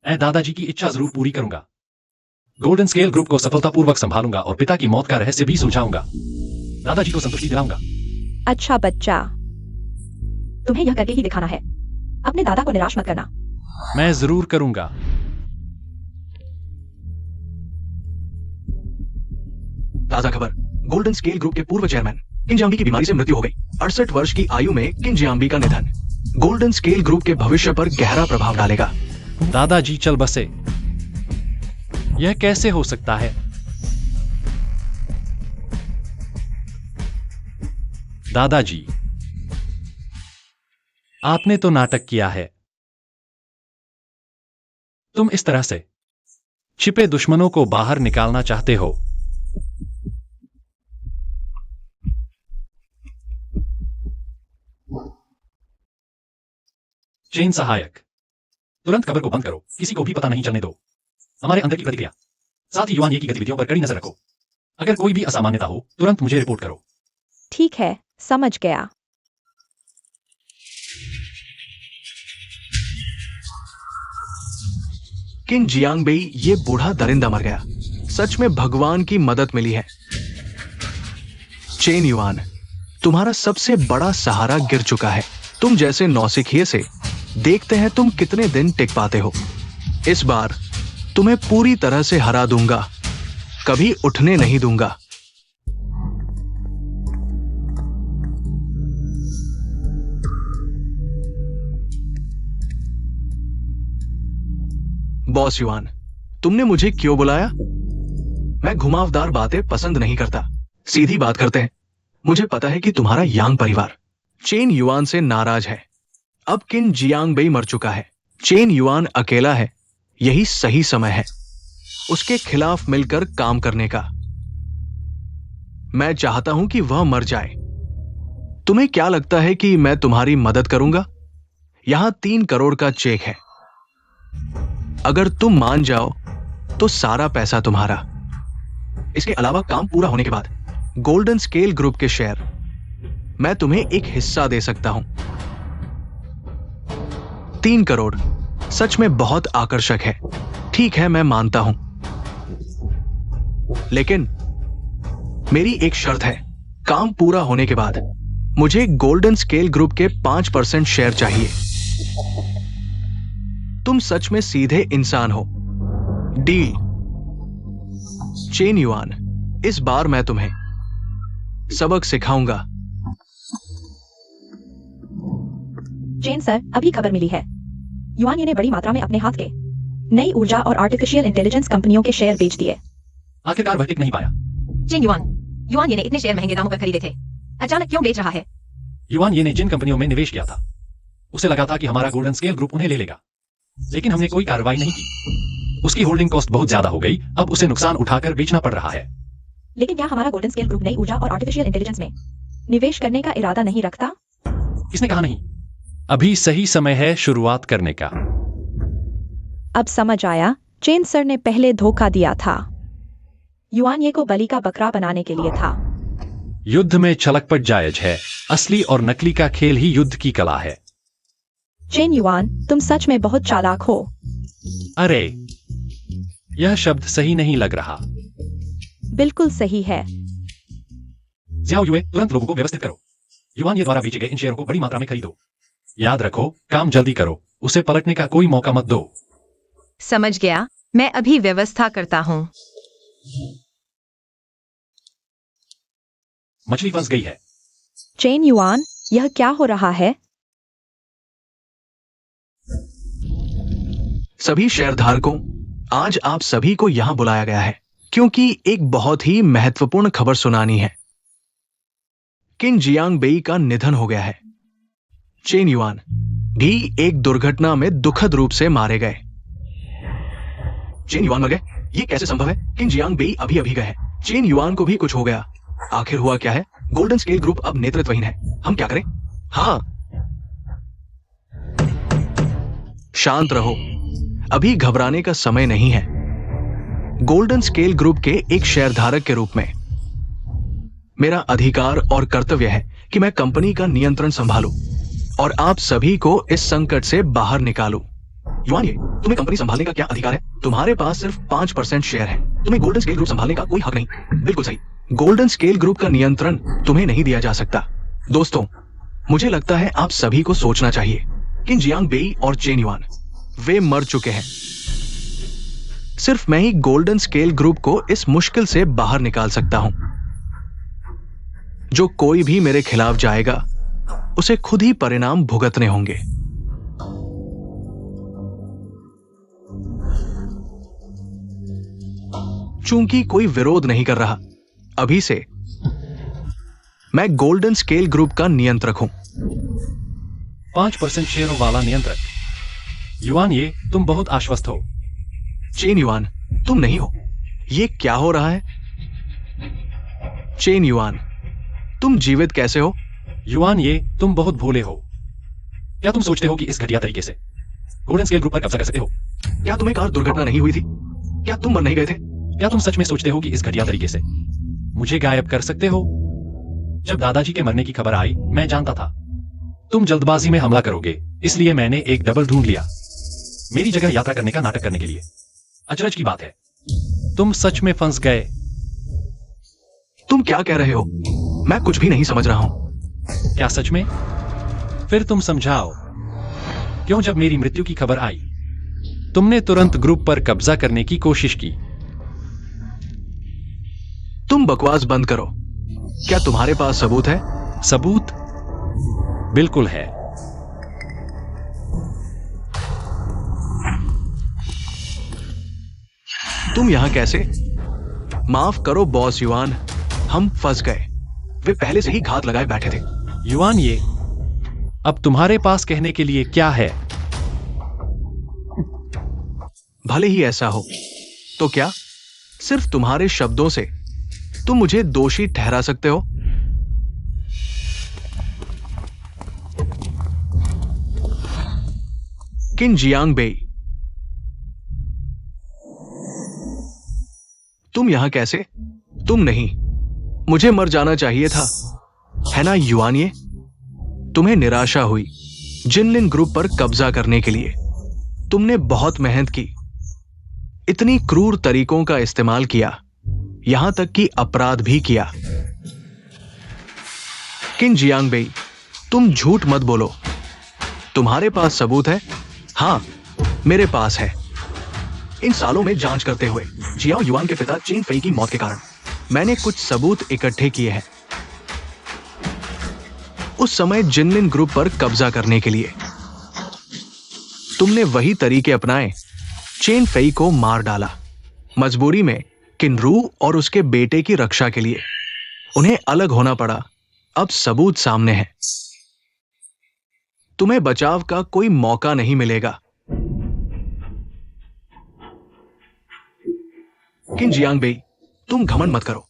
मैं दादाजी की इच्छा जरूर पूरी करूंगा। गोल्डन स्केल ग्रुप को सफलतापूर्वक संभालूंगा और पिता की मौत का रहस्य भी सुलझाऊंगा। दादाजी को संतुष्टि दिलाऊंगा। अच्छा बच्चा, तुम्हें यह करके ही दिखाना है। अपने दादा को निराश मत करना। मैं जरूर करूंगा। ताजा खबर, गोल्डन स्केल ग्रुप के पूर्व चेयरमैन किन जियांबी की बीमारी से मृत्यु हो गई। 68 वर्ष की आयु में किन जियांबी का निधन गोल्डन स्केल ग्रुप के भविष्य पर गहरा प्रभाव डालेगा। दादाजी चल बसे। यह कैसे हो सकता है? दादाजी, आपने तो नाटक किया है। तुम इस तरह से छिपे दुश्मनों को बाहर निकालना चाहते हो। चेन सहायक, तुरंत खबर को बंद करो, किसी को भी पता नहीं चलने दो। हमारे अंदर की प्रतिक्रिया, साथ ही युवान ये की गतिविधियों पर कड़ी नजर रखो। अगर कोई भी असामान्यता हो तुरंत मुझे रिपोर्ट करो। ठीक है, समझ गया। किंग जियांग बेई, ये बूढ़ा दरिंदा मर गया। सच में भगवान की मदद मिली है। चेन युआन, तुम्हारा सबसे बड़ा सहारा गिर चुका है। तुम जैसे नौसिखिए से देखते हैं तुम कितने दिन टिक पाते हो। इस बार तुम्हें पूरी तरह से हरा दूंगा, कभी उठने नहीं दूंगा। बॉस युआन, तुमने मुझे क्यों बुलाया? मैं घुमावदार बातें पसंद नहीं करता, सीधी बात करते हैं। मुझे पता है कि तुम्हारा यांग परिवार चेन युआन से नाराज है। अब किंग जियांग बेई मर चुका है, चेन युआन अकेला है। यही सही समय है उसके खिलाफ मिलकर काम करने का। मैं चाहता हूं कि वह मर जाए। तुम्हें क्या लगता है कि मैं तुम्हारी मदद करूंगा? यहां 3 करोड़ का चेक है। अगर तुम मान जाओ तो सारा पैसा तुम्हारा। इसके अलावा काम पूरा होने के बाद गोल्डन स्केल ग्रुप के शेयर मैं तुम्हें एक हिस्सा दे सकता हूं। 3 करोड़ सच में बहुत आकर्षक है। ठीक है, मैं मानता हूं, लेकिन मेरी एक शर्त है। काम पूरा होने के बाद मुझे गोल्डन स्केल ग्रुप के 5% शेयर चाहिए। तुम सच में सीधे इंसान हो। डील। चेन युआन, इस बार मैं तुम्हें सबक सिखाऊंगा। चेन सर, अभी खबर मिली है। युआन ने बड़ी मात्रा में अपने हाथ के नई ऊर्जा और आर्टिफिशियल इंटेलिजेंस कंपनियों के शेयर बेच दिए। आखिरकार वह टिक नहीं पाया। चेन युआन ये ने इतने शेयर महंगे दामों पर खरीदे थे, अचानक क्यों बेच रहा है? युआन ये ने जिन कंपनियों में निवेश किया था उसे लगा था कि हमारा गोल्डन स्केल ग्रुप उन्हें ले लेगा, लेकिन हमने कोई कार्रवाई नहीं की। उसकी होल्डिंग कॉस्ट बहुत ज्यादा हो गई, अब उसे नुकसान उठाकर बेचना पड़ रहा है। लेकिन क्या हमारा गोल्डन स्केल ग्रुप नई ऊर्जा और आर्टिफिशियल इंटेलिजेंस में निवेश करने का इरादा नहीं रखता? किसने कहा नहीं? अभी सही समय है शुरुआत करने का। अब समझ आया, चेन सर ने पहले धोखा दिया था। युआन ये को बलि का बकरा बनाने के लिए था। युद्ध में छलकपट जायज है, असली और नकली का खेल ही युद्ध की कला है। चेन युआन, तुम सच में बहुत चालाक हो। अरे, यह शब्द सही नहीं लग रहा। बिल्कुल सही है। ज़्याओ युए, तुरंत लोगों को व्यवस्थित करो। युआन ये द्वारा बेचे गए इन शेयरों को बड़ी मात्रा में खरीदो। याद रखो, काम जल्दी करो, उसे पलटने का कोई मौका मत दो। समझ गया, मैं अभी व्यवस्था करता हूँ। मछली फंस गई है। चेन युआन, यह क्या हो रहा है? सभी शेयरधारकों, आज आप सभी को यहां बुलाया गया है क्योंकि एक बहुत ही महत्वपूर्ण खबर सुनानी है। किंग जियांग बेई का निधन हो गया है। चेन युआन भी एक दुर्घटना में दुखद रूप से मारे गए। चेन युआन मर गए? ये कैसे संभव है? किंग जियांग बेई अभी अभी गए। चेन युआन को भी कुछ हो गया। आखिर हुआ क्या है? गोल्डन स्केल ग्रुप अब नेतृत्वहीन है। हम क्या करें? हाँ, शांत रहो, अभी घबराने का समय नहीं है। गोल्डन स्केल ग्रुप के एक शेयरधारक के रूप में मेरा अधिकार और कर्तव्य है कि मैं कंपनी का नियंत्रण संभालूं और आप सभी को इस संकट से बाहर निकालूं। युआन ये, तुम्हें कंपनी संभालने का क्या अधिकार है? तुम्हारे पास सिर्फ 5% शेयर है। तुम्हें गोल्डन स्केल ग्रुप संभालने का कोई हक नहीं। बिल्कुल सही, गोल्डन स्केल ग्रुप का नियंत्रण तुम्हें नहीं दिया जा सकता। दोस्तों, मुझे लगता है आप सभी को सोचना चाहिए। किंग जियांग बेई और चेन युआन, वे मर चुके हैं। सिर्फ मैं ही गोल्डन स्केल ग्रुप को इस मुश्किल से बाहर निकाल सकता हूं। जो कोई भी मेरे खिलाफ जाएगा उसे खुद ही परिणाम भुगतने होंगे। चूंकि कोई विरोध नहीं कर रहा, अभी से मैं गोल्डन स्केल ग्रुप का नियंत्रक हूं। 5% शेयरों वाला नियंत्रक। युआन ये, तुम बहुत आश्वस्त हो। चेन युआन, तुम नहीं हो। ये क्या हो रहा है? चेन युआन, तुम जीवित कैसे हो? युआन ये, तुम बहुत भोले हो। क्या तुम सोचते हो कि इस घटिया तरीके से गोल्डन स्केल ग्रुप पर कब्जा कर सकते हो? क्या तुम्हें कार दुर्घटना नहीं हुई थी? क्या तुम मर नहीं गए थे? क्या तुम सच में सोचते हो कि इस घटिया तरीके से मुझे गायब कर सकते हो? जब दादाजी के मरने की खबर आई, मैं जानता था तुम जल्दबाजी में हमला करोगे, इसलिए मैंने एक डबल ढूंढ लिया, मेरी जगह यात्रा करने का नाटक करने के लिए। अचरज की बात है, तुम सच में फंस गए। तुम क्या कह रहे हो? मैं कुछ भी नहीं समझ रहा हूं। क्या सच में? फिर तुम समझाओ, क्यों जब मेरी मृत्यु की खबर आई तुमने तुरंत ग्रुप पर कब्जा करने की कोशिश की? तुम बकवास बंद करो। क्या तुम्हारे पास सबूत है? सबूत? बिल्कुल है। तुम यहां कैसे? माफ करो बॉस युआन, हम फंस गए। वे पहले से ही घात लगाए बैठे थे। युआन, ये अब तुम्हारे पास कहने के लिए क्या है? भले ही ऐसा हो, तो क्या सिर्फ तुम्हारे शब्दों से तुम मुझे दोषी ठहरा सकते हो? किन जियांग बेई, तुम यहां कैसे? तुम नहीं, मुझे मर जाना चाहिए था, है ना युआन? ये तुम्हें निराशा हुई जिनलिन ग्रुप पर कब्जा करने के लिए। तुमने बहुत मेहनत की, इतनी क्रूर तरीकों का इस्तेमाल किया, यहां तक कि अपराध भी किया। किन जियांग बेई, तुम झूठ मत बोलो। तुम्हारे पास सबूत है? हां, मेरे पास है। इन सालों में जांच करते हुए जियाओ युआन के पिता चेन फेई की मौत के कारण मैंने कुछ सबूत इकट्ठे किए हैं। उस समय जिनलिन ग्रुप पर कब्जा करने के लिए तुमने वही तरीके अपनाए, चेन फेई को मार डाला। मजबूरी में किनरू और उसके बेटे की रक्षा के लिए उन्हें अलग होना पड़ा। अब सबूत सामने है, तुम्हें बचाव का कोई मौका नहीं मिलेगा। किन जियांग बेई, तुम घमंड मत करो।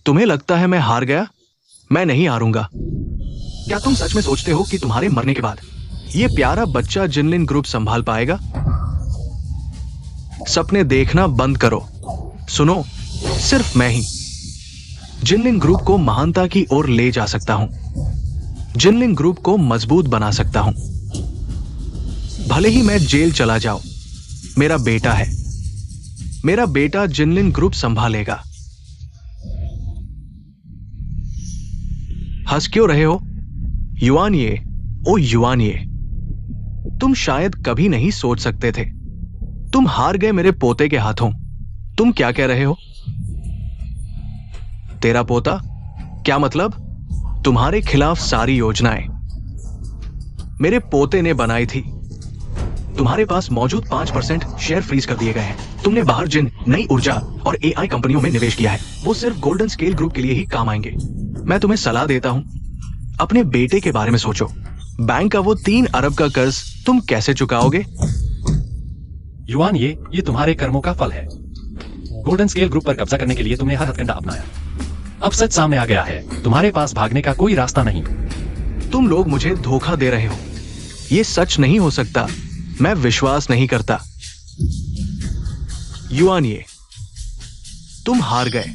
तुम्हें लगता है मैं हार गया? मैं नहीं हारूंगा। क्या तुम सच में सोचते हो कि तुम्हारे मरने के बाद यह प्यारा बच्चा जिनलिन ग्रुप संभाल पाएगा? सपने देखना बंद करो। सुनो, सिर्फ मैं ही जिनलिन ग्रुप को महानता की ओर ले जा सकता हूं, जिनलिन ग्रुप को मजबूत बना सकता हूं। भले ही मैं जेल चला जाऊं, मेरा बेटा है, मेरा बेटा जिनलिन ग्रुप संभालेगा। हंस क्यों रहे हो? युआन ये, ओ युआन ये, तुम शायद कभी नहीं सोच सकते थे। तुम हार गए मेरे पोते के हाथों। तुम क्या कह रहे हो? तेरा पोता? क्या मतलब? तुम्हारे खिलाफ सारी योजनाएं मेरे पोते ने बनाई थी। तुम्हारे पास मौजूद 5% शेयर फ्रीज कर दिए गए हैं। तुमने बाहर जिन नई ऊर्जा और एआई कंपनियों में निवेश किया है, वो सिर्फ गोल्डन स्केल ग्रुप के लिए ही काम आएंगे। मैं तुम्हें सलाह देता हूं, अपने बेटे के बारे में सोचो। बैंक का वो 3 अरब का कर्ज तुम कैसे चुकाओगे? युआन, ये तुम्हारे कर्मों का फल है। गोल्डन स्केल ग्रुप पर कब्जा करने के लिए तुमने हर हथकंडा अपनाया। अब सच सामने आ गया है, तुम्हारे पास भागने का कोई रास्ता नहीं। तुम लोग मुझे धोखा दे रहे हो। ये सच नहीं हो सकता, मैं विश्वास नहीं करता। युआन ये, तुम हार गए।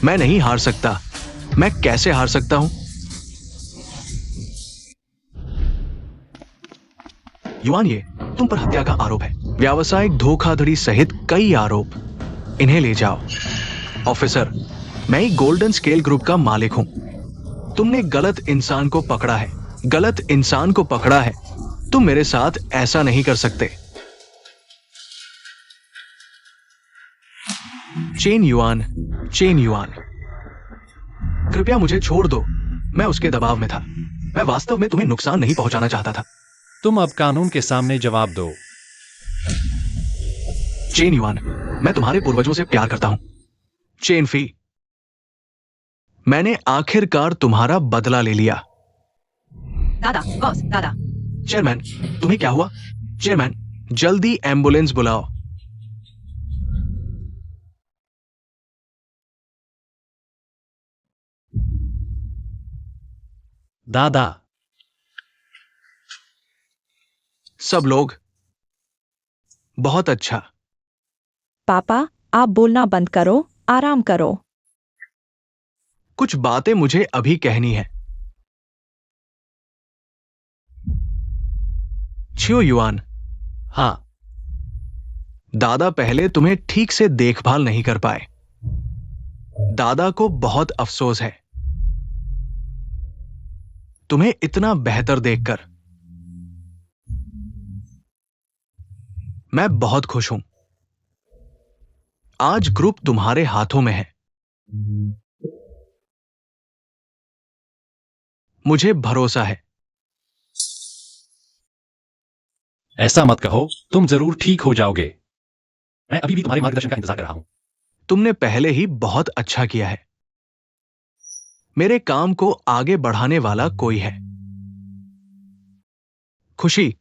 मैं नहीं हार सकता। मैं कैसे हार सकता हूं? युआन ये, तुम पर हत्या का आरोप है, व्यावसायिक धोखाधड़ी सहित कई आरोप। इन्हें ले जाओ। ऑफिसर, मैं ही गोल्डन स्केल ग्रुप का मालिक हूं। तुमने गलत इंसान को पकड़ा है, गलत इंसान को पकड़ा है। तुम मेरे साथ ऐसा नहीं कर सकते। चेन युआन, चेन युआन, कृपया मुझे छोड़ दो। मैं उसके दबाव में था। मैं वास्तव में तुम्हें नुकसान नहीं पहुंचाना चाहता था। तुम अब कानून के सामने जवाब दो। चेन युआन, मैं तुम्हारे पूर्वजों से प्यार करता हूं। चेन फी, मैंने आखिरकार तुम्हारा बदला ले लिया। दादा, बॉस, दादा। चेयरमैन, तुम्हें क्या हुआ? चेयरमैन, जल्दी एम्बुलेंस बुलाओ। दादा। सब लोग बहुत अच्छा। पापा, आप बोलना बंद करो, आराम करो। कुछ बातें मुझे अभी कहनी है। छियो युआन, हाँ। दादा पहले तुम्हें ठीक से देखभाल नहीं कर पाए। दादा को बहुत अफसोस है तुम्हें इतना बेहतर देखकर। मैं बहुत खुश हूं। आज ग्रुप तुम्हारे हाथों में है। मुझे भरोसा है। ऐसा मत कहो, तुम जरूर ठीक हो जाओगे। मैं अभी भी तुम्हारे मार्गदर्शन का इंतजार कर रहा हूं। तुमने पहले ही बहुत अच्छा किया है। मेरे काम को आगे बढ़ाने वाला कोई है। खुशी।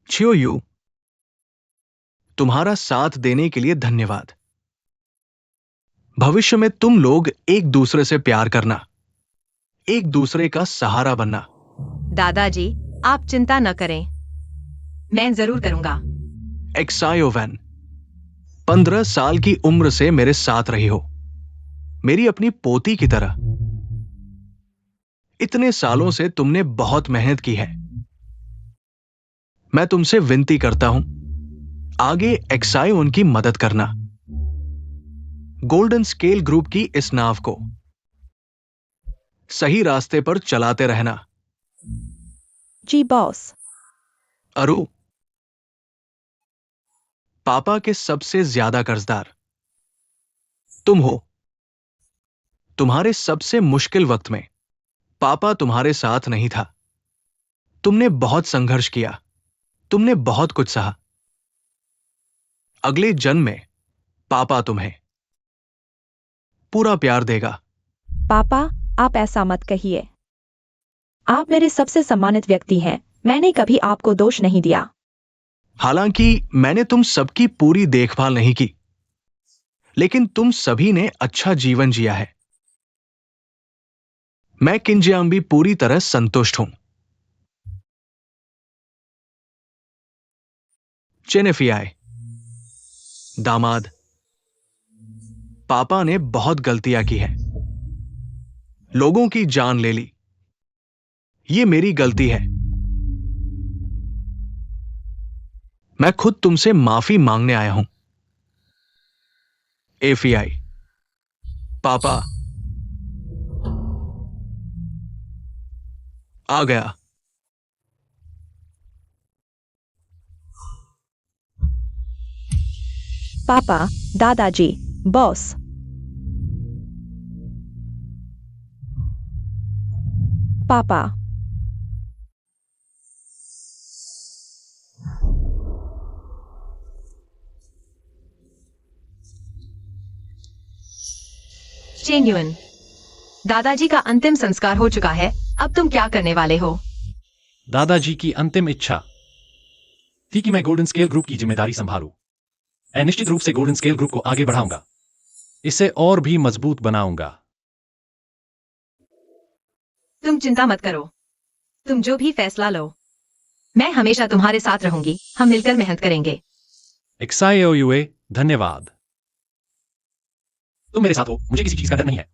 छियो यू, तुम्हारा साथ देने के लिए धन्यवाद। भविष्य में तुम लोग एक दूसरे से प्यार करना, एक दूसरे का सहारा बनना। दादाजी, आप चिंता न करें, मैं जरूर करूंगा। एक्सायोवैन, 15 साल की उम्र से मेरे साथ रही हो, मेरी अपनी पोती की तरह। इतने सालों से तुमने बहुत मेहनत की है। मैं तुमसे विनती करता हूं, आगे एक्सायोन की मदद करना। गोल्डन स्केल ग्रुप की इस नाव को सही रास्ते पर चलाते रहना। जी बॉस। अरु, पापा के सबसे ज्यादा कर्जदार तुम हो। तुम्हारे सबसे मुश्किल वक्त में पापा तुम्हारे साथ नहीं था। तुमने बहुत संघर्ष किया, तुमने बहुत कुछ सहा। अगले जन्म में पापा तुम्हें पूरा प्यार देगा। पापा, आप ऐसा मत कहिए। आप मेरे सबसे सम्मानित व्यक्ति हैं। मैंने कभी आपको दोष नहीं दिया। हालांकि मैंने तुम सबकी पूरी देखभाल नहीं की, लेकिन तुम सभी ने अच्छा जीवन जिया है। मैं किंजियांबी पूरी तरह संतुष्ट हूं। चेनेफियाई, दामाद, पापा ने बहुत गलतियां की हैं। लोगों की जान ले ली, ये मेरी गलती है। मैं खुद तुमसे माफी मांगने आया हूं। एफीआई, पापा आ गया। पापा, दादाजी, बॉस। पापा, चेन्युन, दादाजी का अंतिम संस्कार हो चुका है। अब तुम क्या करने वाले हो? दादाजी की अंतिम इच्छा थी कि मैं गोल्डन स्केल ग्रुप की जिम्मेदारी संभालूं। मैं निश्चित रूप से गोल्डन स्केल ग्रुप को आगे बढ़ाऊंगा, इसे और भी मजबूत बनाऊंगा। तुम चिंता मत करो, तुम जो भी फैसला लो, मैं हमेशा तुम्हारे साथ रहूंगी। हम मिलकर मेहनत करेंगे। एक्सायोयुए, धन्यवाद। तुम मेरे साथ हो, मुझे किसी चीज का डर नहीं है।